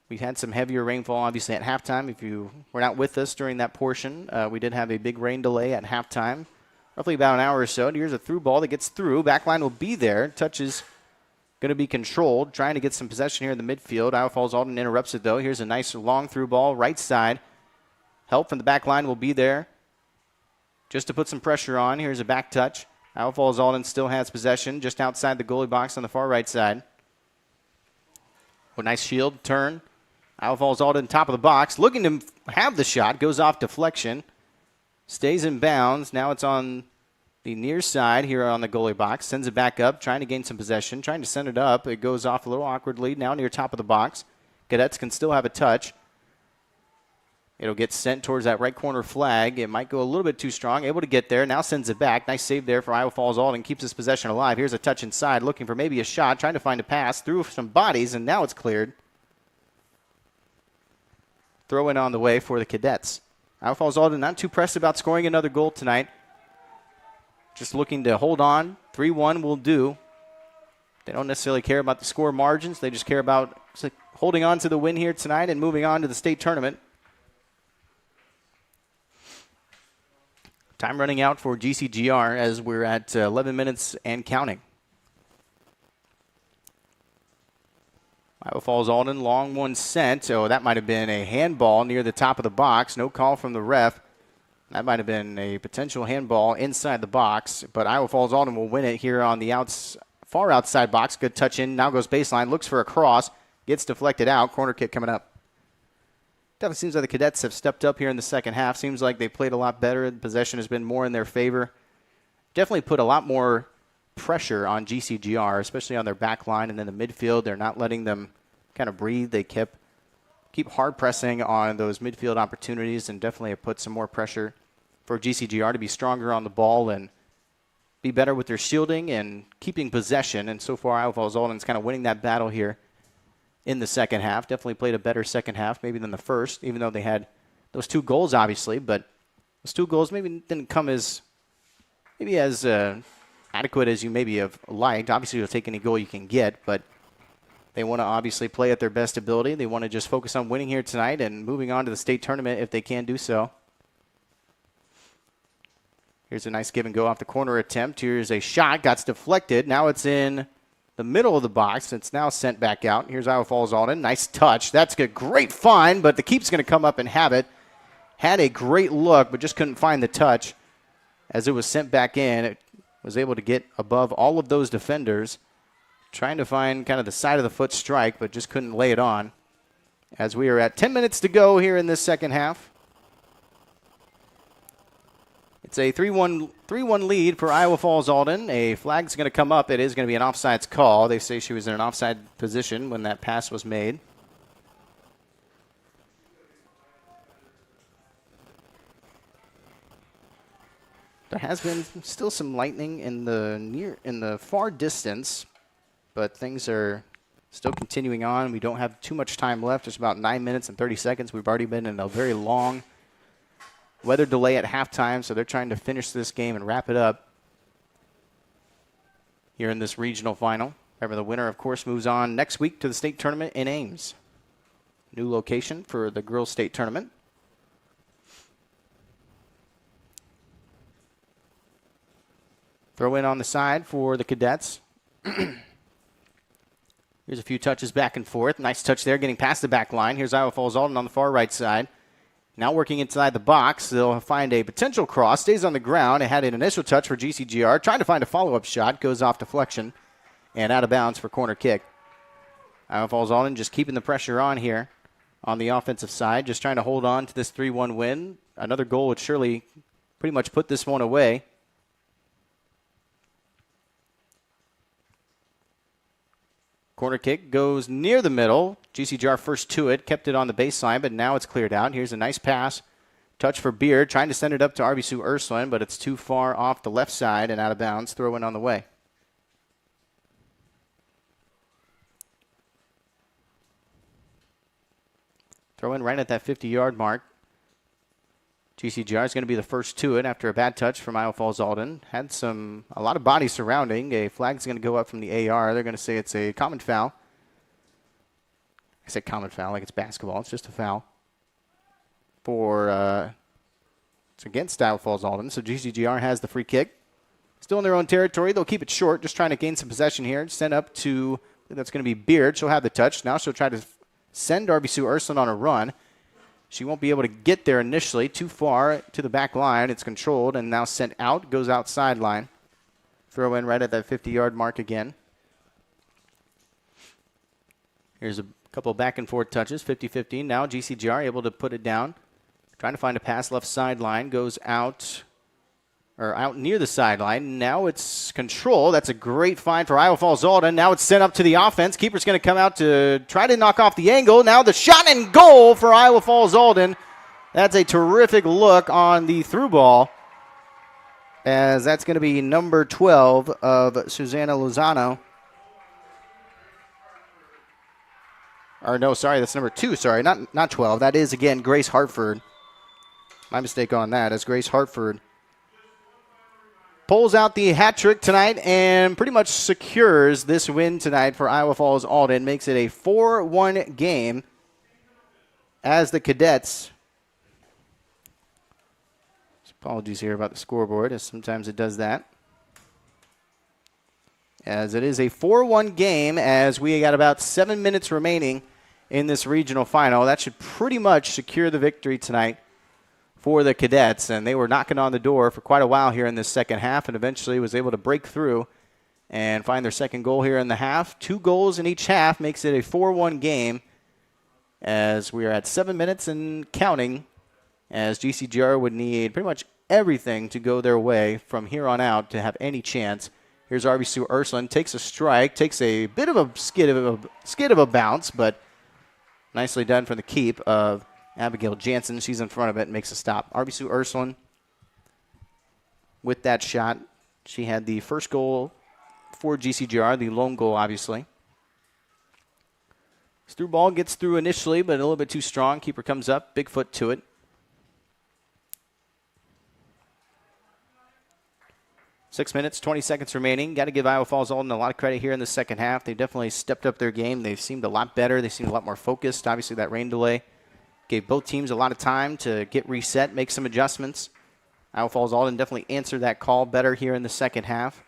we've had some heavier rainfall, obviously, at halftime. If you were not with us during that portion, we did have a big rain delay at halftime, roughly about an hour or so. And here's a through ball that gets through. Backline will be there. Touch is going to be controlled, trying to get some possession here in the midfield. Iowa Falls Alden interrupts it, though. Here's a nice long through ball, right side. Help from the back line will be there just to put some pressure on. Here's a back touch. Iowa Falls Alden still has possession just outside the goalie box on the far right side. A nice shield turn. Iowa Falls Alden top of the box, looking to have the shot. Goes off deflection. Stays in bounds. Now it's on the near side here on the goalie box. Sends it back up, trying to gain some possession. Trying to send it up. It goes off a little awkwardly. Now near top of the box. Cadets can still have a touch. It'll get sent towards that right corner flag. It might go a little bit too strong. Able to get there. Now sends it back. Nice save there for Iowa Falls Alden. Keeps his possession alive. Here's a touch inside. Looking for maybe a shot. Trying to find a pass. Through some bodies, and now it's cleared. Throw in on the way for the Cadets. Iowa Falls Alden not too pressed about scoring another goal tonight. Just looking to hold on. 3-1 will do. They don't necessarily care about the score margins. They just care about holding on to the win here tonight and moving on to the state tournament. Time running out for GCGR as we're at 11 minutes and counting. Iowa Falls Alden, long one sent. Oh, that might have been a handball near the top of the box. No call from the ref. That might have been a potential handball inside the box, but Iowa Falls Alden will win it here on the far outside box. Good touch in. Now goes baseline. Looks for a cross. Gets deflected out. Corner kick coming up. Definitely seems like the Cadets have stepped up here in the second half. Seems like they played a lot better. The possession has been more in their favor. Definitely put a lot more pressure on GCGR, especially on their back line and then the midfield. They're not letting them kind of breathe. They keep hard pressing on those midfield opportunities and definitely have put some more pressure for GCGR to be stronger on the ball and be better with their shielding and keeping possession. And so far, Iowa Falls Alden's kind of winning that battle here in the second half. Definitely played a better second half maybe than the first, even though they had those 2 goals, obviously. But those 2 goals maybe didn't come as adequate as you maybe have liked. Obviously, you'll take any goal you can get, but they want to obviously play at their best ability. They want to just focus on winning here tonight and moving on to the state tournament if they can do so. Here's a nice give and go off the corner attempt. Here's a shot. Got deflected. Now it's in the middle of the box. It's now sent back out. Here's Iowa Falls Alden. Nice touch. That's a great find, but the keep's going to come up and have it. Had a great look, but just couldn't find the touch. As it was sent back in, it was able to get above all of those defenders, trying to find kind of the side of the foot strike, but just couldn't lay it on. As we are at 10 minutes to go here in this second half. It's a 3-1 lead for Iowa Falls Alden. A flag's going to come up. It is going to be an offsides call. They say she was in an offside position when that pass was made. There has been still some lightning in the far distance, but things are still continuing on. We don't have too much time left. It's about 9 minutes and 30 seconds. We've already been in a very long weather delay at halftime, so they're trying to finish this game and wrap it up here in this regional final. Remember, the winner, of course, moves on next week to the state tournament in Ames. New location for the girls' state tournament. Throw in on the side for the Cadets. Here's a few touches back and forth. Nice touch there, getting past the back line. Here's Iowa Falls Alden on the far right side. Now working inside the box, they'll find a potential cross. Stays on the ground. It had an initial touch for GCGR. Trying to find a follow-up shot. Goes off deflection and out of bounds for corner kick. Iowa Falls Alden just keeping the pressure on here on the offensive side. Just trying to hold on to this 3-1 win. Another goal would surely pretty much put this one away. Corner kick goes near the middle. GCGR first to it, kept it on the baseline, but now it's cleared out. Here's a nice pass. Touch for Beard, trying to send it up to RB Sue Ursuline, but it's too far off the left side and out of bounds. Throw in on the way. Throw in right at that 50-yard mark. GCGR is going to be the first to it after a bad touch from Iowa Falls Alden. Had a lot of bodies surrounding. A flag's going to go up from the AR. They're going to say it's a common foul. I said common foul like it's basketball. It's just a foul. It's against Iowa Falls Alden. So GCGR has the free kick. Still in their own territory. They'll keep it short, just trying to gain some possession here. Send up to, I think that's going to be Beard. She'll have the touch. Now she'll try to send RB Sue Ursuline on a run. She won't be able to get there initially. Too far to the back line. It's controlled and now sent out. Goes outside line. Throw in right at that 50-yard mark again. Here's a couple back and forth touches. 50-50. Now GCGR able to put it down. Trying to find a pass left sideline. Goes out near the sideline. Now it's control. That's a great find for Iowa Falls Alden. Now it's sent up to the offense. Keeper's going to come out to try to knock off the angle. Now the shot and goal for Iowa Falls Alden. That's a terrific look on the through ball, as that's going to be number 12 of Susanna Lozano. Or no, sorry, that's number 2. Sorry, not 12. That is, again, Grace Hartford. My mistake on that, as Grace Hartford pulls out the hat trick tonight and pretty much secures this win tonight for Iowa Falls Alden. Makes it a 4-1 game as the Cadets. Apologies here about the scoreboard, as sometimes it does that. As it is a 4-1 game, as we got about 7 minutes remaining in this regional final. That should pretty much secure the victory tonight for the Cadets, and they were knocking on the door for quite a while here in this second half, and eventually was able to break through and find their second goal here in the half. 2 goals in each half makes it a 4-1 game, as we are at 7 minutes and counting, as GCGR would need pretty much everything to go their way from here on out to have any chance. Here's RBC Ursuline, takes a strike, takes a bit of a skid of a bounce, but nicely done from the keep of Abigail Jansen. She's in front of it and makes a stop. RBC Ursuline with that shot. She had the first goal for GCGR, the lone goal, obviously. This through ball gets through initially, but a little bit too strong. Keeper comes up, big foot to it. 6 minutes, 20 seconds remaining. Got to give Iowa Falls Alden a lot of credit here in the second half. They definitely stepped up their game. They've seemed a lot better. They seemed a lot more focused. Obviously, that rain delay gave both teams a lot of time to get reset, make some adjustments. Iowa Falls Alden definitely answered that call better here in the second half.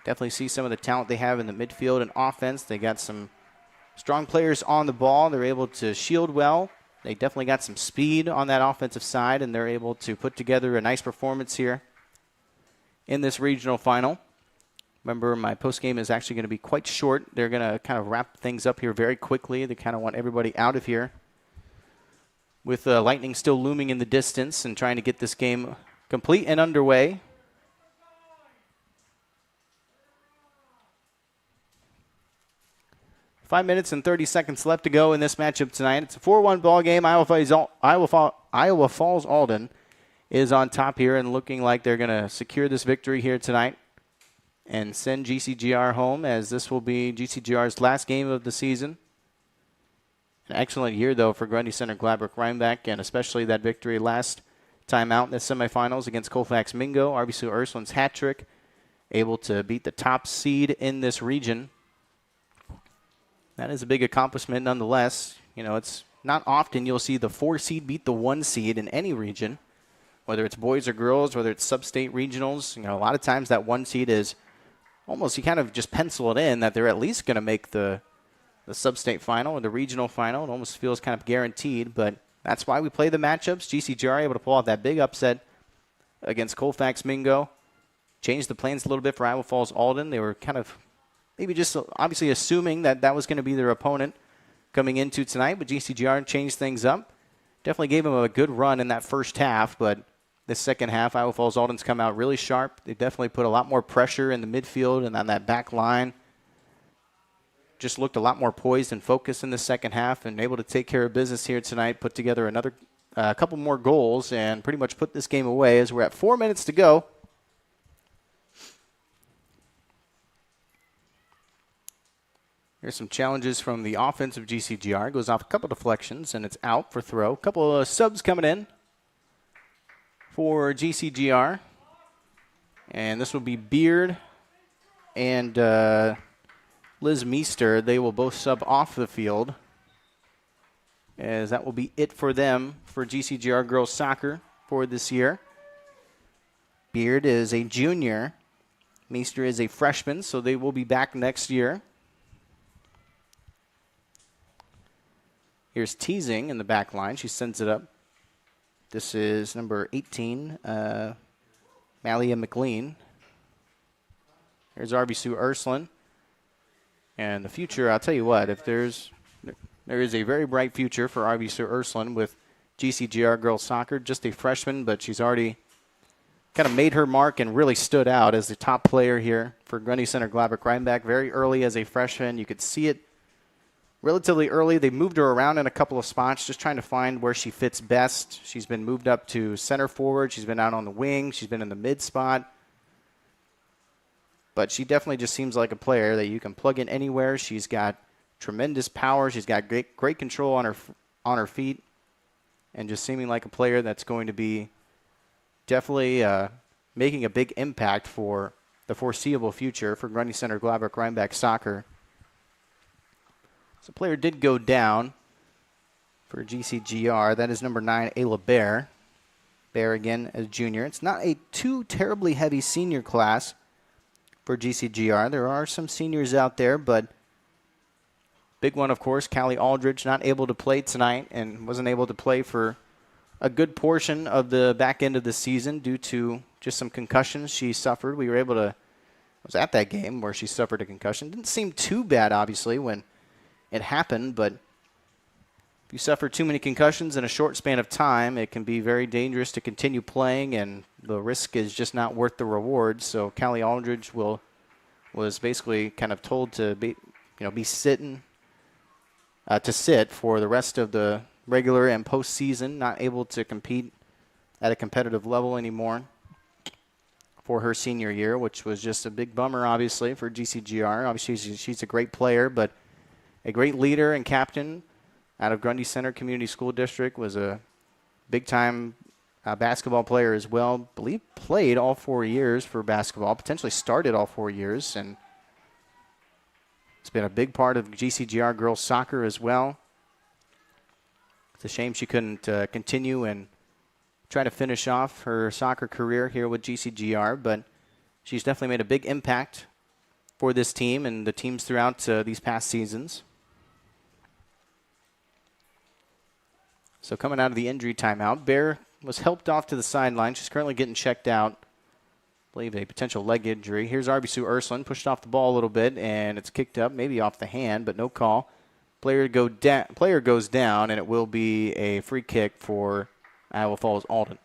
Definitely see some of the talent they have in the midfield and offense. They got some strong players on the ball. They're able to shield well. They definitely got some speed on that offensive side, and they're able to put together a nice performance here in this regional final. Remember, my postgame is actually going to be quite short. They're going to kind of wrap things up here very quickly. They kind of want everybody out of here, with Lightning still looming in the distance and trying to get this game complete and underway. Five minutes and 30 seconds left to go in this matchup tonight. It's a 4-1 ball game. Iowa Falls Alden is on top here and looking like they're going to secure this victory here tonight and send GCGR home, as this will be GCGR's last game of the season. An excellent year, though, for Grundy Center Gladbrook Rhinebeck, and especially that victory last time out in the semifinals against Colfax Mingo. RBC Ursuline's hat trick, able to beat the top seed in this region. That is a big accomplishment nonetheless. You know, it's not often you'll see the 4 seed beat the 1 seed in any region, whether it's boys or girls, whether it's sub-state regionals. You know, a lot of times that 1 seed is almost, you kind of just pencil it in that they're at least going to make the sub-state final or the regional final. It almost feels kind of guaranteed, but that's why we play the matchups. GCGR able to pull out that big upset against Colfax Mingo. Changed the plans a little bit for Iowa Falls Alden. They were kind of maybe just obviously assuming that that was going to be their opponent coming into tonight, but GCGR changed things up. Definitely gave them a good run in that first half, but this second half, Iowa Falls Alden's come out really sharp. They definitely put a lot more pressure in the midfield and on that back line. Just looked a lot more poised and focused in the second half and able to take care of business here tonight, put together another couple more goals and pretty much put this game away as we're at 4 minutes to go. Here's some challenges from the offense of GCGR. Goes off a couple deflections, and it's out for throw. A couple of subs coming in for GCGR. And this will be Beard and Liz Meester. They will both sub off the field, as that will be it for them for GCGR girls soccer for this year. Beard is a junior. Meester is a freshman, so they will be back next year. Here's Teasing in the back line. She sends it up. This is number 18, Malia McLean. Here's RBC Ursuline. And the future, I'll tell you what, if there is a very bright future for RBC Ursuline with GCGR girls soccer. Just a freshman, but she's already kind of made her mark and really stood out as the top player here for Grundy Center Gladbrook Rhinebeck. Very early as a freshman. You could see it relatively early. They moved her around in a couple of spots, just trying to find where she fits best. She's been moved up to center forward. She's been out on the wing. She's been in the mid spot. But she definitely just seems like a player that you can plug in anywhere. She's got tremendous power. She's got great control on her feet. and just seeming like a player that's going to be definitely making a big impact for the foreseeable future for Grundy Center Gladbrook Rhinebeck soccer. So player did go down for GCGR. That is number 9, Ayla Bear. Bear again as junior. It's not a too terribly heavy senior class for GCGR. There are some seniors out there, but big one, of course, Callie Aldridge, not able to play tonight and wasn't able to play for a good portion of the back end of the season due to just some concussions she suffered. We were able to, I was at that game where she suffered a concussion. Didn't seem too bad, obviously, when it happened, but if you suffer too many concussions in a short span of time, it can be very dangerous to continue playing, and the risk is just not worth the reward. So Callie Aldridge was basically kind of told to be sitting to sit for the rest of the regular and postseason, not able to compete at a competitive level anymore for her senior year, which was just a big bummer, obviously, for GCGR. Obviously, she's a great player, but a great leader and captain out of Grundy Center Community School District, was a big-time basketball player as well. I believe played all 4 years for basketball, potentially started all 4 years, and it's been a big part of GCGR girls soccer as well. It's a shame she couldn't continue and try to finish off her soccer career here with GCGR, but she's definitely made a big impact for this team and the teams throughout these past seasons. So coming out of the injury timeout, Bear was helped off to the sideline. She's currently getting checked out. I believe a potential leg injury. Here's Arby Sue Ursuline, pushed off the ball a little bit, and it's kicked up, maybe off the hand, but no call. Player goes down, and it will be a free kick for Iowa Falls Alden.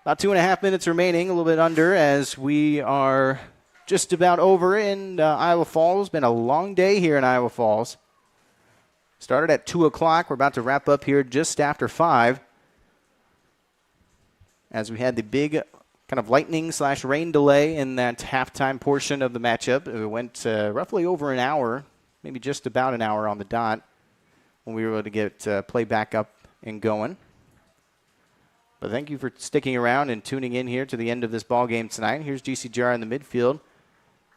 About 2.5 minutes remaining, a little bit under, as we are just about over in Iowa Falls. Been a long day here in Iowa Falls. Started at 2 o'clock. We're about to wrap up here just after 5. As we had the big kind of lightning/rain delay in that halftime portion of the matchup. It went roughly over an hour, maybe just about an hour on the dot, when we were able to get play back up and going. But thank you for sticking around and tuning in here to the end of this ball game tonight. Here's GCGR in the midfield.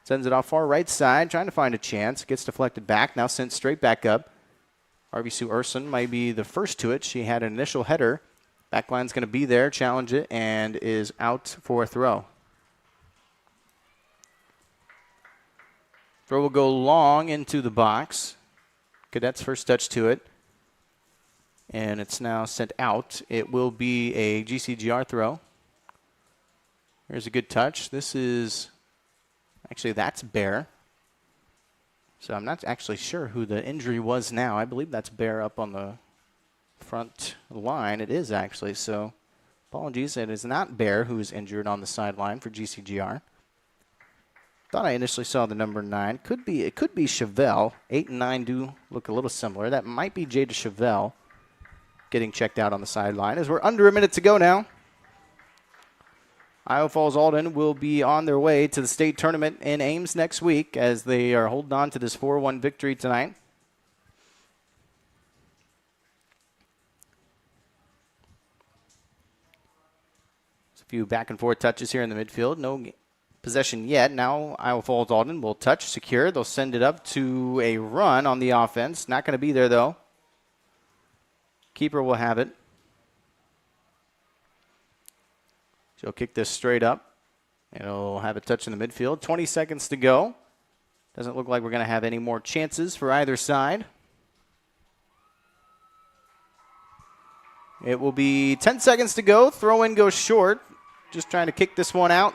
Sends it off far right side, trying to find a chance. Gets deflected back, now sent straight back up. Arby Sue Urson might be the first to it. She had an initial header. Backline's going to be there, challenge it, and is out for a throw. Throw will go long into the box. Cadets first touch to it. And it's now sent out. It will be a GCGR throw. Here's a good touch. This is, actually that's Bear. So I'm not actually sure who the injury was now. I believe that's Bear up on the front line. It is actually. So apologies. It is not Bear who is injured on the sideline for GCGR. Thought I initially saw the number 9. It could be Chevelle. 8 and 9 do look a little similar. That might be Jada Chevelle getting checked out on the sideline. As we're under a minute to go now. Iowa Falls Alden will be on their way to the state tournament in Ames next week as they are holding on to this 4-1 victory tonight. There's a few back and forth touches here in the midfield. No possession yet. Now Iowa Falls Alden will touch, secure. They'll send it up to a run on the offense. Not going to be there, though. Keeper will have it. She'll kick this straight up. And it'll have a touch in the midfield. 20 seconds to go. Doesn't look like we're going to have any more chances for either side. It will be 10 seconds to go. Throw-in goes short. Just trying to kick this one out.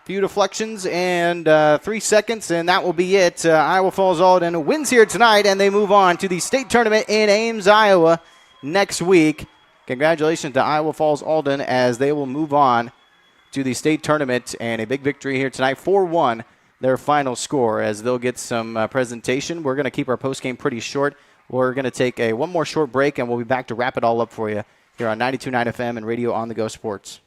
Few deflections and 3 seconds, and that will be it. Iowa Falls Alden wins here tonight, and they move on to the state tournament in Ames, Iowa next week. Congratulations to Iowa Falls Alden as they will move on to the state tournament, and a big victory here tonight, 4-1, their final score, as they'll get some presentation. We're going to keep our postgame pretty short. We're going to take one more short break, and we'll be back to wrap it all up for you here on 92.9 FM and Radio On The Go Sports.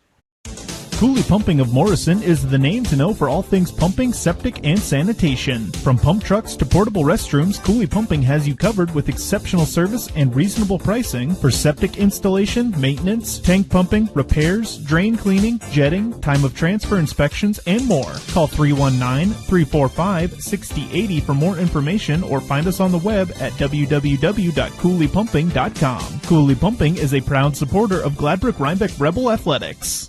Cooley Pumping of Morrison is the name to know for all things pumping, septic, and sanitation. From pump trucks to portable restrooms, Cooley Pumping has you covered with exceptional service and reasonable pricing for septic installation, maintenance, tank pumping, repairs, drain cleaning, jetting, time of transfer inspections, and more. Call 319-345-6080 for more information or find us on the web at www.cooleypumping.com. Cooley Pumping is a proud supporter of Gladbrook-Rhinebeck Rebel Athletics.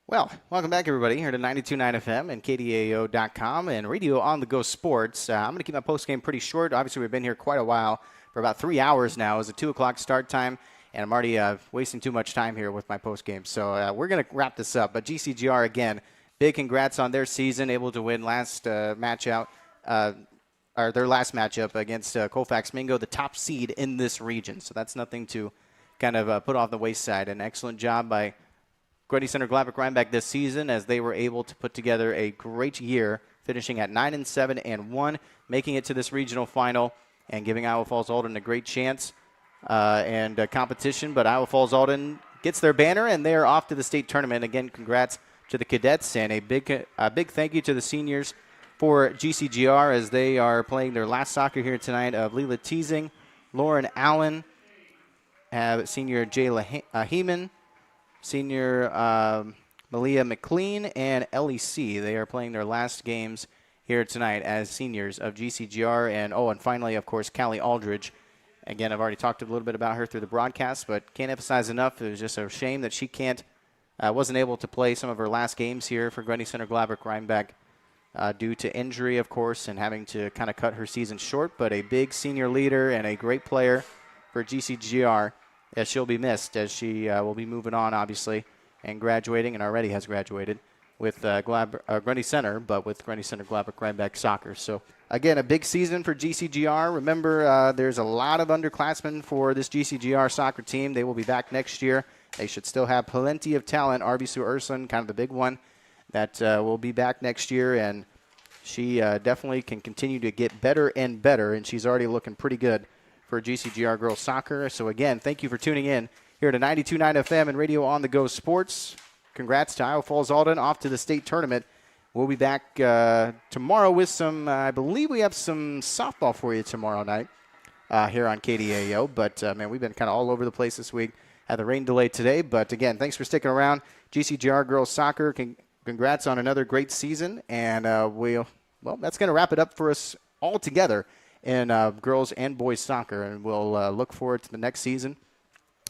Well, welcome back, everybody, here to 92.9 FM and KDAO.com and Radio on the Go Sports. I'm going to keep my postgame pretty short. Obviously, we've been here quite a while, for about 3 hours now. It's a 2 o'clock start time, and I'm already wasting too much time here with my postgame. So we're going to wrap this up. But GCGR, again, big congrats on their season, able to win last matchup, or their last matchup against Colfax Mingo, the top seed in this region. So that's nothing to kind of put off the wayside. An excellent job by Grundy Center Gladbrook-Rhinebeck this season as they were able to put together a great year, finishing at 9-7-1, making it to this regional final and giving Iowa Falls Alden a great chance and competition. But Iowa Falls Alden gets their banner and they're off to the state tournament. Again, congrats to the cadets and a big thank you to the seniors for GCGR as they are playing their last soccer here tonight of Leela Teasing, Lauren Allen, senior Jayla Heeman, senior Malia McLean, and LEC. They are playing their last games here tonight as seniors of GCGR. And finally, of course, Callie Aldridge. Again, I've already talked a little bit about her through the broadcast, but can't emphasize enough. It was just a shame that she wasn't able to play some of her last games here for Grundy Center Gladbrook-Rhinebeck due to injury, of course, and having to kind of cut her season short. But a big senior leader and a great player for GCGR. As she'll be missed as she will be moving on, obviously, and graduating, and already has graduated with Grundy Center, but with Grundy Center Gladbrook-Rhinebeck Soccer. So, again, a big season for GCGR. Remember, there's a lot of underclassmen for this GCGR soccer team. They will be back next year. They should still have plenty of talent. Arby Sue Urson, kind of the big one, that will be back next year, and she definitely can continue to get better and better, and she's already looking pretty good for GCGR girls soccer. So again, thank you for tuning in here to 92.9 FM and Radio on the Go Sports. Congrats to Iowa Falls Alden off to the state tournament. We'll be back tomorrow with some, I believe we have some softball for you tomorrow night here on KDAO. But, man, we've been kind of all over the place this week. Had the rain delay today. But, again, thanks for sticking around. GCGR girls soccer, congrats on another great season. And, that's going to wrap it up for us all together in girls and boys soccer, and we'll look forward to the next season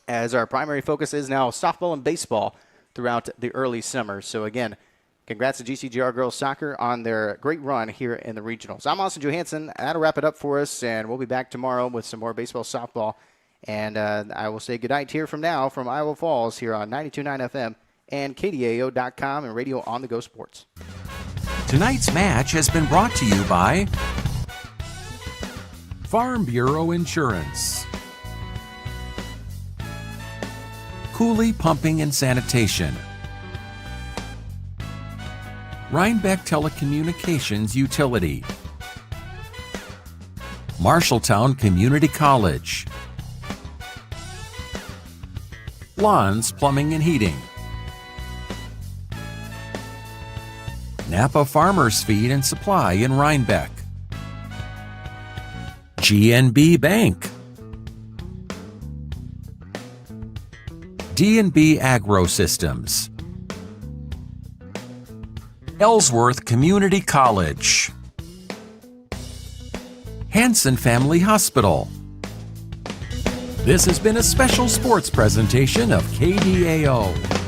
as our primary focus is now softball and baseball throughout the early summer. So, again, congrats to GCGR girls soccer on their great run here in the regionals. I'm Austin Johansson. That'll wrap it up for us, and we'll be back tomorrow with some more baseball, softball. And I will say goodnight here from now from Iowa Falls here on 92.9 FM and KDAO.com and Radio on the Go Sports. Tonight's match has been brought to you by Farm Bureau Insurance, Cooley Pumping and Sanitation, Rhinebeck Telecommunications Utility, Marshalltown Community College, Lawns Plumbing and Heating, Napa Farmers Feed and Supply in Rhinebeck, GNB Bank, D&B Agro Systems, Ellsworth Community College, Hanson Family Hospital. This has been a special sports presentation of KDAO.